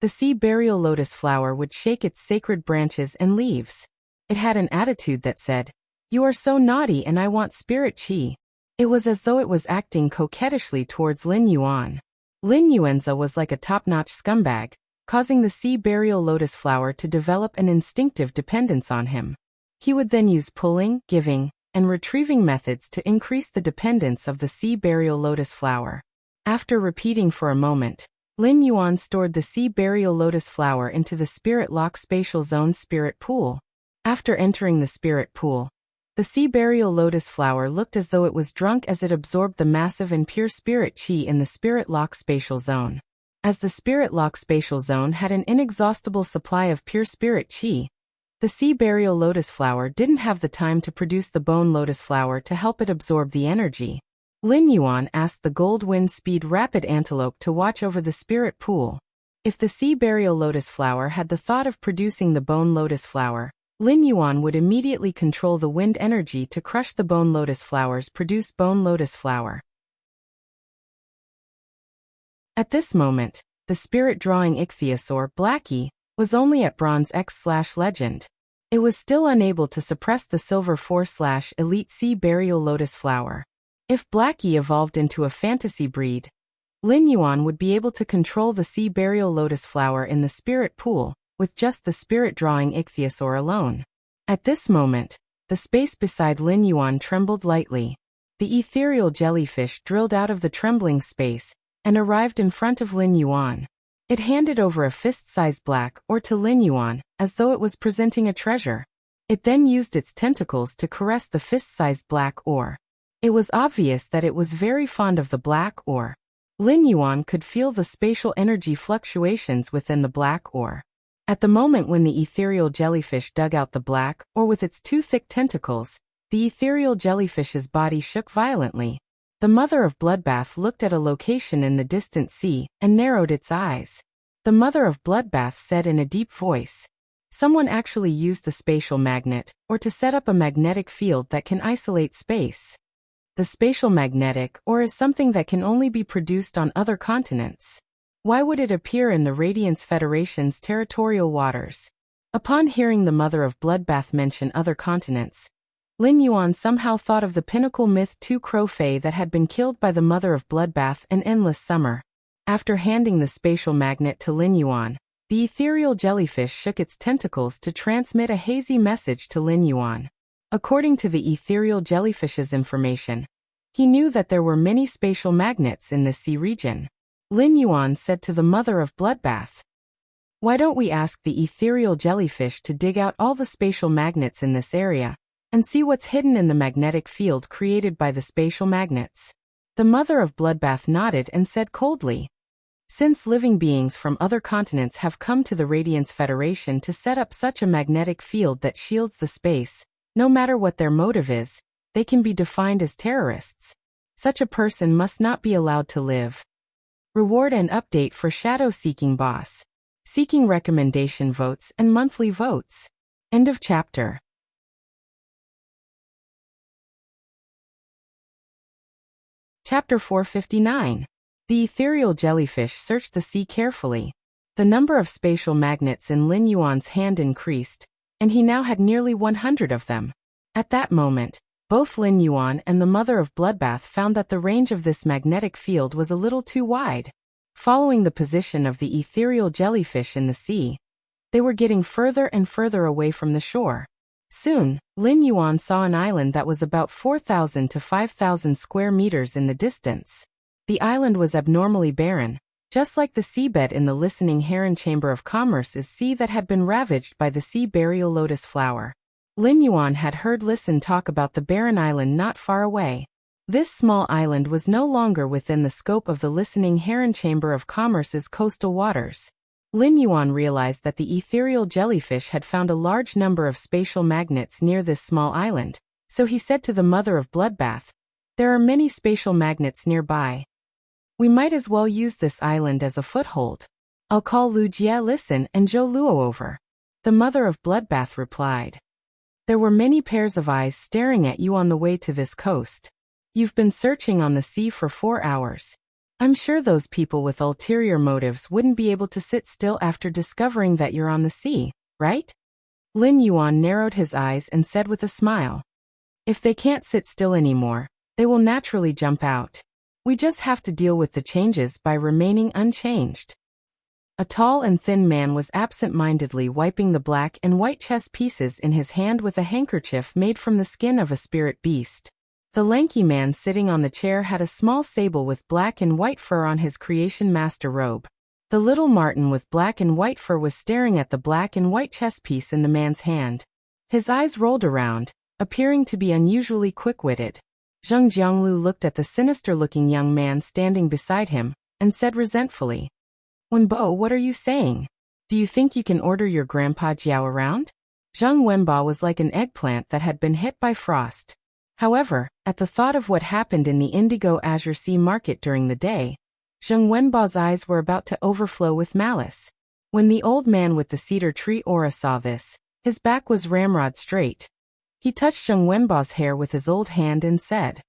the sea burial lotus flower would shake its sacred branches and leaves. It had an attitude that said, "You are so naughty and I want spirit chi." It was as though it was acting coquettishly towards Lin Yuan. Lin Yuanza was like a top-notch scumbag, causing the sea burial lotus flower to develop an instinctive dependence on him. He would then use pulling, giving, and retrieving methods to increase the dependence of the sea burial lotus flower. After repeating for a moment, Lin Yuan stored the sea burial lotus flower into the spirit lock spatial zone spirit pool. After entering the spirit pool, the sea burial lotus flower looked as though it was drunk as it absorbed the massive and pure spirit chi in the spirit lock spatial zone. As the spirit lock spatial zone had an inexhaustible supply of pure spirit chi, the sea burial lotus flower didn't have the time to produce the bone lotus flower to help it absorb the energy. Lin Yuan asked the gold wind speed rapid antelope to watch over the spirit pool. If the sea burial lotus flower had the thought of producing the bone lotus flower, Lin Yuan would immediately control the wind energy to crush the bone lotus flower's produced bone lotus flower. At this moment, the spirit-drawing ichthyosaur, Blackie, was only at bronze X/legend. It was still unable to suppress the silver 4/elite sea burial lotus flower. If Blackie evolved into a fantasy breed, Lin Yuan would be able to control the sea burial lotus flower in the spirit pool, with just the spirit-drawing ichthyosaur alone. At this moment, the space beside Lin Yuan trembled lightly. The ethereal jellyfish drilled out of the trembling space and arrived in front of Lin Yuan. It handed over a fist-sized black ore to Lin Yuan, as though it was presenting a treasure. It then used its tentacles to caress the fist-sized black ore. It was obvious that it was very fond of the black ore. Lin Yuan could feel the spatial energy fluctuations within the black ore. At the moment when the ethereal jellyfish dug out the black ore with its two thick tentacles, the ethereal jellyfish's body shook violently. The mother of Bloodbath looked at a location in the distant sea and narrowed its eyes. The mother of Bloodbath said in a deep voice, "Someone actually used the spatial magnet, or to set up a magnetic field that can isolate space." The spatial magnetic ore is something that can only be produced on other continents. Why would it appear in the Radiance Federation's territorial waters? Upon hearing the Mother of Bloodbath mention other continents, Lin Yuan somehow thought of the pinnacle myth Tu Crow Fei that had been killed by the Mother of Bloodbath an endless summer. After handing the spatial magnet to Lin Yuan, the ethereal jellyfish shook its tentacles to transmit a hazy message to Lin Yuan. According to the ethereal jellyfish's information, he knew that there were many spatial magnets in this sea region. Lin Yuan said to the Mother of Bloodbath, "Why don't we ask the ethereal jellyfish to dig out all the spatial magnets in this area and see what's hidden in the magnetic field created by the spatial magnets?" The Mother of Bloodbath nodded and said coldly, "Since living beings from other continents have come to the Radiance Federation to set up such a magnetic field that shields the space, no matter what their motive is, they can be defined as terrorists. Such a person must not be allowed to live." Reward and update for Shadow Seeking Boss. Seeking recommendation votes and monthly votes. End of chapter. Chapter 459. The ethereal jellyfish searched the sea carefully. The number of spatial magnets in Lin Yuan's hand increased, and he now had nearly 100 of them. At that moment, both Lin Yuan and the Mother of Bloodbath found that the range of this magnetic field was a little too wide. Following the position of the ethereal jellyfish in the sea, they were getting further and further away from the shore. Soon, Lin Yuan saw an island that was about 4,000 to 5,000 square meters in the distance. The island was abnormally barren, just like the seabed in the listening heron chamber of commerce's sea that had been ravaged by the sea burial lotus flower. Lin Yuan had heard Listen talk about the barren island not far away. This small island was no longer within the scope of the listening heron chamber of commerce's coastal waters. Lin Yuan realized that the ethereal jellyfish had found a large number of spatial magnets near this small island, so he said to the Mother of Bloodbath, "There are many spatial magnets nearby. We might as well use this island as a foothold. I'll call Lu Jie Listen and Zhou Luo over." The Mother of Bloodbath replied, "There were many pairs of eyes staring at you on the way to this coast. You've been searching on the sea for 4 hours. I'm sure those people with ulterior motives wouldn't be able to sit still after discovering that you're on the sea, right?" Lin Yuan narrowed his eyes and said with a smile, "If they can't sit still anymore, they will naturally jump out. We just have to deal with the changes by remaining unchanged." A tall and thin man was absent-mindedly wiping the black and white chess pieces in his hand with a handkerchief made from the skin of a spirit beast. The lanky man sitting on the chair had a small sable with black and white fur on his creation master robe. The little Martin with black and white fur was staring at the black and white chess piece in the man's hand. His eyes rolled around, appearing to be unusually quick-witted. Zheng Jianglu looked at the sinister-looking young man standing beside him, and said resentfully, "Wenbo, what are you saying? Do you think you can order your grandpa Jiao around?" Zheng Wenba was like an eggplant that had been hit by frost. However, at the thought of what happened in the Indigo Azure Sea market during the day, Zheng Wenba's eyes were about to overflow with malice. When the old man with the cedar tree aura saw this, his back was ramrod straight. He touched Zheng Wenba's hair with his old hand and said,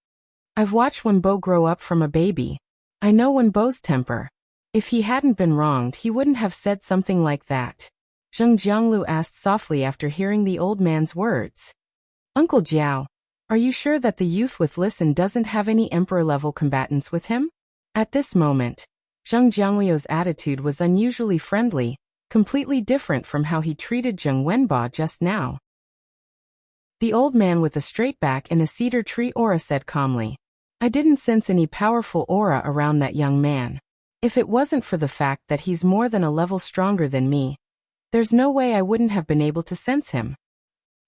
"I've watched Wenbo grow up from a baby. I know Wenbo's temper. If he hadn't been wronged, he wouldn't have said something like that." Zheng Jianglu asked softly after hearing the old man's words, "Uncle Jiao, are you sure that the youth with Listen doesn't have any emperor-level combatants with him?" At this moment, Zheng Jiangluo's attitude was unusually friendly, completely different from how he treated Zheng Wenba just now. The old man with a straight back and a cedar tree aura said calmly, "I didn't sense any powerful aura around that young man. If it wasn't for the fact that he's more than a level stronger than me, there's no way I wouldn't have been able to sense him.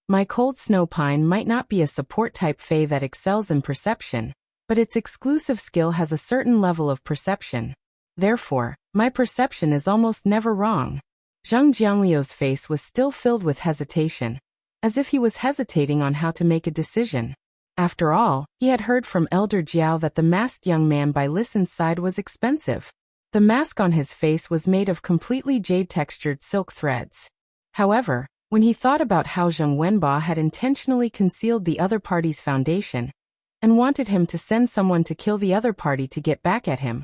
My cold snow pine might not be a support-type fae that excels in perception, but its exclusive skill has a certain level of perception. Therefore, my perception is almost never wrong." Zheng Jiangluo's face was still filled with hesitation, as if he was hesitating on how to make a decision. After all, he had heard from Elder Jiao that the masked young man by Listen's side was expensive. The mask on his face was made of completely jade-textured silk threads. However, when he thought about how Zheng Wenba had intentionally concealed the other party's foundation, and wanted him to send someone to kill the other party to get back at him,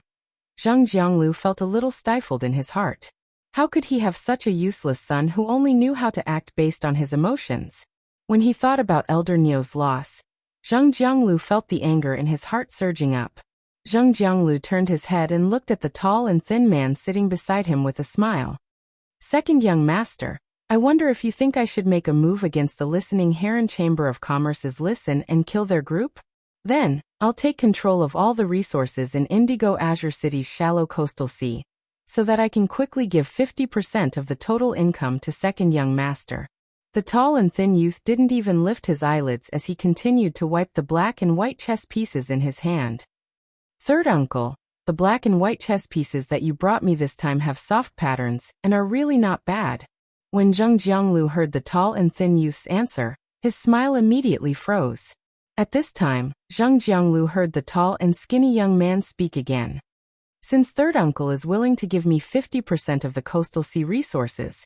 Zhang Jianglu felt a little stifled in his heart. How could he have such a useless son who only knew how to act based on his emotions? When he thought about Elder Niu's loss, Zhang Jianglu felt the anger in his heart surging up. Zhang Jianglu turned his head and looked at the tall and thin man sitting beside him with a smile. Second young master, I wonder if you think I should make a move against the listening Heron Chamber of Commerce's listen and kill their group? Then, I'll take control of all the resources in Indigo Azure City's shallow coastal sea, so that I can quickly give 50% of the total income to second young master. The tall and thin youth didn't even lift his eyelids as he continued to wipe the black and white chess pieces in his hand. Third uncle, the black and white chess pieces that you brought me this time have soft patterns and are really not bad. When Zhang Jianglu heard the tall and thin youth's answer, his smile immediately froze. At this time, Zhang Jianglu heard the tall and skinny young man speak again. Since third uncle is willing to give me 50% of the coastal sea resources,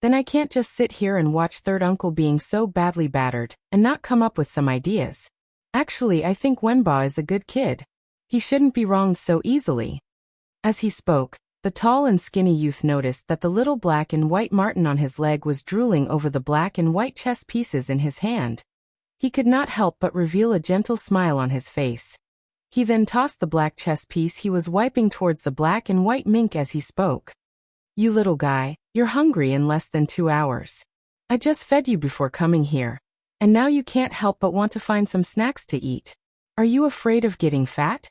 then I can't just sit here and watch third uncle being so badly battered and not come up with some ideas. Actually, I think Wenba is a good kid. He shouldn't be wronged so easily. As he spoke, the tall and skinny youth noticed that the little black and white marten on his leg was drooling over the black and white chess pieces in his hand. He could not help but reveal a gentle smile on his face. He then tossed the black chess piece he was wiping towards the black and white mink as he spoke. You little guy, you're hungry in less than 2 hours. I just fed you before coming here, and now you can't help but want to find some snacks to eat. Are you afraid of getting fat?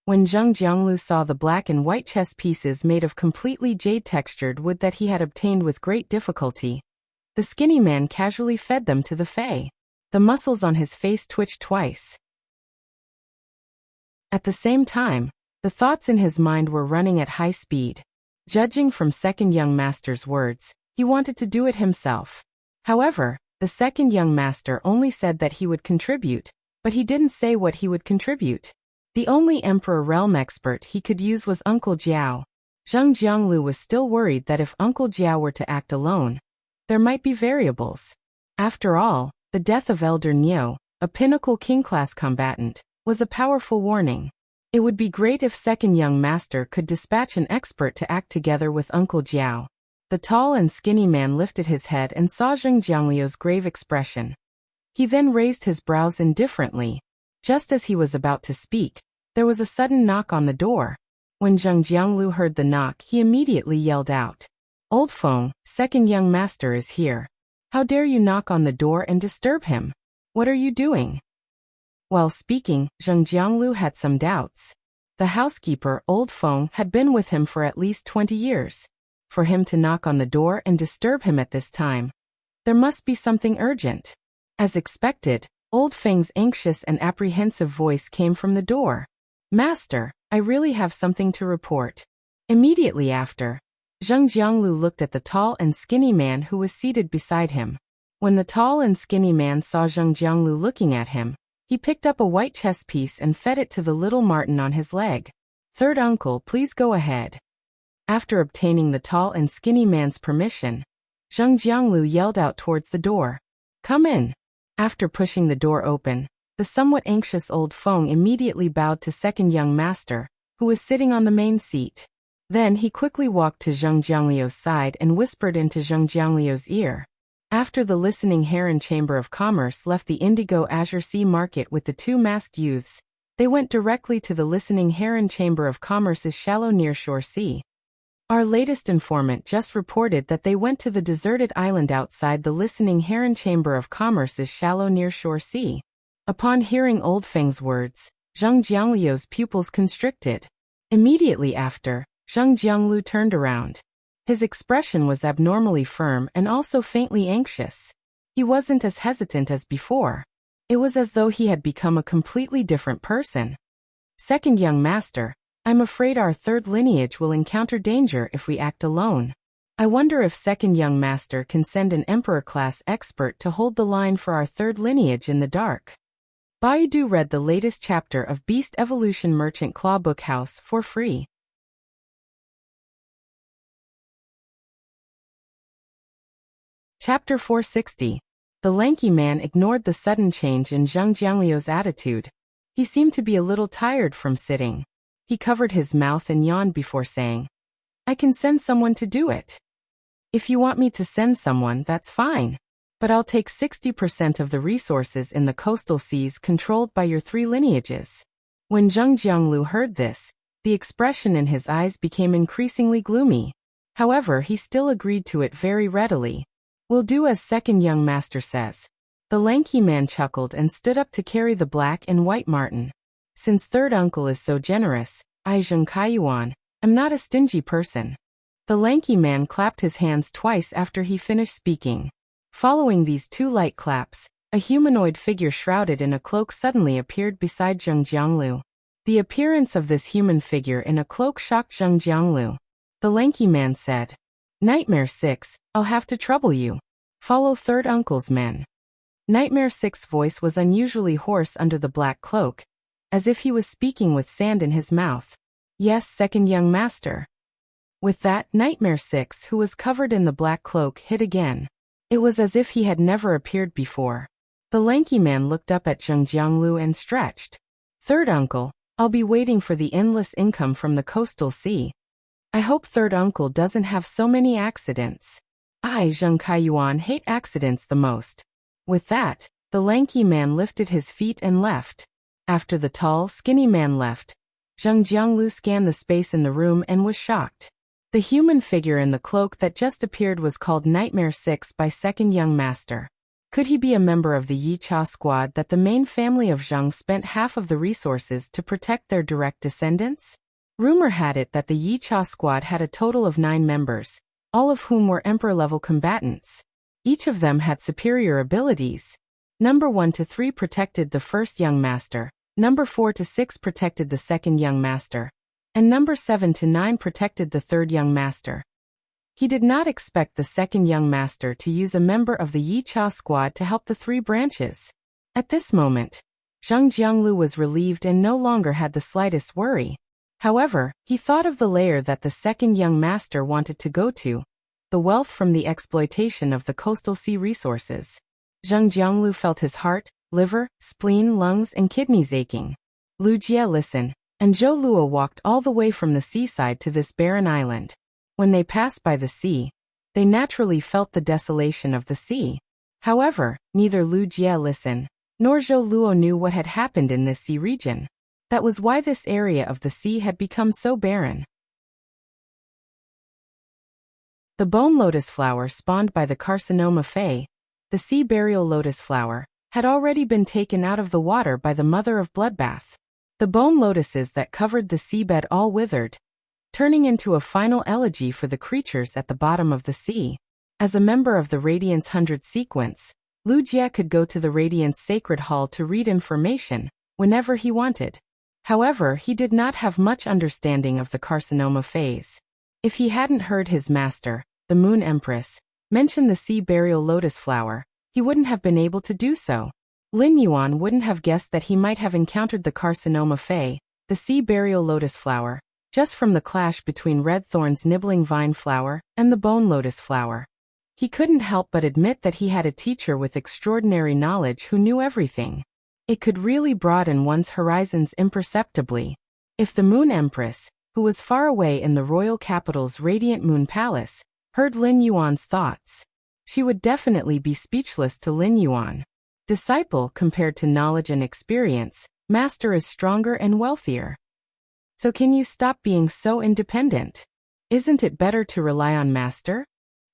When Zhang Jianglu saw the black and white chess pieces made of completely jade-textured wood that he had obtained with great difficulty, the skinny man casually fed them to the Fae. The muscles on his face twitched twice. At the same time, the thoughts in his mind were running at high speed. Judging from second young master's words, he wanted to do it himself. However, the second young master only said that he would contribute, but he didn't say what he would contribute. The only Emperor Realm expert he could use was Uncle Jiao. Zhang Jianglu was still worried that if Uncle Jiao were to act alone, there might be variables. After all, the death of Elder Niu, a pinnacle king-class combatant, was a powerful warning. It would be great if second young master could dispatch an expert to act together with Uncle Jiao. The tall and skinny man lifted his head and saw Zhang Jiangliu's grave expression. He then raised his brows indifferently. Just as he was about to speak, there was a sudden knock on the door. When Zhang Jianglu heard the knock, he immediately yelled out, Old Feng, second young master is here. How dare you knock on the door and disturb him? What are you doing? While speaking, Zhang Jianglu had some doubts. The housekeeper, Old Feng, had been with him for at least 20 years. For him to knock on the door and disturb him at this time, there must be something urgent. As expected, Old Feng's anxious and apprehensive voice came from the door. Master, I really have something to report. Immediately after, Zhang Jianglu looked at the tall and skinny man who was seated beside him. When the tall and skinny man saw Zhang Jianglu looking at him, he picked up a white chess piece and fed it to the little marten on his leg. Third uncle, please go ahead. After obtaining the tall and skinny man's permission, Zhang Jianglu yelled out towards the door. Come in. After pushing the door open, the somewhat anxious Old Feng immediately bowed to second young master, who was sitting on the main seat. Then he quickly walked to Zhang Jiangliu's side and whispered into Zhang Jiangliu's ear. After the listening Heron Chamber of Commerce left the Indigo Azure Sea Market with the two masked youths, they went directly to the listening Heron Chamber of Commerce's shallow nearshore sea. Our latest informant just reported that they went to the deserted island outside the listening Heron Chamber of Commerce's shallow nearshore sea. Upon hearing Old Feng's words, Zhang Jiangliu's pupils constricted. Immediately after, Zhang Jianglu turned around. His expression was abnormally firm and also faintly anxious. He wasn't as hesitant as before. It was as though he had become a completely different person. Second young master, I'm afraid our third lineage will encounter danger if we act alone. I wonder if second young master can send an emperor-class expert to hold the line for our third lineage in the dark. Baidu read the latest chapter of Beast Evolution Merchant Claw Book House for free. Chapter 460. The lanky man ignored the sudden change in Zhang Jiangliu's attitude. He seemed to be a little tired from sitting. He covered his mouth and yawned before saying, I can send someone to do it. If you want me to send someone, that's fine. But I'll take 60% of the resources in the coastal seas controlled by your 3 lineages. When Zheng Jianglu heard this, the expression in his eyes became increasingly gloomy. However, he still agreed to it very readily. We'll do as second young master says. The lanky man chuckled and stood up to carry the black and white marten. Since third uncle is so generous, I Zheng Kaiyuan am not a stingy person. The lanky man clapped his hands twice after he finished speaking. Following these 2 light claps, a humanoid figure shrouded in a cloak suddenly appeared beside Zheng Jianglu. The appearance of this human figure in a cloak shocked Zheng Jianglu. The lanky man said, Nightmare 6, I'll have to trouble you. Follow third uncle's men. Nightmare 6's voice was unusually hoarse under the black cloak, as if he was speaking with sand in his mouth. Yes, second young master. With that, Nightmare 6, who was covered in the black cloak, hid again. It was as if he had never appeared before. The lanky man looked up at Zheng Jianglu and stretched. Third uncle, I'll be waiting for the endless income from the coastal sea. I hope third uncle doesn't have so many accidents. I, Zheng Kaiyuan, hate accidents the most. With that, the lanky man lifted his feet and left. After the tall, skinny man left, Zheng Jianglu scanned the space in the room and was shocked. The human figure in the cloak that just appeared was called Nightmare 6 by second young master. Could he be a member of the Yi Cha squad that the main family of Zheng spent half of the resources to protect their direct descendants? Rumor had it that the Yi Cha squad had a total of 9 members, all of whom were emperor-level combatants. Each of them had superior abilities. Number 1 to 3 protected the first young master, number 4 to 6 protected the second young master, and number 7 to 9 protected the third young master. He did not expect the second young master to use a member of the Yi Cha squad to help the 3 branches. At this moment, Zheng Jianglu was relieved and no longer had the slightest worry. However, he thought of the layer that the second young master wanted to go to, the wealth from the exploitation of the coastal sea resources. Zheng Jianglu felt his heart, liver, spleen, lungs, and kidneys aching. Lu Jie listened, and Zhou Luo walked all the way from the seaside to this barren island. When they passed by the sea, they naturally felt the desolation of the sea. However, neither Lu Jie listened, nor Zhou Luo knew what had happened in this sea region. That was why this area of the sea had become so barren. The bone lotus flower spawned by the carcinoma fey, the sea burial lotus flower, had already been taken out of the water by the mother of bloodbath. The bone lotuses that covered the seabed all withered, turning into a final elegy for the creatures at the bottom of the sea. As a member of the Radiance 100 sequence, Lu Jie could go to the Radiance Sacred Hall to read information whenever he wanted. However, he did not have much understanding of the carcinoma phase. If he hadn't heard his master, the Moon Empress, mention the sea burial lotus flower, he wouldn't have been able to do so. Lin Yuan wouldn't have guessed that he might have encountered the carcinoma fey, the sea burial lotus flower, just from the clash between Red Thorn's nibbling vine flower and the bone lotus flower. He couldn't help but admit that he had a teacher with extraordinary knowledge who knew everything. It could really broaden one's horizons imperceptibly. If the Moon Empress, who was far away in the royal capital's radiant moon palace, heard Lin Yuan's thoughts, she would definitely be speechless to Lin Yuan. Disciple compared to knowledge and experience, master is stronger and wealthier. So can you stop being so independent? Isn't it better to rely on master?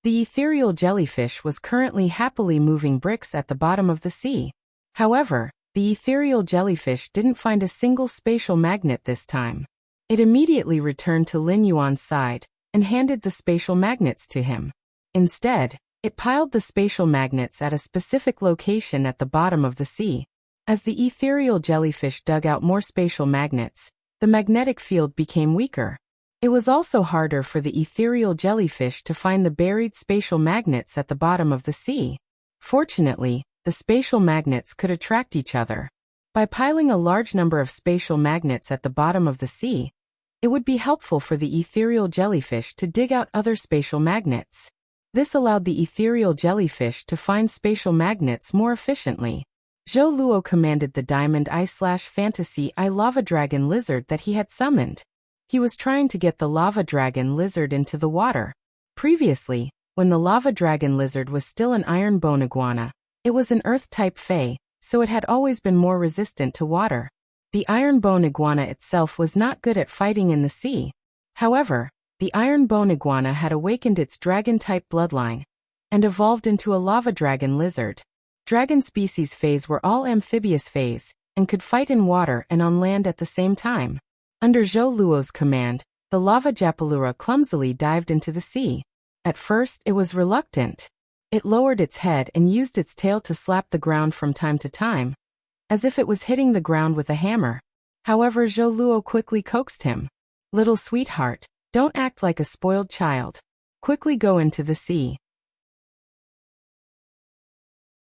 The ethereal jellyfish was currently happily moving bricks at the bottom of the sea. However, the ethereal jellyfish didn't find a single spatial magnet this time. It immediately returned to Lin Yuan's side and handed the spatial magnets to him. Instead, it piled the spatial magnets at a specific location at the bottom of the sea. As the ethereal jellyfish dug out more spatial magnets, the magnetic field became weaker. It was also harder for the ethereal jellyfish to find the buried spatial magnets at the bottom of the sea. Fortunately, the spatial magnets could attract each other. By piling a large number of spatial magnets at the bottom of the sea, it would be helpful for the ethereal jellyfish to dig out other spatial magnets. This allowed the ethereal jellyfish to find spatial magnets more efficiently. Zhou Luo commanded the Diamond Eye/Fantasy Eye Lava Dragon Lizard that he had summoned. He was trying to get the Lava Dragon Lizard into the water. Previously, when the Lava Dragon Lizard was still an Iron Bone Iguana, it was an Earth-type Fae, so it had always been more resistant to water. The Iron Bone Iguana itself was not good at fighting in the sea. However, the Iron Bone Iguana had awakened its dragon-type bloodline and evolved into a Lava Dragon Lizard. Dragon species Faes were all amphibious Faes and could fight in water and on land at the same time. Under Zhou Luo's command, the Lava Japalura clumsily dived into the sea. At first, it was reluctant. It lowered its head and used its tail to slap the ground from time to time, as if it was hitting the ground with a hammer. However, Zhou Luo quickly coaxed him. "Little sweetheart, don't act like a spoiled child. Quickly go into the sea.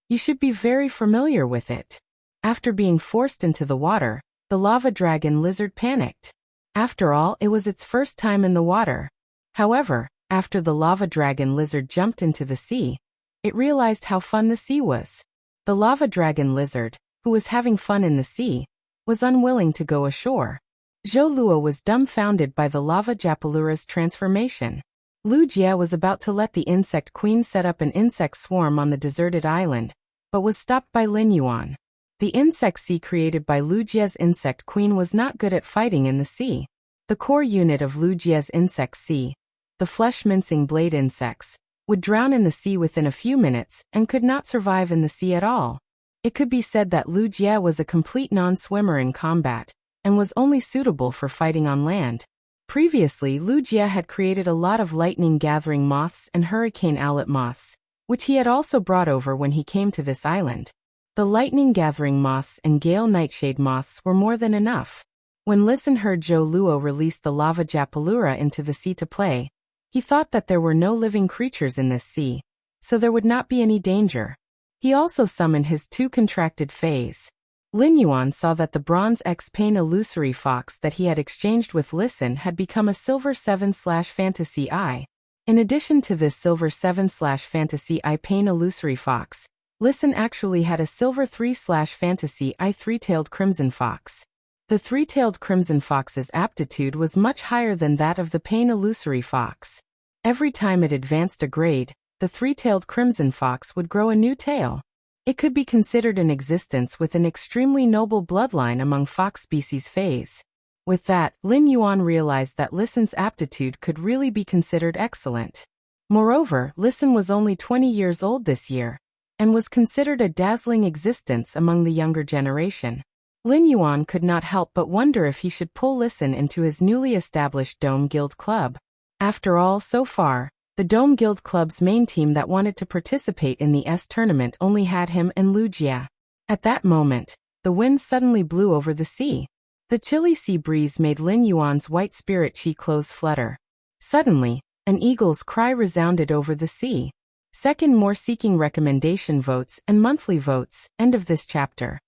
You should be very familiar with it." After being forced into the water, the Lava Dragon Lizard panicked. After all, it was its first time in the water. However, after the Lava Dragon Lizard jumped into the sea, it realized how fun the sea was. The Lava Dragon Lizard, who was having fun in the sea, was unwilling to go ashore. Zhou Luo was dumbfounded by the Lava Japalura's transformation. Lu Jie was about to let the insect queen set up an insect swarm on the deserted island, but was stopped by Lin Yuan. The insect sea created by Lu Jie's insect queen was not good at fighting in the sea. The core unit of Lu Jie's insect sea, the flesh-mincing blade insects, would drown in the sea within a few minutes and could not survive in the sea at all. It could be said that Lu Jie was a complete non-swimmer in combat, and was only suitable for fighting on land. Previously, Lu Jie had created a lot of lightning-gathering moths and hurricane owlet moths, which he had also brought over when he came to this island. The lightning-gathering moths and gale nightshade moths were more than enough. When Listen heard Zhou Luo release the Lava Japalura into the sea to play, he thought that there were no living creatures in this sea, so there would not be any danger. He also summoned his 2 contracted Faes. Lin Yuan saw that the Bronze X Pain Illusory Fox that he had exchanged with Listen had become a Silver 7/Fantasy Eye. In addition to this Silver 7/Fantasy Eye Pain Illusory Fox, Listen actually had a Silver 3/Fantasy Eye Three-Tailed Crimson Fox. The Three-Tailed Crimson Fox's aptitude was much higher than that of the Pain Illusory Fox. Every time it advanced a grade, the Three-Tailed Crimson Fox would grow a new tail. It could be considered an existence with an extremely noble bloodline among fox species Faes. With that, Lin Yuan realized that Listen's aptitude could really be considered excellent. Moreover, Listen was only 20 years old this year, and was considered a dazzling existence among the younger generation. Lin Yuan could not help but wonder if he should pull Listen into his newly established Dome Guild Club. After all, so far, the Dome Guild Club's main team that wanted to participate in the S tournament only had him and Lu Jie. At that moment, the wind suddenly blew over the sea. The chilly sea breeze made Lin Yuan's white spirit chi clothes flutter. Suddenly, an eagle's cry resounded over the sea. Second, more seeking recommendation votes and monthly votes. End of this chapter.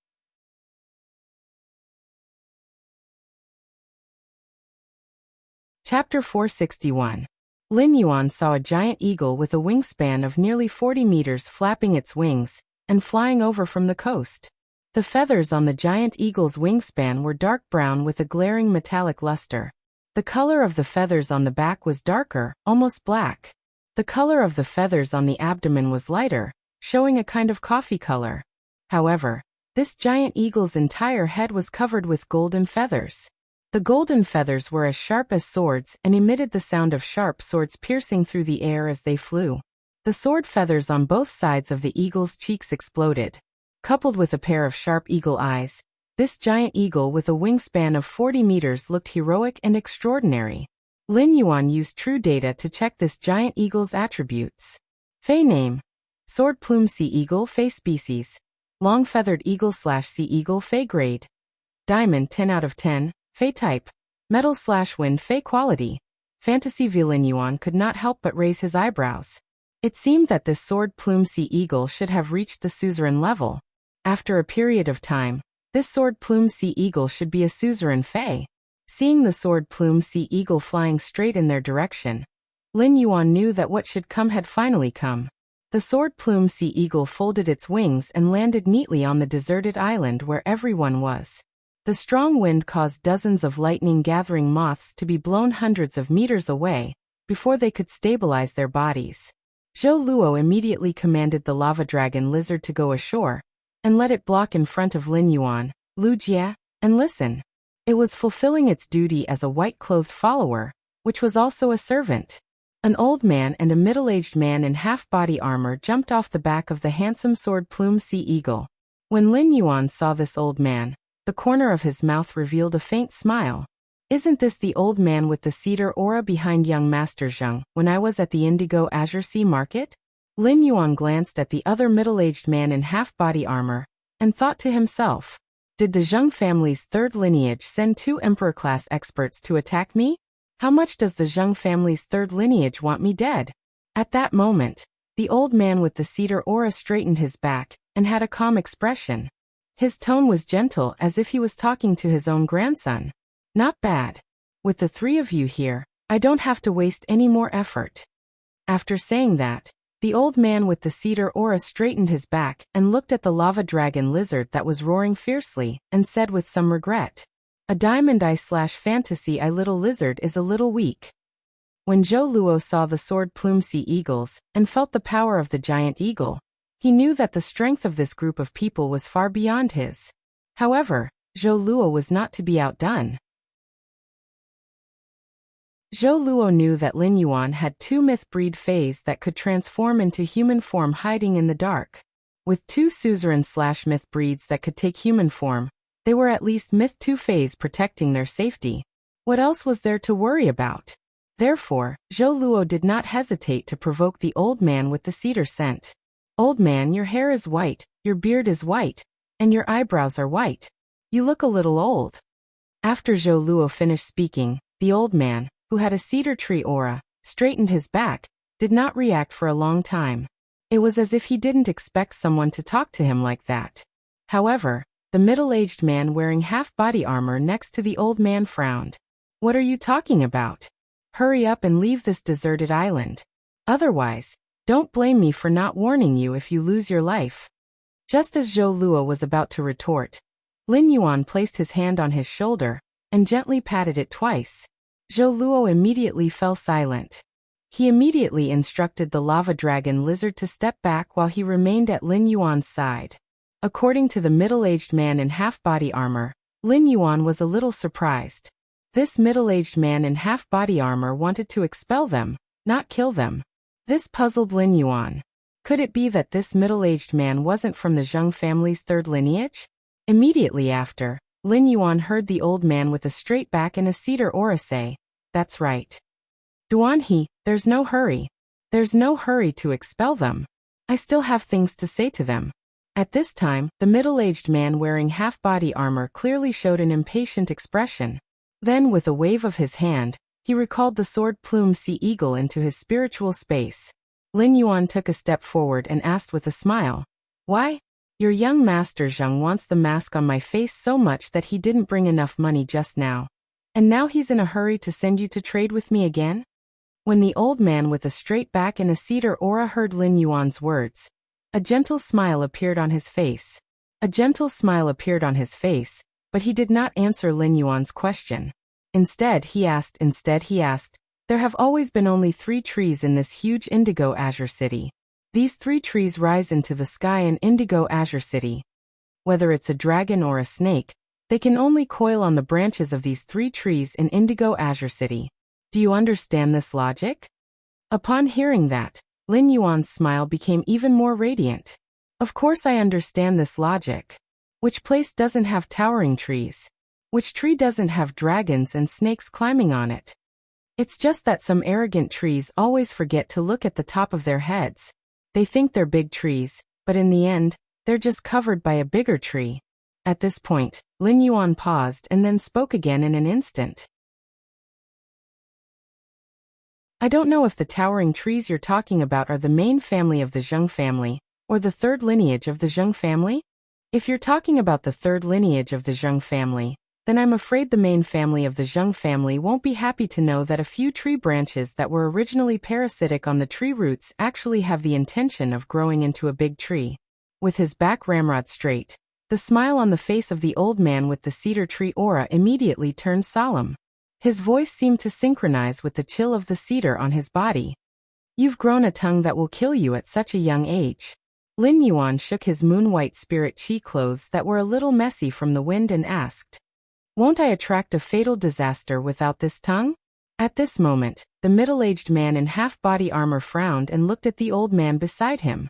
Chapter 461. Lin Yuan saw a giant eagle with a wingspan of nearly 40 meters flapping its wings and flying over from the coast. The feathers on the giant eagle's wingspan were dark brown with a glaring metallic luster. The color of the feathers on the back was darker, almost black. The color of the feathers on the abdomen was lighter, showing a kind of coffee color. However, this giant eagle's entire head was covered with golden feathers. The golden feathers were as sharp as swords and emitted the sound of sharp swords piercing through the air as they flew. The sword feathers on both sides of the eagle's cheeks exploded. Coupled with a pair of sharp eagle eyes, this giant eagle with a wingspan of 40 meters looked heroic and extraordinary. Lin Yuan used true data to check this giant eagle's attributes. Fey name: Sword Plume Sea Eagle Fey species. Long Feathered Eagle/Sea Eagle Fey grade. Diamond 10 out of 10. Fey type: Metal/Wind Fey quality. Fantasy V. Lin Yuan could not help but raise his eyebrows. It seemed that this Sword Plume Sea Eagle should have reached the suzerain level. After a period of time, this Sword Plume Sea Eagle should be a suzerain Fey. Seeing the Sword Plume Sea Eagle flying straight in their direction, Lin Yuan knew that what should come had finally come. The sword-plume sea eagle folded its wings and landed neatly on the deserted island where everyone was. The strong wind caused dozens of lightning-gathering moths to be blown hundreds of meters away before they could stabilize their bodies. Zhou Luo immediately commanded the lava dragon lizard to go ashore and let it block in front of Lin Yuan, Lu Jie, and listen. It was fulfilling its duty as a white-clothed follower, which was also a servant. An old man and a middle-aged man in half-body armor jumped off the back of the handsome sword-plume sea eagle. When Lin Yuan saw this old man, the corner of his mouth revealed a faint smile. Isn't this the old man with the cedar aura behind young Master Zheng when I was at the Indigo Azure Sea Market? Lin Yuan glanced at the other middle-aged man in half-body armor and thought to himself, did the Zheng family's third lineage send 2 emperor-class experts to attack me? How much does the Zheng family's third lineage want me dead? At that moment, the old man with the cedar aura straightened his back and had a calm expression. His tone was gentle as if he was talking to his own grandson. Not bad. With the 3 of you here, I don't have to waste any more effort. After saying that, the old man with the cedar aura straightened his back and looked at the lava dragon lizard that was roaring fiercely and said with some regret, a diamond eye/fantasy eye little lizard is a little weak. When Zhou Luo saw the sword-plume sea eagles and felt the power of the giant eagle, he knew that the strength of this group of people was far beyond his. However, Zhou Luo was not to be outdone. Zhou Luo knew that Lin Yuan had 2 myth-breed fays that could transform into human form hiding in the dark. With 2 suzerain/myth breeds that could take human form, they were at least myth 2 fays protecting their safety. What else was there to worry about? Therefore, Zhou Luo did not hesitate to provoke the old man with the cedar scent. Old man, your hair is white, your beard is white, and your eyebrows are white. You look a little old. After Zhou Luo finished speaking, the old man, who had a cedar tree aura, straightened his back, did not react for a long time. It was as if he didn't expect someone to talk to him like that. However, the middle-aged man wearing half-body armor next to the old man frowned. What are you talking about? Hurry up and leave this deserted island. Otherwise, don't blame me for not warning you if you lose your life. Just as Zhou Luo was about to retort, Lin Yuan placed his hand on his shoulder and gently patted it twice. Zhou Luo immediately fell silent. He immediately instructed the lava dragon lizard to step back while he remained at Lin Yuan's side. According to the middle-aged man in half-body armor, Lin Yuan was a little surprised. This middle-aged man in half-body armor wanted to expel them, not kill them. This puzzled Lin Yuan. Could it be that this middle-aged man wasn't from the Zheng family's third lineage? Immediately after, Lin Yuan heard the old man with a straight back and a cedar aura say, "That's right. Duanhe, there's no hurry. There's no hurry to expel them. I still have things to say to them." At this time, the middle-aged man wearing half-body armor clearly showed an impatient expression. Then, with a wave of his hand, he recalled the sword-plume sea eagle into his spiritual space. Lin Yuan took a step forward and asked with a smile, "Why? Your young master Zheng wants the mask on my face so much that he didn't bring enough money just now. And now he's in a hurry to send you to trade with me again?" When the old man with a straight back and a cedar aura heard Lin Yuan's words, a gentle smile appeared on his face. But he did not answer Lin Yuan's question. Instead he asked, "There have always been only 3 trees in this huge Indigo Azure City. These 3 trees rise into the sky in Indigo Azure City. Whether it's a dragon or a snake, they can only coil on the branches of these 3 trees in Indigo Azure City. Do you understand this logic?" Upon hearing that, Lin Yuan's smile became even more radiant. "Of course I understand this logic. Which place doesn't have towering trees? Which tree doesn't have dragons and snakes climbing on it? It's just that some arrogant trees always forget to look at the top of their heads. They think they're big trees, but in the end, they're just covered by a bigger tree." At this point, Lin Yuan paused and then spoke again in an instant. "I don't know if the towering trees you're talking about are the main family of the Zheng family, or the third lineage of the Zheng family? If you're talking about the third lineage of the Zheng family, then I'm afraid the main family of the Zheng family won't be happy to know that a few tree branches that were originally parasitic on the tree roots actually have the intention of growing into a big tree. With his back ramrod straight, the smile on the face of the old man with the cedar tree aura immediately turned solemn. His voice seemed to synchronize with the chill of the cedar on his body. You've grown a tongue that will kill you at such a young age. Lin Yuan shook his moon-white spirit chi clothes that were a little messy from the wind and asked, "Won't I attract a fatal disaster without this tongue?" At this moment, the middle-aged man in half-body armor frowned and looked at the old man beside him.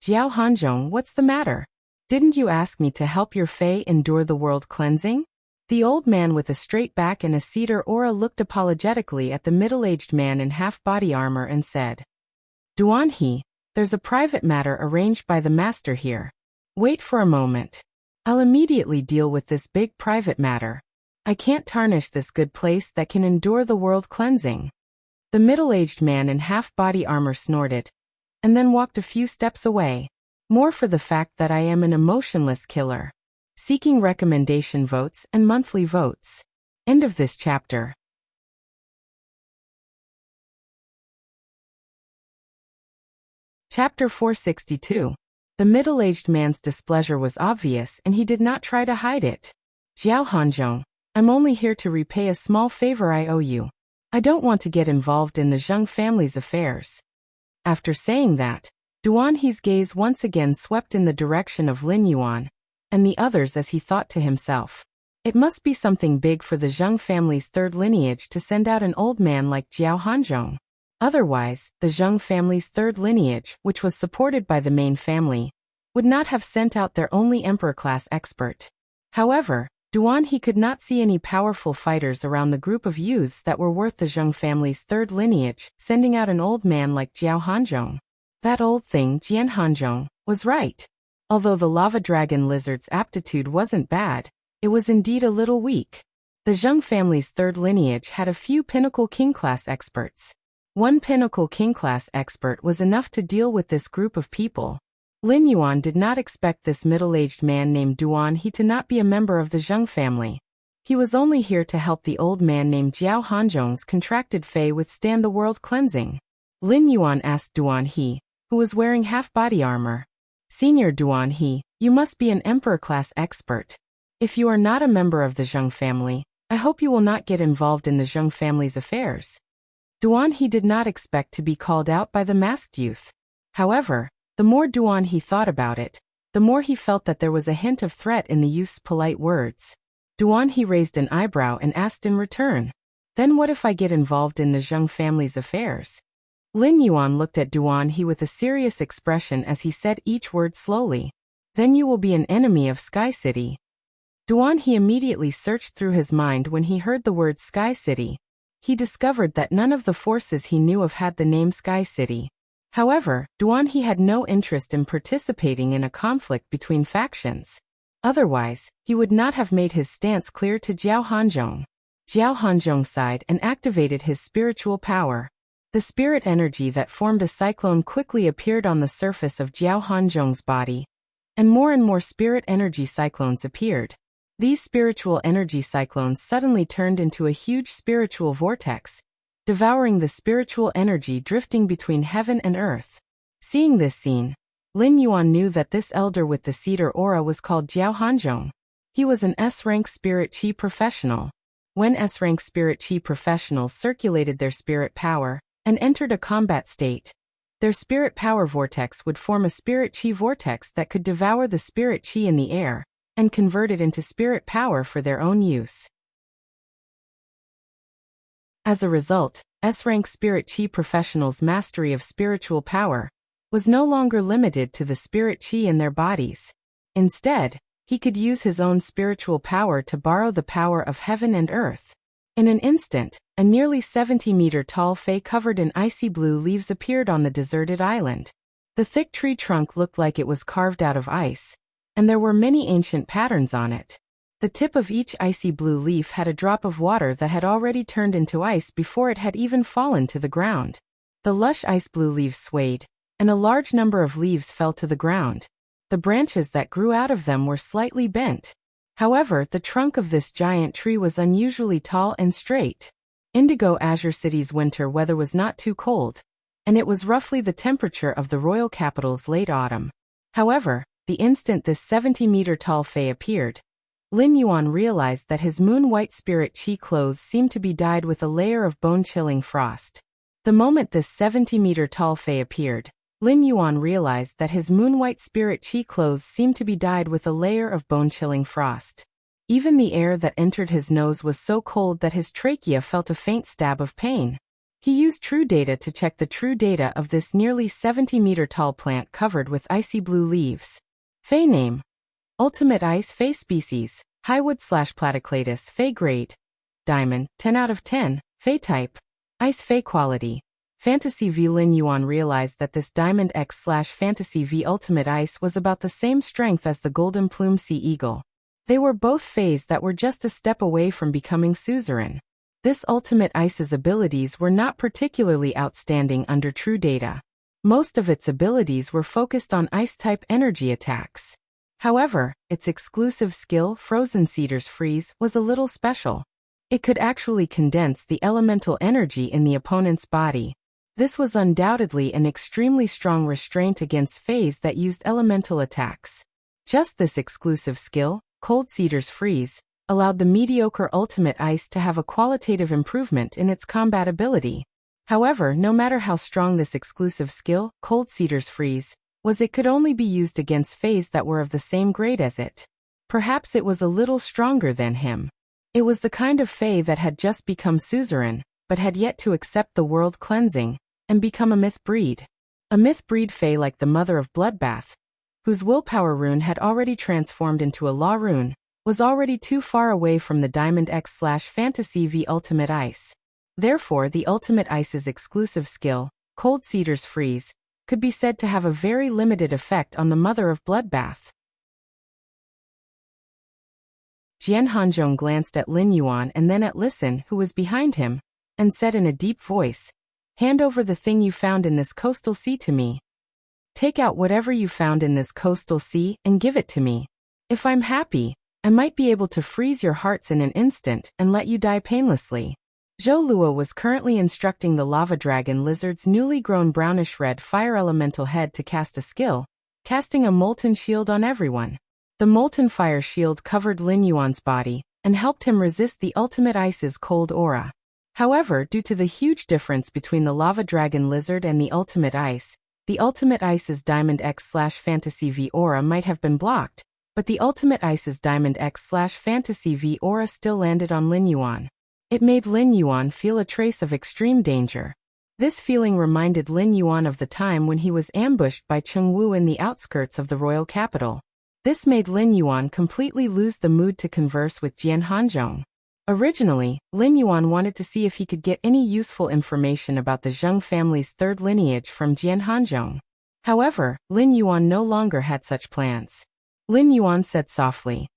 "Jiao Hanzhong, what's the matter? Didn't you ask me to help your Fae endure the world cleansing?" The old man with a straight back and a cedar aura looked apologetically at the middle-aged man in half-body armor and said, "Duan He, there's a private matter arranged by the master here. Wait for a moment. I'll immediately deal with this big private matter. I can't tarnish this good place that can endure the world cleansing." The middle-aged man in half-body armor snorted, and then walked a few steps away, more for the fact that I am an emotionless killer. Seeking recommendation votes and monthly votes. End of this chapter. Chapter 462. The middle-aged man's displeasure was obvious and he did not try to hide it. "Jiao Hanzhong, I'm only here to repay a small favor I owe you. I don't want to get involved in the Zheng family's affairs." After saying that, Duan He's gaze once again swept in the direction of Lin Yuan and the others as he thought to himself, "It must be something big for the Zheng family's third lineage to send out an old man like Jiao Hanzhong. Otherwise, the Zheng family's third lineage, which was supported by the main family, would not have sent out their only emperor-class expert." However, Duan He could not see any powerful fighters around the group of youths that were worth the Zheng family's third lineage, sending out an old man like Jiao Hanzhong. That old thing, Jian Hanzhong, was right. Although the lava dragon lizard's aptitude wasn't bad, it was indeed a little weak. The Zheng family's third lineage had a few pinnacle king-class experts. One pinnacle king-class expert was enough to deal with this group of people. Lin Yuan did not expect this middle-aged man named Duan He to not be a member of the Zheng family. He was only here to help the old man named Jiao Hanzhong's contracted Fae withstand the world cleansing. Lin Yuan asked Duan He, who was wearing half-body armor, "Senior Duan He, you must be an emperor-class expert. If you are not a member of the Zheng family, I hope you will not get involved in the Zheng family's affairs." Duan He did not expect to be called out by the masked youth. However, the more Duan He thought about it, the more he felt that there was a hint of threat in the youth's polite words. Duan He raised an eyebrow and asked in return, "Then what if I get involved in the Zheng family's affairs?" Lin Yuan looked at Duan He with a serious expression as he said each word slowly. "Then you will be an enemy of Sky City." Duan He immediately searched through his mind when he heard the word Sky City. He discovered that none of the forces he knew of had the name Sky City. However, Duan He had no interest in participating in a conflict between factions. Otherwise, he would not have made his stance clear to Jiao Hanzhong. Jiao Hanzhong sighed and activated his spiritual power. The spirit energy that formed a cyclone quickly appeared on the surface of Jiao Hanzhong's body, and more spirit energy cyclones appeared. These spiritual energy cyclones suddenly turned into a huge spiritual vortex, devouring the spiritual energy drifting between heaven and earth. Seeing this scene, Lin Yuan knew that this elder with the cedar aura was called Jiao Hanzhong. He was an S-rank spirit chi professional. When S-rank spirit chi professionals circulated their spirit power and entered a combat state, their spirit power vortex would form a spirit chi vortex that could devour the spirit chi in the air and convert it into spirit power for their own use. As a result, S-rank spirit chi professionals' mastery of spiritual power was no longer limited to the spirit chi in their bodies. Instead, he could use his own spiritual power to borrow the power of heaven and earth. In an instant, a nearly 70-meter-tall Fae covered in icy blue leaves appeared on the deserted island. The thick tree trunk looked like it was carved out of ice, and there were many ancient patterns on it. The tip of each icy blue leaf had a drop of water that had already turned into ice before it had even fallen to the ground. The lush ice blue leaves swayed, and a large number of leaves fell to the ground. The branches that grew out of them were slightly bent. However, the trunk of this giant tree was unusually tall and straight. Indigo Azure City's winter weather was not too cold, and it was roughly the temperature of the royal capital's late autumn. However, the instant this 70-meter-tall Fae appeared, Lin Yuan realized that his moon-white spirit chi clothes seemed to be dyed with a layer of bone-chilling frost. The moment this 70-meter-tall Fae appeared, Lin Yuan realized that his moon-white spirit chi clothes seemed to be dyed with a layer of bone-chilling frost. Even the air that entered his nose was so cold that his trachea felt a faint stab of pain. He used true data to check the true data of this nearly 70-meter-tall plant covered with icy blue leaves. Fae name: Ultimate Ice Fae Species, Highwood/Platycladus Fae Grade, Diamond, 10 out of 10, Fae Type, Ice Fae Quality, Fantasy V. Lin Yuan realized that this Diamond X/Fantasy V Ultimate Ice was about the same strength as the Golden Plume Sea Eagle. They were both Faes that were just a step away from becoming suzerain. This Ultimate Ice's abilities were not particularly outstanding under true data. Most of its abilities were focused on Ice-type energy attacks. However, its exclusive skill, Frozen Cedar's Freeze, was a little special. It could actually condense the elemental energy in the opponent's body. This was undoubtedly an extremely strong restraint against Faes that used elemental attacks. Just this exclusive skill, Cold Cedar's Freeze, allowed the mediocre Ultimate Ice to have a qualitative improvement in its combat ability. However, no matter how strong this exclusive skill, Cold Cedar's Freeze, was, it could only be used against Faes that were of the same grade as it. Perhaps it was a little stronger than him. It was the kind of Fae that had just become suzerain, but had yet to accept the world cleansing, and become a myth breed. A myth breed Fae like the Mother of Bloodbath, whose willpower rune had already transformed into a law rune, was already too far away from the Diamond X/Fantasy V Ultimate Ice. Therefore, the Ultimate Ice's exclusive skill, Cold Cedar's Freeze, could be said to have a very limited effect on the Mother of Bloodbath. Jian Hanzhong glanced at Lin Yuan and then at Listen, who was behind him, and said in a deep voice, "Hand over the thing you found in this coastal sea to me. Take out whatever you found in this coastal sea and give it to me. If I'm happy, I might be able to freeze your hearts in an instant and let you die painlessly." Zhou Luo was currently instructing the lava dragon lizard's newly grown brownish-red fire elemental head to cast a skill, casting a molten shield on everyone. The molten fire shield covered Lin Yuan's body and helped him resist the Ultimate Ice's cold aura. However, due to the huge difference between the lava dragon lizard and the Ultimate Ice's Diamond X/Fantasy V aura might have been blocked, but the Ultimate Ice's Diamond X/Fantasy V aura still landed on Lin Yuan. It made Lin Yuan feel a trace of extreme danger. This feeling reminded Lin Yuan of the time when he was ambushed by Cheng Wu in the outskirts of the royal capital. This made Lin Yuan completely lose the mood to converse with Jian Hanzhong. Originally, Lin Yuan wanted to see if he could get any useful information about the Zheng family's third lineage from Jian Hanzhong. However, Lin Yuan no longer had such plans. Lin Yuan said softly,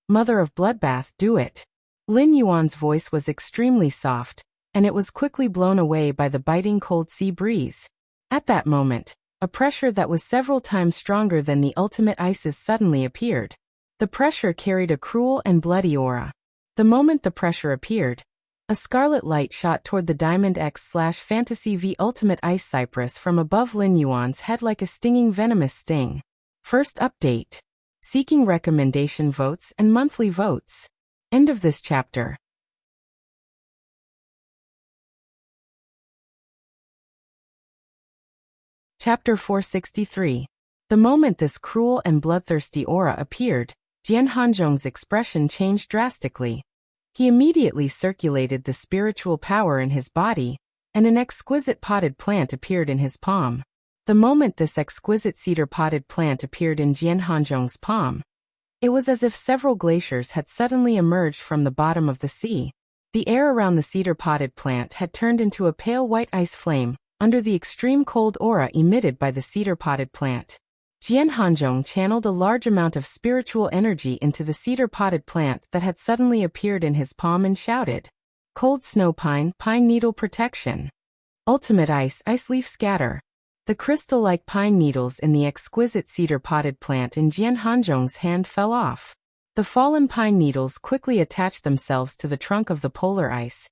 "Mother of Bloodbath, do it." Lin Yuan's voice was extremely soft, and it was quickly blown away by the biting cold sea breeze. At that moment, a pressure that was several times stronger than the Ultimate Ice's suddenly appeared. The pressure carried a cruel and bloody aura. The moment the pressure appeared, a scarlet light shot toward the Diamond X/Fantasy V Ultimate Ice Cypress from above Lin Yuan's head like a stinging venomous sting. First update. Seeking recommendation votes and monthly votes. End of this chapter. Chapter 463. The moment this cruel and bloodthirsty aura appeared, Jian Hanzhong's expression changed drastically. He immediately circulated the spiritual power in his body, and an exquisite potted plant appeared in his palm. The moment this exquisite cedar potted plant appeared in Jian Hanzhong's palm, it was as if several glaciers had suddenly emerged from the bottom of the sea. The air around the cedar potted plant had turned into a pale white ice flame, under the extreme cold aura emitted by the cedar potted plant. Jian Hanzhong channeled a large amount of spiritual energy into the cedar potted plant that had suddenly appeared in his palm and shouted, "Cold snow pine, pine needle protection. Ultimate ice, ice leaf scatter." The crystal-like pine needles in the exquisite cedar potted plant in Jian Hanzhong's hand fell off. The fallen pine needles quickly attached themselves to the trunk of the polar ice,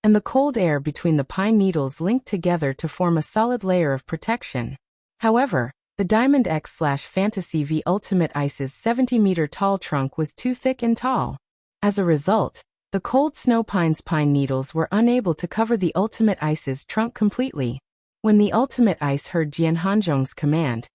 and the cold air between the pine needles linked together to form a solid layer of protection. However, the Diamond X/Fantasy V Ultimate Ice's 70-meter-tall trunk was too thick and tall. As a result, the cold snow pine's pine needles were unable to cover the Ultimate Ice's trunk completely. When the Ultimate Ice heard Jian Hanzhong's command,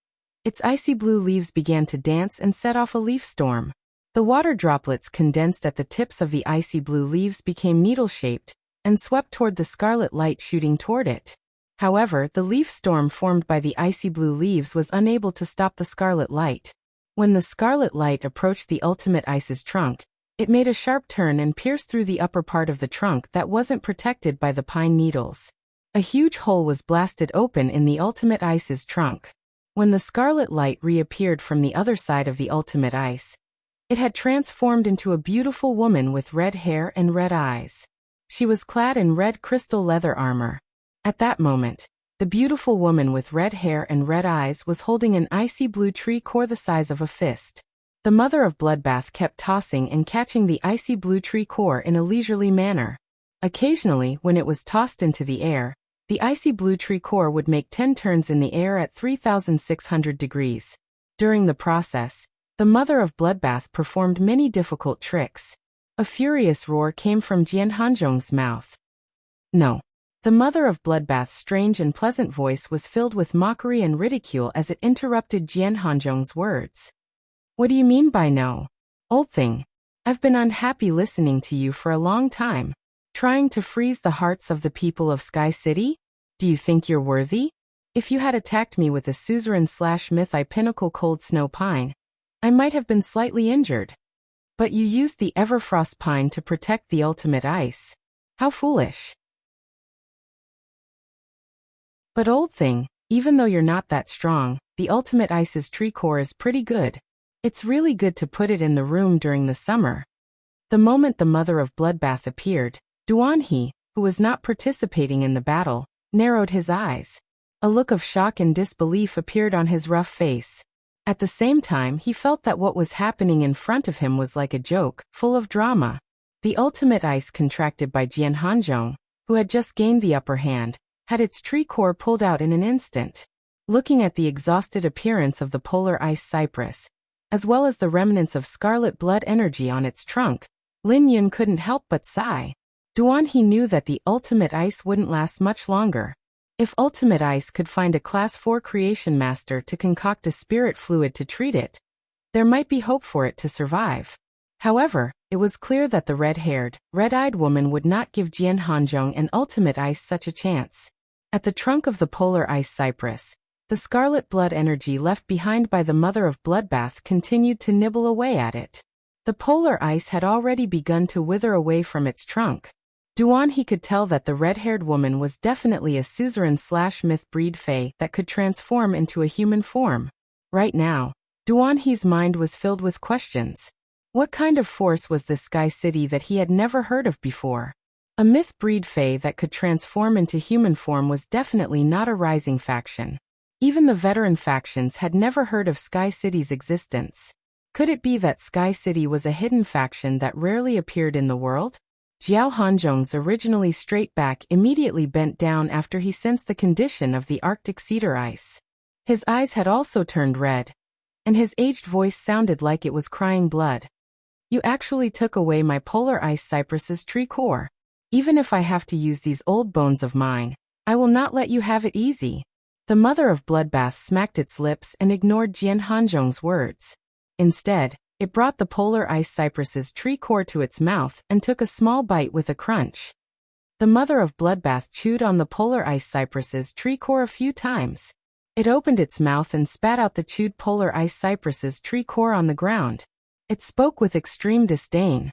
its icy blue leaves began to dance and set off a leaf storm. The water droplets condensed at the tips of the icy blue leaves became needle-shaped and swept toward the scarlet light shooting toward it. However, the leaf storm formed by the icy blue leaves was unable to stop the scarlet light. When the scarlet light approached the Ultimate Ice's trunk, it made a sharp turn and pierced through the upper part of the trunk that wasn't protected by the pine needles. A huge hole was blasted open in the Ultimate Ice's trunk. When the scarlet light reappeared from the other side of the Ultimate Ice, it had transformed into a beautiful woman with red hair and red eyes. She was clad in red crystal leather armor. At that moment, the beautiful woman with red hair and red eyes was holding an icy blue tree core the size of a fist. The mother of Bloodbath kept tossing and catching the icy blue tree core in a leisurely manner. Occasionally, when it was tossed into the air, the icy blue tree core would make 10 turns in the air at 3,600 degrees. During the process, the mother of Bloodbath performed many difficult tricks. A furious roar came from Jian Hanzhong's mouth. No. The mother of Bloodbath's strange and pleasant voice was filled with mockery and ridicule as it interrupted Jian Hanzhong's words. What do you mean by no? Old thing. I've been unhappy listening to you for a long time. Trying to freeze the hearts of the people of Sky City? Do you think you're worthy? If you had attacked me with a suzerain/mythi pinnacle cold snow pine, I might have been slightly injured. But you used the Everfrost pine to protect the Ultimate Ice. How foolish. But old thing, even though you're not that strong, the Ultimate Ice's tree core is pretty good. It's really good to put it in the room during the summer. The moment the mother of Bloodbath appeared, Duanhe, who was not participating in the battle, narrowed his eyes. A look of shock and disbelief appeared on his rough face. At the same time, he felt that what was happening in front of him was like a joke, full of drama. The Ultimate Ice contracted by Jian Hanzhong, who had just gained the upper hand, had its tree core pulled out in an instant. Looking at the exhausted appearance of the polar ice cypress, as well as the remnants of scarlet blood energy on its trunk, Lin Yun couldn't help but sigh. Duanhe knew that the Ultimate Ice wouldn't last much longer. If Ultimate Ice could find a Class 4 creation master to concoct a spirit fluid to treat it, there might be hope for it to survive. However, it was clear that the red-haired, red-eyed woman would not give Jian Hanzhong and Ultimate Ice such a chance. At the trunk of the polar ice cypress, the scarlet blood energy left behind by the mother of Bloodbath continued to nibble away at it. The polar ice had already begun to wither away from its trunk. Duanhe could tell that the red-haired woman was definitely a suzerain/myth breed fae that could transform into a human form. Right now, Duanhe's mind was filled with questions. What kind of force was this Sky City that he had never heard of before? A myth breed fae that could transform into human form was definitely not a rising faction. Even the veteran factions had never heard of Sky City's existence. Could it be that Sky City was a hidden faction that rarely appeared in the world? Jiao Hanzhong's originally straight back immediately bent down after he sensed the condition of the Arctic cedar ice. His eyes had also turned red, and his aged voice sounded like it was crying blood. You actually took away my polar ice cypress's tree core. Even if I have to use these old bones of mine, I will not let you have it easy. The mother of Bloodbath smacked its lips and ignored Jian Hanzhong's words. Instead, it brought the polar ice cypress's tree core to its mouth and took a small bite with a crunch. The mother of Bloodbath chewed on the polar ice cypress's tree core a few times. It opened its mouth and spat out the chewed polar ice cypress's tree core on the ground. It spoke with extreme disdain.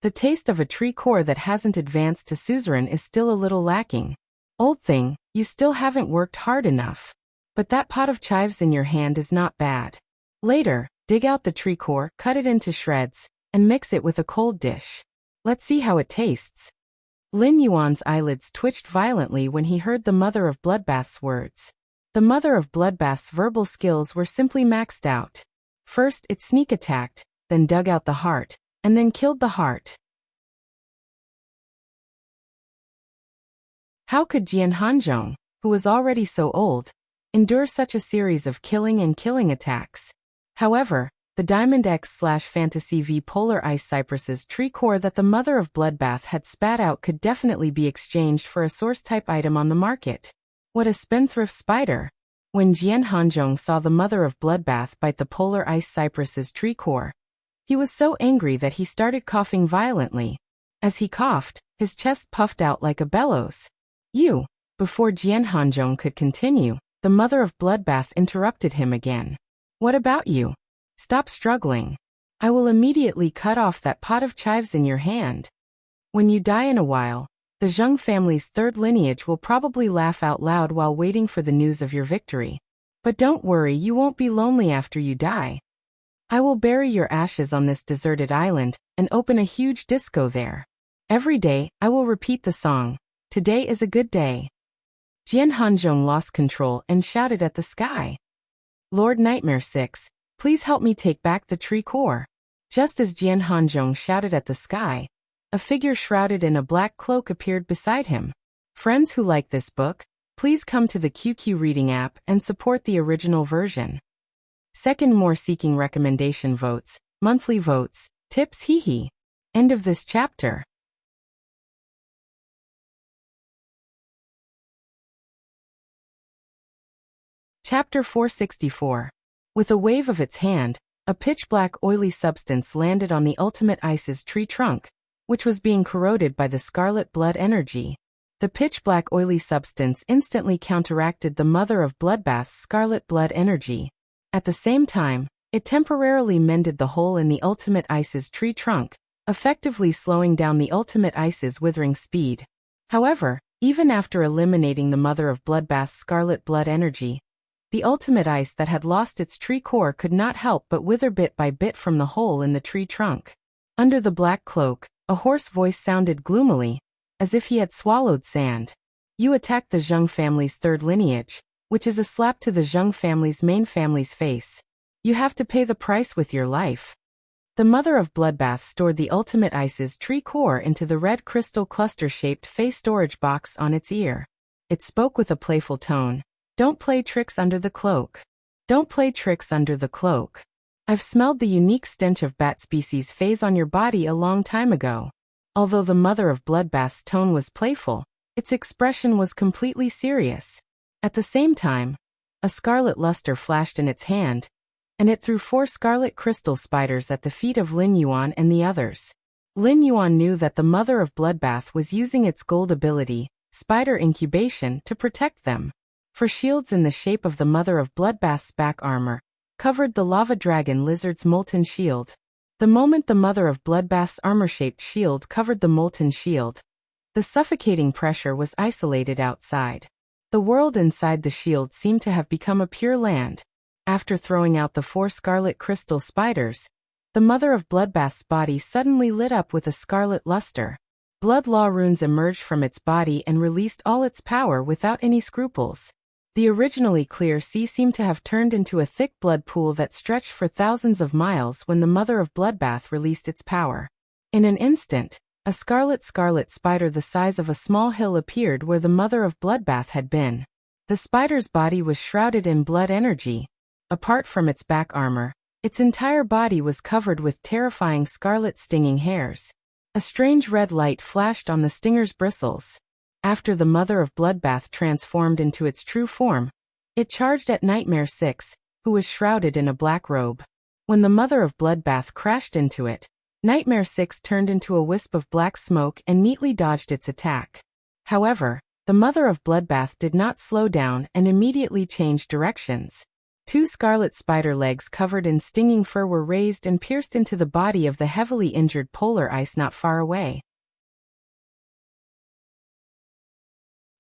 The taste of a tree core that hasn't advanced to suzerain is still a little lacking. Old thing, you still haven't worked hard enough. But that pot of chives in your hand is not bad. Later, dig out the tree core, cut it into shreds, and mix it with a cold dish. Let's see how it tastes. Lin Yuan's eyelids twitched violently when he heard the mother of Bloodbath's words. The mother of Bloodbath's verbal skills were simply maxed out. First, it sneak attacked, then dug out the heart, and then killed the heart. How could Jian Hanzhong, who was already so old, endure such a series of killing and killing attacks? However, the Diamond X/Fantasy V Polar Ice Cypress's tree core that the mother of Bloodbath had spat out could definitely be exchanged for a source-type item on the market. What a spendthrift spider! When Jian Hanzhong saw the mother of Bloodbath bite the Polar Ice Cypress's tree core, he was so angry that he started coughing violently. As he coughed, his chest puffed out like a bellows. "You!" Before Jian Hanzhong could continue, the mother of Bloodbath interrupted him again. "What about you? Stop struggling. I will immediately cut off that pot of chives in your hand. When you die in a while, the Zheng family's third lineage will probably laugh out loud while waiting for the news of your victory. But don't worry, you won't be lonely after you die. I will bury your ashes on this deserted island and open a huge disco there. Every day, I will repeat the song, 'Today is a good day.'" Jian Hanzhong lost control and shouted at the sky. "Lord Nightmare 6, please help me take back the tree core." Just as Jian Hanzhong shouted at the sky, a figure shrouded in a black cloak appeared beside him. Friends who like this book, please come to the QQ Reading app and support the original version. Second, more seeking recommendation votes, monthly votes, tips, hee. End of this chapter. Chapter 464. With a wave of its hand, a pitch-black oily substance landed on the Ultimate Ice's tree trunk, which was being corroded by the scarlet blood energy. The pitch-black oily substance instantly counteracted the mother of Bloodbath's scarlet blood energy. At the same time, it temporarily mended the hole in the Ultimate Ice's tree trunk, effectively slowing down the Ultimate Ice's withering speed. However, even after eliminating the mother of Bloodbath's scarlet blood energy, the Ultimate Ice that had lost its tree core could not help but wither bit by bit from the hole in the tree trunk. Under the black cloak, a hoarse voice sounded gloomily, as if he had swallowed sand. "You attacked the Zheng family's third lineage, which is a slap to the Zheng family's main family's face. You have to pay the price with your life." The mother of Bloodbath stored the Ultimate Ice's tree core into the red crystal cluster-shaped face storage box on its ear. It spoke with a playful tone. "Don't play tricks under the cloak. Don't play tricks under the cloak. I've smelled the unique stench of bat species phase on your body a long time ago." Although the mother of Bloodbath's tone was playful, its expression was completely serious. At the same time, a scarlet luster flashed in its hand, and it threw 4 scarlet crystal spiders at the feet of Lin Yuan and the others. Lin Yuan knew that the mother of Bloodbath was using its gold ability, spider incubation, to protect them. For shields in the shape of the mother of Bloodbath's back armor covered the lava dragon lizard's molten shield. The moment the mother of Bloodbath's armor-shaped shield covered the molten shield, the suffocating pressure was isolated outside. The world inside the shield seemed to have become a pure land. After throwing out the 4 scarlet crystal spiders, the mother of Bloodbath's body suddenly lit up with a scarlet luster. Blood law runes emerged from its body and released all its power without any scruples. The originally clear sea seemed to have turned into a thick blood pool that stretched for thousands of miles when the mother of Bloodbath released its power. In an instant, a scarlet spider the size of a small hill appeared where the mother of Bloodbath had been. The spider's body was shrouded in blood energy. Apart from its back armor, its entire body was covered with terrifying scarlet stinging hairs. A strange red light flashed on the stinger's bristles. After the mother of Bloodbath transformed into its true form, it charged at Nightmare 6, who was shrouded in a black robe. When the mother of Bloodbath crashed into it, Nightmare 6 turned into a wisp of black smoke and neatly dodged its attack. However, the mother of Bloodbath did not slow down and immediately changed directions. 2 scarlet spider legs covered in stinging fur were raised and pierced into the body of the heavily injured Polar Ice not far away.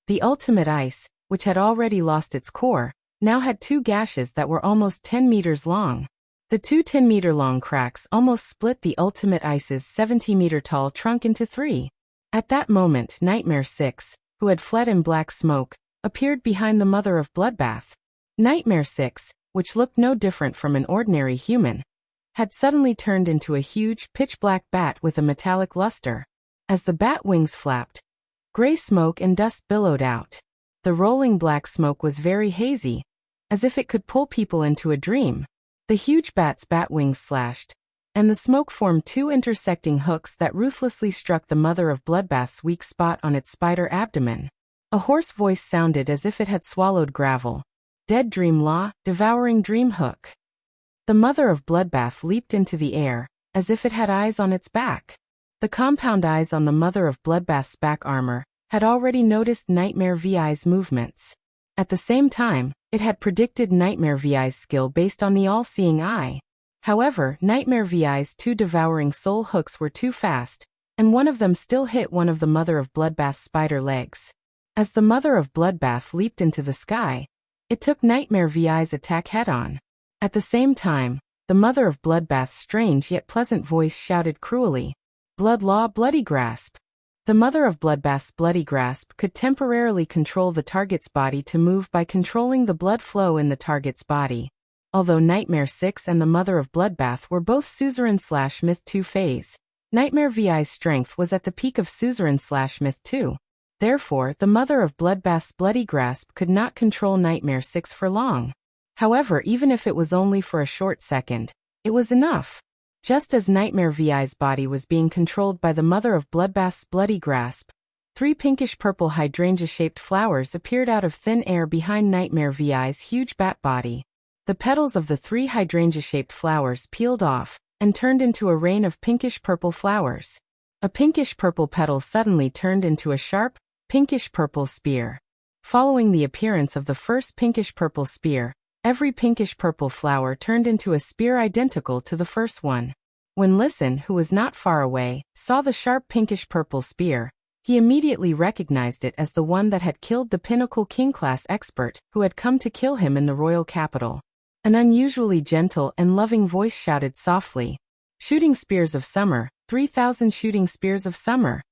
The Ultimate Ice, which had already lost its core, now had 2 gashes that were almost 10 meters long. The 2 10-meter-long cracks almost split the Ultimate Ice's 70-meter-tall trunk into 3. At that moment, Nightmare 6, who had fled in black smoke, appeared behind the mother of Bloodbath. Nightmare 6, which looked no different from an ordinary human, had suddenly turned into a huge, pitch-black bat with a metallic luster. As the bat wings flapped, gray smoke and dust billowed out. The rolling black smoke was very hazy, as if it could pull people into a dream. The huge bat's bat wings slashed, and the smoke formed two intersecting hooks that ruthlessly struck the mother of bloodbath's weak spot on its spider abdomen. A hoarse voice sounded as if it had swallowed gravel. Dead dream law, devouring dream hook. The mother of bloodbath leaped into the air, as if it had eyes on its back. The compound eyes on the mother of bloodbath's back armor had already noticed Nightmare VI's movements. At the same time, it had predicted Nightmare VI's skill based on the all-seeing eye. However, Nightmare VI's two devouring soul hooks were too fast, and one of them still hit one of the mother of bloodbath's spider legs. As the mother of bloodbath leaped into the sky, it took Nightmare VI's attack head-on. At the same time, the mother of bloodbath's strange yet pleasant voice shouted cruelly, "Blood law, bloody grasp." The mother of bloodbath's bloody grasp could temporarily control the target's body to move by controlling the blood flow in the target's body. Although Nightmare 6 and the mother of bloodbath were both Suzerain/Myth 2 phase, Nightmare VI's strength was at the peak of Suzerain/Myth 2. Therefore, the mother of bloodbath's bloody grasp could not control Nightmare 6 for long. However, even if it was only for a short second, it was enough. Just as Nightmare VI's body was being controlled by the mother of bloodbath's bloody grasp, three pinkish-purple hydrangea-shaped flowers appeared out of thin air behind Nightmare VI's huge bat body. The petals of the three hydrangea-shaped flowers peeled off and turned into a rain of pinkish-purple flowers. A pinkish-purple petal suddenly turned into a sharp, pinkish-purple spear. Following the appearance of the first pinkish-purple spear, every pinkish-purple flower turned into a spear identical to the first one. When Listen, who was not far away, saw the sharp pinkish-purple spear, he immediately recognized it as the one that had killed the Pinnacle King-class expert who had come to kill him in the royal capital. An unusually gentle and loving voice shouted softly, "Shooting spears of summer, 3,000 shooting spears of summer."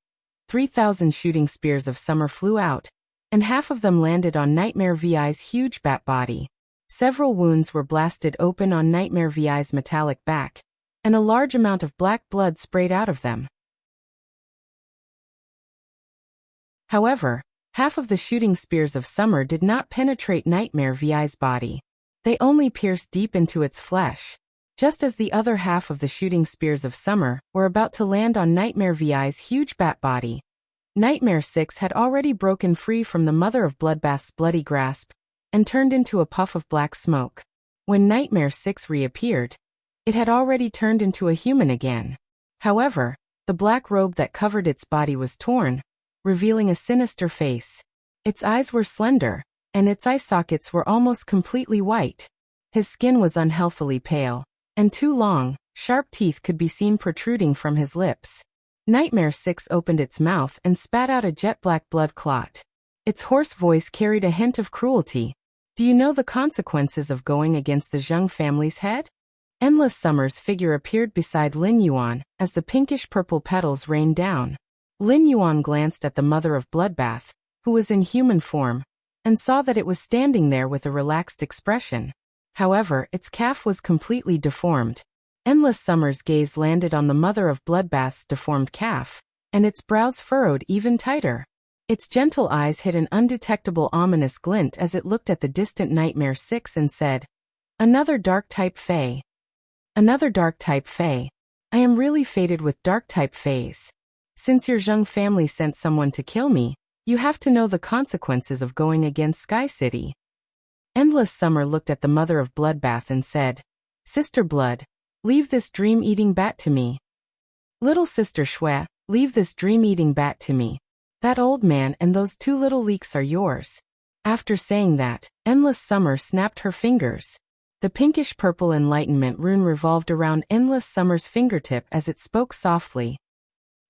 3,000 shooting spears of summer flew out, and half of them landed on Nightmare VI's huge bat body. Several wounds were blasted open on Nightmare VI's metallic back, and a large amount of black blood sprayed out of them. However, half of the shooting spears of summer did not penetrate Nightmare VI's body. They only pierced deep into its flesh. Just as the other half of the shooting spears of summer were about to land on Nightmare VI's huge bat body, Nightmare 6 had already broken free from the mother of bloodbath's bloody grasp and turned into a puff of black smoke. When Nightmare 6 reappeared, it had already turned into a human again. However, the black robe that covered its body was torn, revealing a sinister face. Its eyes were slender, and its eye sockets were almost completely white. His skin was unhealthily pale, and two long, sharp teeth could be seen protruding from his lips. Nightmare 6 opened its mouth and spat out a jet-black blood clot. Its hoarse voice carried a hint of cruelty. "Do you know the consequences of going against the Zheng family's head?" Endless Summer's figure appeared beside Lin Yuan as the pinkish-purple petals rained down. Lin Yuan glanced at the mother of bloodbath, who was in human form, and saw that it was standing there with a relaxed expression. However, its calf was completely deformed. Endless Summer's gaze landed on the mother of bloodbath's deformed calf, and its brows furrowed even tighter. Its gentle eyes hid an undetectable ominous glint as it looked at the distant Nightmare 6 and said, "Another dark-type Fae. Another dark-type Fae. I am really fated with dark-type Faes. Since your Zheng family sent someone to kill me, you have to know the consequences of going against Sky City." Endless Summer looked at the mother of bloodbath and said, "Sister Blood, leave this dream-eating bat to me. Little Sister Shui, leave this dream-eating bat to me. That old man and those two little leeks are yours." After saying that, Endless Summer snapped her fingers. The pinkish-purple enlightenment rune revolved around Endless Summer's fingertip as it spoke softly.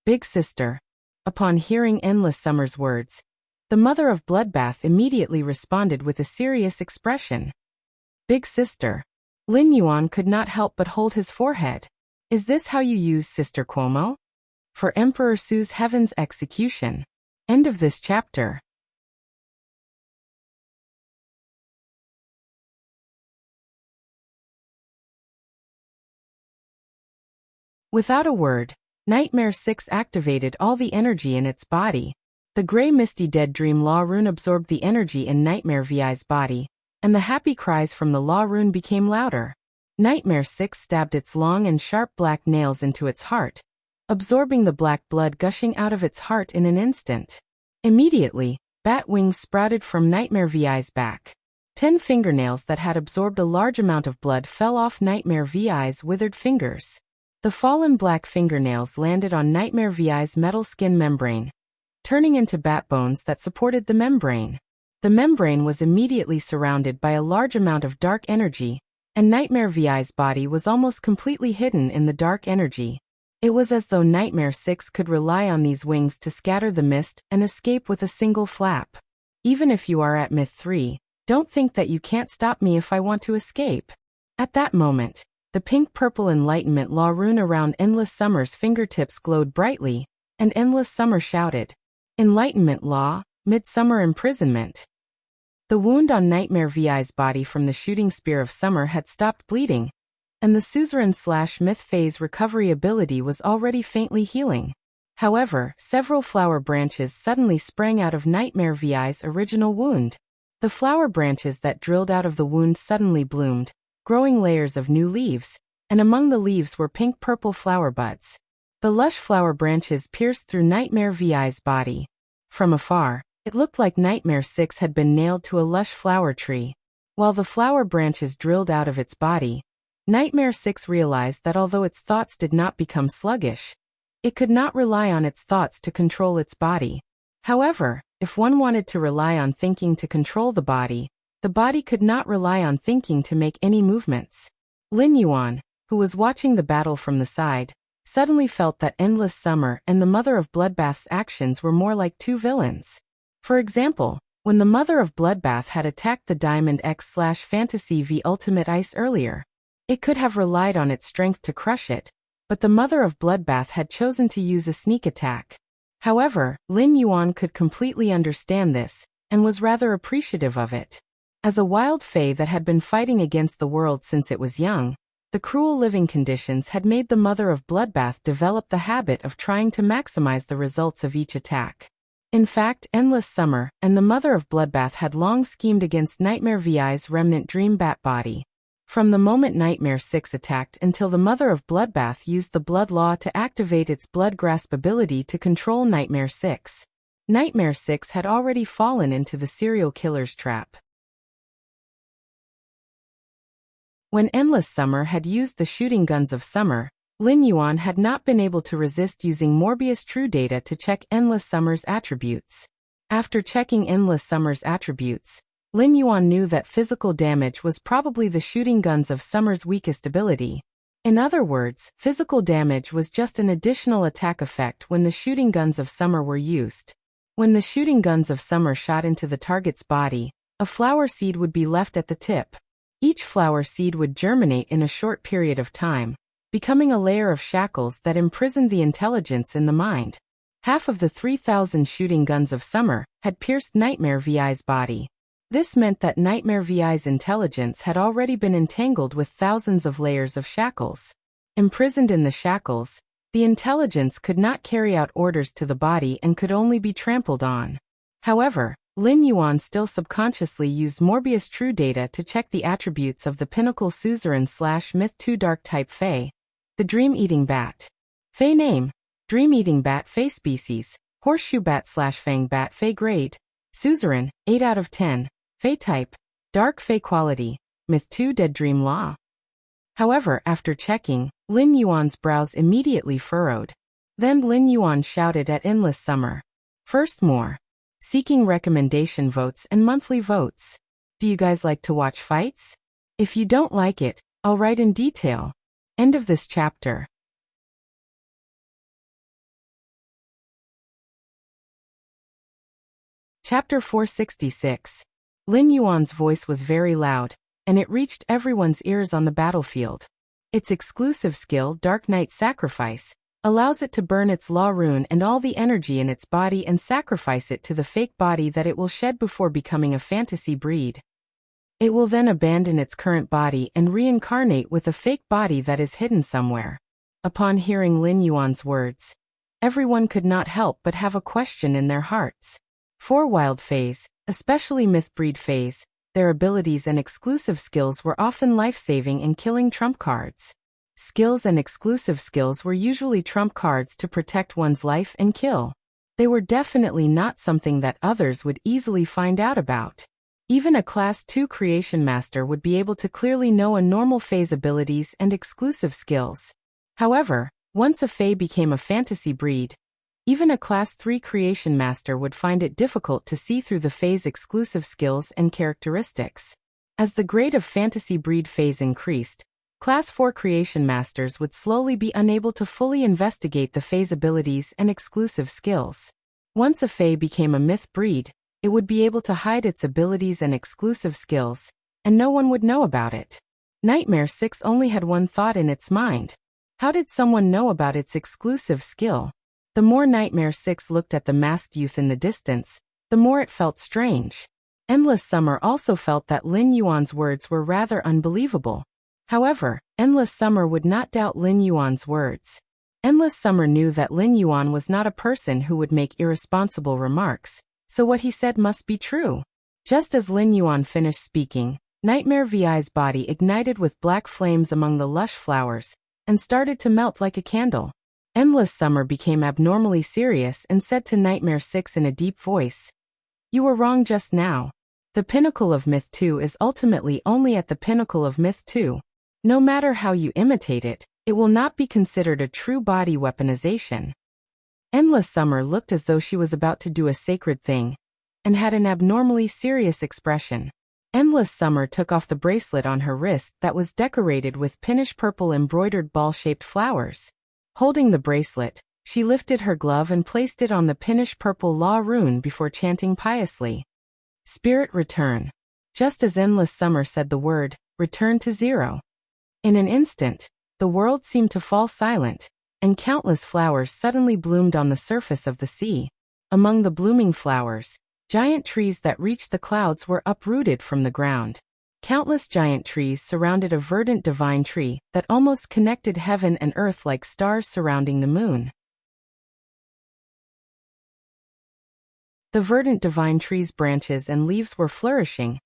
"Big Sister." Upon hearing Endless Summer's words, the mother of bloodbath immediately responded with a serious expression. "Big Sister." Lin Yuan could not help but hold his forehead. "Is this how you use Sister Cuomo? For Emperor Su's Heaven's execution." End of this chapter. Without a word, Nightmare 6 activated all the energy in its body. The gray misty dead dream law rune absorbed the energy in Nightmare VI's body, and the happy cries from the law rune became louder. Nightmare 6 stabbed its long and sharp black nails into its heart, absorbing the black blood gushing out of its heart in an instant. Immediately, bat wings sprouted from Nightmare VI's back. 10 fingernails that had absorbed a large amount of blood fell off Nightmare VI's withered fingers. The fallen black fingernails landed on Nightmare VI's metal skin membrane, turning into bat bones that supported the membrane. The membrane was immediately surrounded by a large amount of dark energy, and Nightmare VI's body was almost completely hidden in the dark energy. It was as though Nightmare 6 could rely on these wings to scatter the mist and escape with a single flap. Even if you are at Myth 3, don't think that you can't stop me if I want to escape. At that moment, the pink-purple Enlightenment Law rune around Endless Summer's fingertips glowed brightly, and Endless Summer shouted, "Enlightenment Law, Midsummer Imprisonment." The wound on Nightmare VI's body from the shooting spear of Summer had stopped bleeding, and the Suzerain/Myth phase recovery ability was already faintly healing. However, several flower branches suddenly sprang out of Nightmare VI's original wound. The flower branches that drilled out of the wound suddenly bloomed, growing layers of new leaves, and among the leaves were pink-purple flower buds. The lush flower branches pierced through Nightmare VI's body. From afar, it looked like Nightmare 6 had been nailed to a lush flower tree. While the flower branches drilled out of its body, Nightmare 6 realized that although its thoughts did not become sluggish, it could not rely on its thoughts to control its body. However, if one wanted to rely on thinking to control the body could not rely on thinking to make any movements. Lin Yuan, who was watching the battle from the side, suddenly felt that Endless Summer and the Mother of Bloodbath's actions were more like two villains. For example, when the Mother of Bloodbath had attacked the Diamond X/Fantasy V Ultimate Ice earlier, it could have relied on its strength to crush it, but the Mother of Bloodbath had chosen to use a sneak attack. However, Lin Yuan could completely understand this, and was rather appreciative of it. As a wild fae that had been fighting against the world since it was young, the cruel living conditions had made the Mother of Bloodbath develop the habit of trying to maximize the results of each attack. In fact, Endless Summer and the Mother of Bloodbath had long schemed against Nightmare VI's remnant dream bat body. From the moment Nightmare 6 attacked until the Mother of Bloodbath used the Blood Law to activate its Blood Grasp ability to control Nightmare 6. Nightmare 6 had already fallen into the serial killer's trap. When Endless Summer had used the shooting guns of Summer, Lin Yuan had not been able to resist using Morbius True Data to check Endless Summer's attributes. After checking Endless Summer's attributes, Lin Yuan knew that physical damage was probably the shooting guns of Summer's weakest ability. In other words, physical damage was just an additional attack effect when the shooting guns of Summer were used. When the shooting guns of Summer shot into the target's body, a flower seed would be left at the tip. Each flower seed would germinate in a short period of time, becoming a layer of shackles that imprisoned the intelligence in the mind. Half of the 3,000 shooting guns of Summer had pierced Nightmare VI's body. This meant that Nightmare VI's intelligence had already been entangled with thousands of layers of shackles. Imprisoned in the shackles, the intelligence could not carry out orders to the body and could only be trampled on. However, Lin Yuan still subconsciously used Morbius True Data to check the attributes of the Pinnacle Suzerain/Myth 2 Dark-type Fae, the Dream-Eating Bat. Fae name: Dream-Eating Bat Fae species, Horseshoe Bat/Fang Bat Fae grade, Suzerain, 8 out of 10, Fae type, Dark Fae quality, Myth 2 Dead Dream Law. However, after checking, Lin Yuan's brows immediately furrowed. Then Lin Yuan shouted at Endless Summer. First more. Seeking recommendation votes and monthly votes. Do you guys like to watch fights? If you don't like it, I'll write in detail. End of this chapter. Chapter 466. Lin Yuan's voice was very loud, and it reached everyone's ears on the battlefield. Its exclusive skill, Dark Knight Sacrifice, allows it to burn its law rune and all the energy in its body and sacrifice it to the fake body that it will shed before becoming a fantasy breed. It will then abandon its current body and reincarnate with a fake body that is hidden somewhere. Upon hearing Lin Yuan's words, everyone could not help but have a question in their hearts. For wild fays, especially myth-breed fays, their abilities and exclusive skills were often life-saving in killing trump cards. Skills and exclusive skills were usually trump cards to protect one's life and kill. They were definitely not something that others would easily find out about. Even a Class 2 Creation Master would be able to clearly know a normal Fae's abilities and exclusive skills. However, once a Fae became a fantasy breed, even a Class 3 Creation Master would find it difficult to see through the Fae's exclusive skills and characteristics. As the grade of fantasy breed Faes increased, Class 4 Creation Masters would slowly be unable to fully investigate the Fae's abilities and exclusive skills. Once a Fae became a myth breed, it would be able to hide its abilities and exclusive skills, and no one would know about it. Nightmare 6 only had one thought in its mind. How did someone know about its exclusive skill? The more Nightmare 6 looked at the masked youth in the distance, the more it felt strange. Endless Summer also felt that Lin Yuan's words were rather unbelievable. However, Endless Summer would not doubt Lin Yuan's words. Endless Summer knew that Lin Yuan was not a person who would make irresponsible remarks, so what he said must be true. Just as Lin Yuan finished speaking, Nightmare VI's body ignited with black flames among the lush flowers, and started to melt like a candle. Endless Summer became abnormally serious and said to Nightmare 6 in a deep voice, "You were wrong just now. The pinnacle of Myth 2 is ultimately only at the pinnacle of Myth 2. No matter how you imitate it, it will not be considered a true body weaponization." Endless Summer looked as though she was about to do a sacred thing, and had an abnormally serious expression. Endless Summer took off the bracelet on her wrist that was decorated with pinkish purple embroidered ball-shaped flowers. Holding the bracelet, she lifted her glove and placed it on the pinkish purple law rune before chanting piously, "Spirit return." Just as Endless Summer said the word, "Return to zero." In an instant, the world seemed to fall silent, and countless flowers suddenly bloomed on the surface of the sea. Among the blooming flowers, giant trees that reached the clouds were uprooted from the ground. Countless giant trees surrounded a verdant divine tree that almost connected heaven and earth like stars surrounding the moon. The verdant divine tree's branches and leaves were flourishing,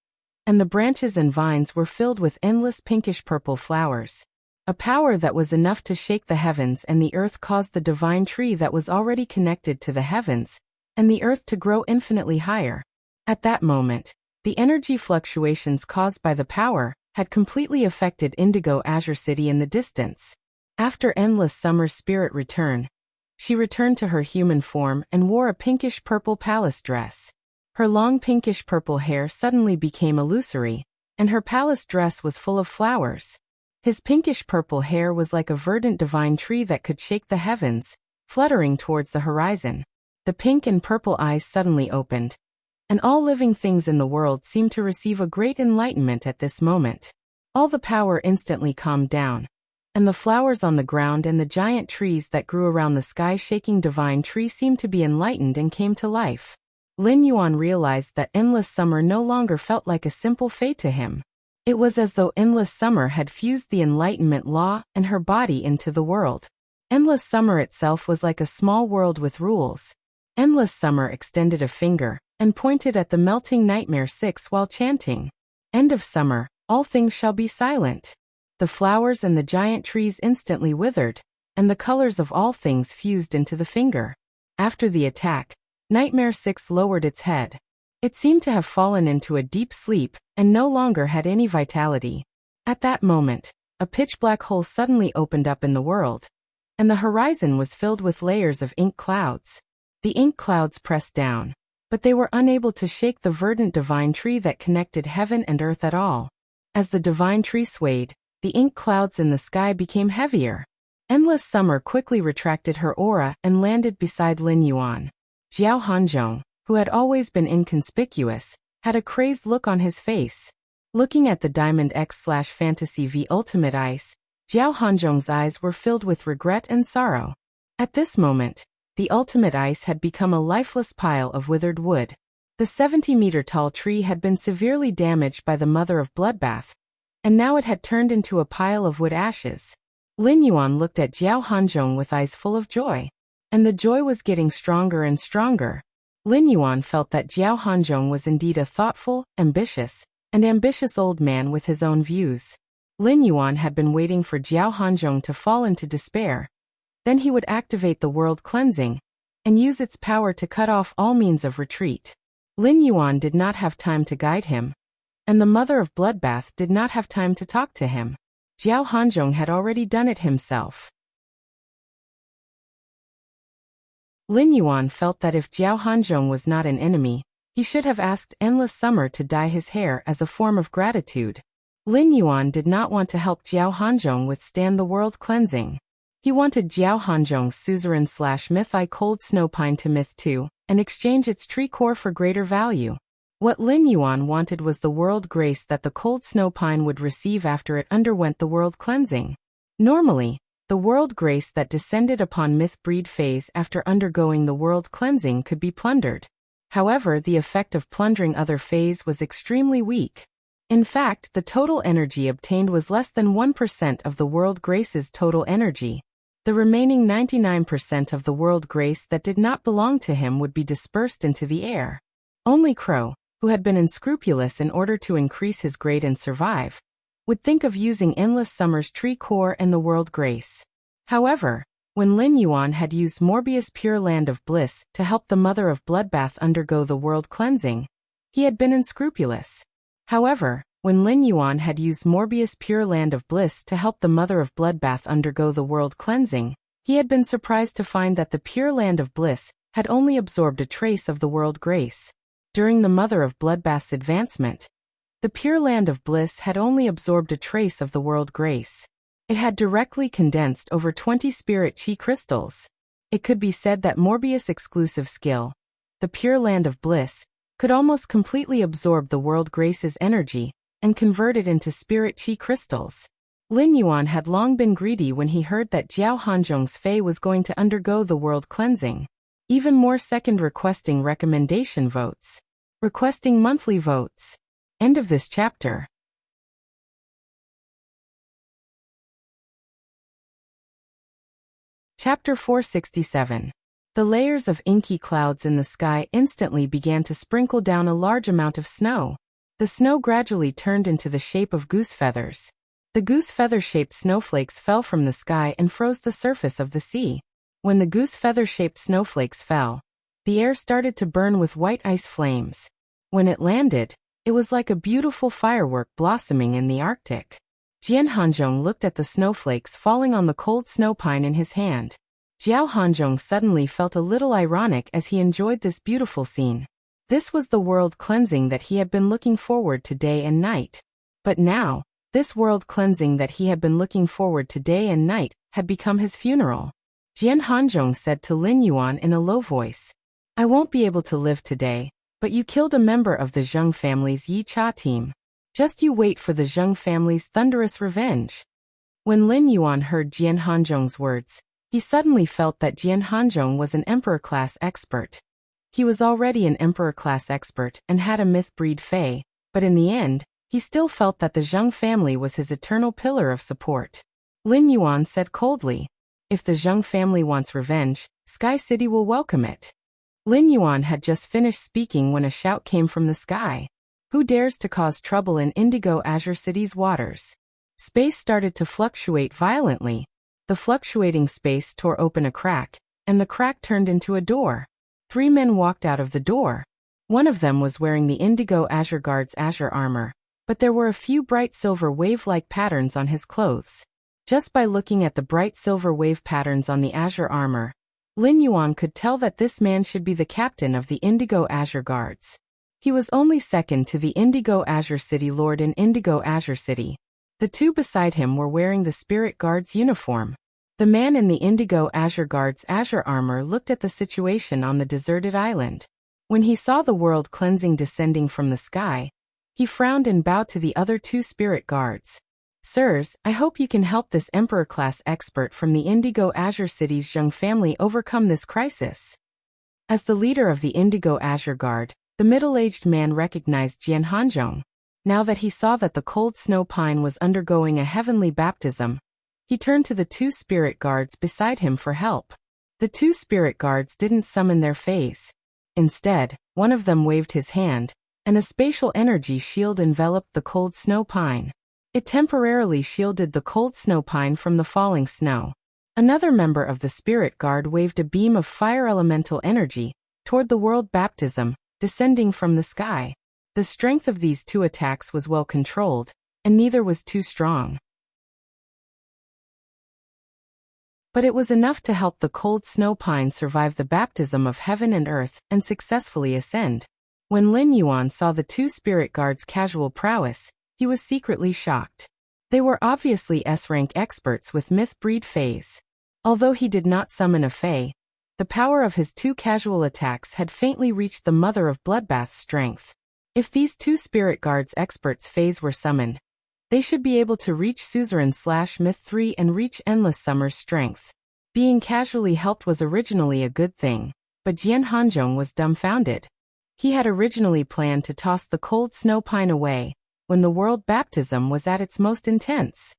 and the branches and vines were filled with endless pinkish-purple flowers. A power that was enough to shake the heavens and the earth caused the divine tree that was already connected to the heavens and the earth to grow infinitely higher. At that moment, the energy fluctuations caused by the power had completely affected Indigo Azure City in the distance. After Endless Summer's spirit return, she returned to her human form and wore a pinkish-purple palace dress. Her long pinkish-purple hair suddenly became illusory, and her palace dress was full of flowers. His pinkish-purple hair was like a verdant divine tree that could shake the heavens, fluttering towards the horizon. The pink and purple eyes suddenly opened, and all living things in the world seemed to receive a great enlightenment at this moment. All the power instantly calmed down, and the flowers on the ground and the giant trees that grew around the sky-shaking divine tree seemed to be enlightened and came to life. Lin Yuan realized that Endless Summer no longer felt like a simple fate to him. It was as though Endless Summer had fused the Enlightenment Law and her body into the world. Endless Summer itself was like a small world with rules. Endless Summer extended a finger and pointed at the melting Nightmare 6 while chanting, "End of summer, all things shall be silent." The flowers and the giant trees instantly withered, and the colors of all things fused into the finger. After the attack, Nightmare 6 lowered its head. It seemed to have fallen into a deep sleep and no longer had any vitality. At that moment, a pitch-black hole suddenly opened up in the world, and the horizon was filled with layers of ink clouds. The ink clouds pressed down, but they were unable to shake the verdant divine tree that connected heaven and earth at all. As the divine tree swayed, the ink clouds in the sky became heavier. Endless Summer quickly retracted her aura and landed beside Lin Yuan. Jiao Hanzhong, who had always been inconspicuous, had a crazed look on his face. Looking at the Diamond X/Fantasy V Ultimate Ice, Jiao Hanzhong's eyes were filled with regret and sorrow. At this moment, the Ultimate Ice had become a lifeless pile of withered wood. The 70-meter-tall tree had been severely damaged by the Mother of Bloodbath, and now it had turned into a pile of wood ashes. Lin Yuan looked at Jiao Hanzhong with eyes full of joy. And the joy was getting stronger and stronger. Lin Yuan felt that Jiao Hanzhong was indeed a thoughtful, ambitious old man with his own views. Lin Yuan had been waiting for Jiao Hanzhong to fall into despair. Then he would activate the world cleansing and use its power to cut off all means of retreat. Lin Yuan did not have time to guide him, and the mother of Bloodbath did not have time to talk to him. Jiao Hanzhong had already done it himself. Lin Yuan felt that if Jiao Hanzhong was not an enemy, he should have asked Endless Summer to dye his hair as a form of gratitude. Lin Yuan did not want to help Jiao Hanzhong withstand the world cleansing. He wanted Jiao Hanzhong's suzerain/myth cold snow pine to myth 2, and exchange its tree core for greater value. What Lin Yuan wanted was the world grace that the cold snow pine would receive after it underwent the world cleansing. Normally, the world grace that descended upon myth breed phase after undergoing the world cleansing could be plundered. However, the effect of plundering other phase was extremely weak. In fact, the total energy obtained was less than 1% of the world grace's total energy. The remaining 99% of the world grace that did not belong to him would be dispersed into the air. Only Crow, who had been unscrupulous in order to increase his grade and survive, would think of using Endless Summer's tree core and the world grace. However, when Lin Yuan had used Morbius Pure Land of Bliss to help the mother of Bloodbath undergo the world cleansing, he had been unscrupulous. However, when Lin Yuan had used Morbius Pure Land of Bliss to help the mother of Bloodbath undergo the world cleansing, he had been surprised to find that the Pure Land of Bliss had only absorbed a trace of the world grace. During the mother of Bloodbath's advancement, the Pure Land of Bliss had only absorbed a trace of the world grace. It had directly condensed over 20 spirit chi crystals. It could be said that Morbius' exclusive skill, the Pure Land of Bliss, could almost completely absorb the world grace's energy and convert it into spirit chi crystals. Lin Yuan had long been greedy when he heard that Jiao Hanzhong's Fei was going to undergo the world cleansing. Even more second requesting recommendation votes. Requesting monthly votes. End of this chapter. Chapter 467. The layers of inky clouds in the sky instantly began to sprinkle down a large amount of snow. The snow gradually turned into the shape of goose feathers. The goose feather-shaped snowflakes fell from the sky and froze the surface of the sea. When the goose feather-shaped snowflakes fell, the air started to burn with white ice flames. When it landed, it was like a beautiful firework blossoming in the Arctic. Jian Hanzhong looked at the snowflakes falling on the cold snow pine in his hand. Jiao Hanzhong suddenly felt a little ironic as he enjoyed this beautiful scene. This was the world cleansing that he had been looking forward to day and night. But now, this world cleansing that he had been looking forward to day and night had become his funeral. Jian Hanzhong said to Lin Yuan in a low voice, "I won't be able to live today, but you killed a member of the Zheng family's Yi Cha team. Just you wait for the Zheng family's thunderous revenge." When Lin Yuan heard Jian Hanzhong's words, he suddenly felt that Jian Hanzhong was an emperor-class expert. He was already an emperor-class expert and had a myth-breed Fei, but in the end, he still felt that the Zheng family was his eternal pillar of support. Lin Yuan said coldly, "If the Zheng family wants revenge, Sky City will welcome it." Lin Yuan had just finished speaking when a shout came from the sky. "Who dares to cause trouble in Indigo Azure City's waters?" Space started to fluctuate violently. The fluctuating space tore open a crack, and the crack turned into a door. 3 men walked out of the door. One of them was wearing the Indigo Azure Guard's azure armor, but there were a few bright silver wave-like patterns on his clothes. Just by looking at the bright silver wave patterns on the azure armor, Lin Yuan could tell that this man should be the captain of the Indigo Azure Guards. He was only second to the Indigo Azure City Lord in Indigo Azure City. The 2 beside him were wearing the Spirit Guard's uniform. The man in the Indigo Azure Guard's azure armor looked at the situation on the deserted island. When he saw the world cleansing descending from the sky, he frowned and bowed to the other 2 Spirit Guards. "Sirs, I hope you can help this Emperor-class expert from the Indigo Azure City's Zheng family overcome this crisis." As the leader of the Indigo Azure Guard, the middle-aged man recognized Jian Hanzhong. Now that he saw that the cold snow pine was undergoing a heavenly baptism, He turned to the two spirit guards beside him for help. The two spirit guards didn't summon their fays. Instead, one of them waved his hand, and a spatial energy shield enveloped the cold snow pine. It temporarily shielded the cold snow pine from the falling snow. Another member of the spirit guard waved a beam of fire elemental energy toward the world baptism, descending from the sky. The strength of these two attacks was well controlled, and neither was too strong. But it was enough to help the cold snow pine survive the baptism of heaven and earth and successfully ascend. When Lin Yuan saw the two spirit guards' casual prowess, he was secretly shocked. They were obviously S-rank experts with myth-breed fays. Although he did not summon a fey, the power of his two casual attacks had faintly reached the mother of bloodbath's strength. If these two spirit guards' experts' fays were summoned, they should be able to reach Suzerain/Myth 3 and reach Endless Summer's strength. Being casually helped was originally a good thing, but Jian Hanzhong was dumbfounded. He had originally planned to toss the cold snow pine away when the world baptism was at its most intense.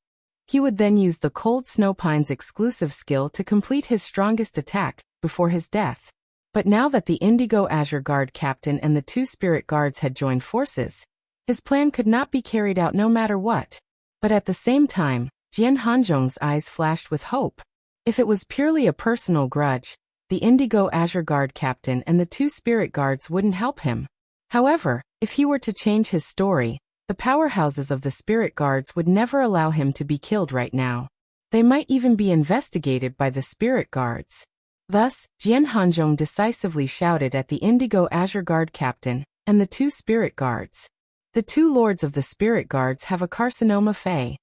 He would then use the cold snow pine's exclusive skill to complete his strongest attack before his death. But now that the Indigo Azure Guard captain and the two spirit guards had joined forces, his plan could not be carried out no matter what. But at the same time, Jian Hanzhong's eyes flashed with hope. If it was purely a personal grudge, the Indigo Azure Guard captain and the two spirit guards wouldn't help him. However, if he were to change his story, the powerhouses of the spirit guards would never allow him to be killed right now. They might even be investigated by the spirit guards. Thus, Jian Hanzhong decisively shouted at the Indigo Azure Guard captain and the two spirit guards. The two lords of the spirit guards have a carcinoma fey.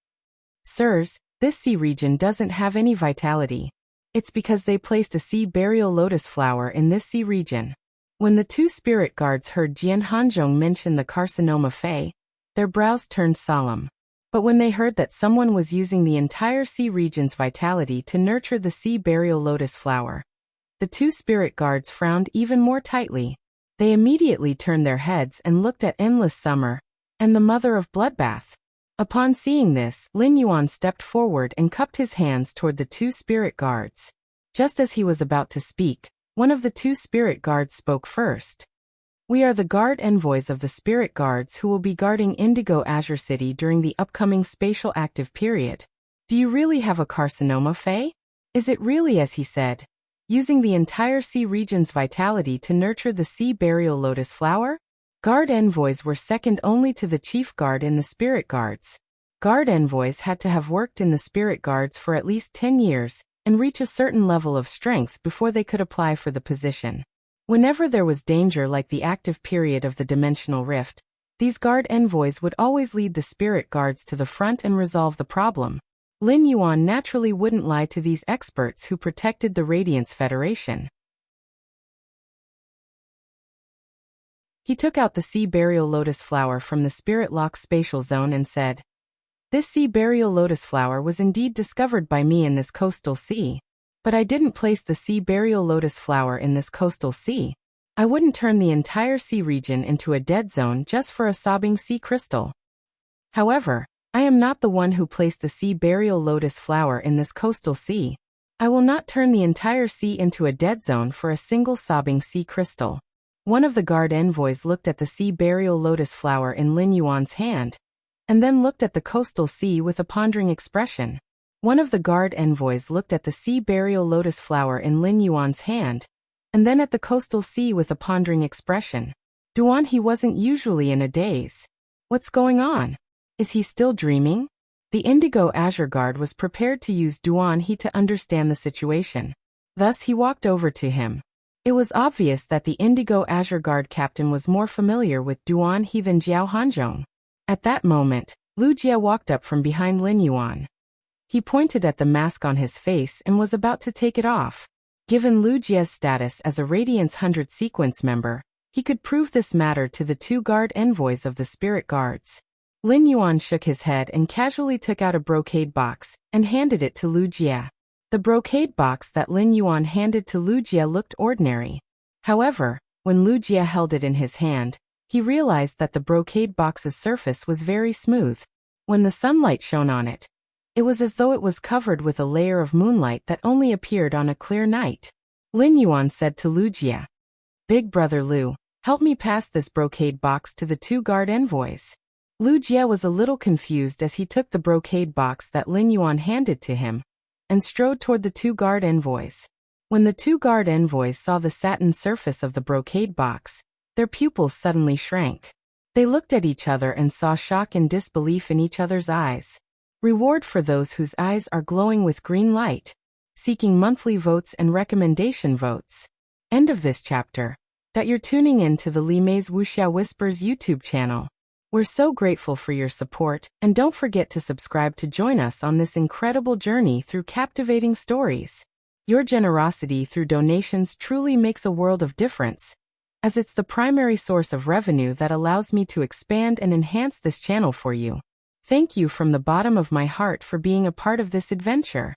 Sirs, this sea region doesn't have any vitality. It's because they placed a sea burial lotus flower in this sea region. When the two spirit guards heard Jian Hanzhong mention the carcinoma fey, their brows turned solemn. But when they heard that someone was using the entire sea region's vitality to nurture the sea burial lotus flower, the two spirit guards frowned even more tightly. They immediately turned their heads and looked at Endless Summer and the mother of Bloodbath. Upon seeing this, Lin Yuan stepped forward and cupped his hands toward the two spirit guards. Just as he was about to speak, one of the two spirit guards spoke first. We are the guard envoys of the spirit guards who will be guarding Indigo Azure City during the upcoming spatial active period. Do you really have a carcinoma, Faye? Is it really as he said, using the entire sea region's vitality to nurture the sea burial lotus flower? Guard envoys were second only to the chief guard in the spirit guards. Guard envoys had to have worked in the spirit guards for at least 10 years and reach a certain level of strength before they could apply for the position. Whenever there was danger like the active period of the dimensional rift, these guard envoys would always lead the spirit guards to the front and resolve the problem. Lin Yuan naturally wouldn't lie to these experts who protected the Radiance Federation. He took out the sea burial lotus flower from the Spirit Lock spatial zone and said, "This sea burial lotus flower was indeed discovered by me in this coastal sea. But I didn't place the sea burial lotus flower in this coastal sea. I wouldn't turn the entire sea region into a dead zone just for a sobbing sea crystal. However, I am not the one who placed the sea burial lotus flower in this coastal sea. I will not turn the entire sea into a dead zone for a single sobbing sea crystal." One of the guard envoys looked at the sea burial lotus flower in Lin Yuan's hand, and then looked at the coastal sea with a pondering expression. One of the guard envoys looked at the sea burial lotus flower in Lin Yuan's hand, and then at the coastal sea with a pondering expression. Duan, he wasn't usually in a daze. What's going on? Is he still dreaming? The Indigo Azure Guard was prepared to use Duan He to understand the situation. Thus he walked over to him. It was obvious that the Indigo Azure Guard captain was more familiar with Duan He than Jiao Hanzhong. At that moment, Lu Jia walked up from behind Lin Yuan. He pointed at the mask on his face and was about to take it off. Given Lu Jia's status as a Radiance 100 sequence member, he could prove this matter to the two guard envoys of the spirit guards. Lin Yuan shook his head and casually took out a brocade box and handed it to Lu Jia. The brocade box that Lin Yuan handed to Lu Jia looked ordinary. However, when Lu Jia held it in his hand, he realized that the brocade box's surface was very smooth. When the sunlight shone on it, It was as though it was covered with a layer of moonlight that only appeared on a clear night. Lin Yuan said to Lu Jia, "Big brother Lu, help me pass this brocade box to the 2 guard envoys." Lu Jia was a little confused as he took the brocade box that Lin Yuan handed to him and strode toward the 2 guard envoys. When the 2 guard envoys saw the satin surface of the brocade box, their pupils suddenly shrank. They looked at each other and saw shock and disbelief in each other's eyes. Reward for those whose eyes are glowing with green light. Seeking monthly votes and recommendation votes. End of this chapter. That you're tuning in to the Li Mei's Wuxia Whispers YouTube channel. We're so grateful for your support, and don't forget to subscribe to join us on this incredible journey through captivating stories. Your generosity through donations truly makes a world of difference, as it's the primary source of revenue that allows me to expand and enhance this channel for you. Thank you from the bottom of my heart for being a part of this adventure.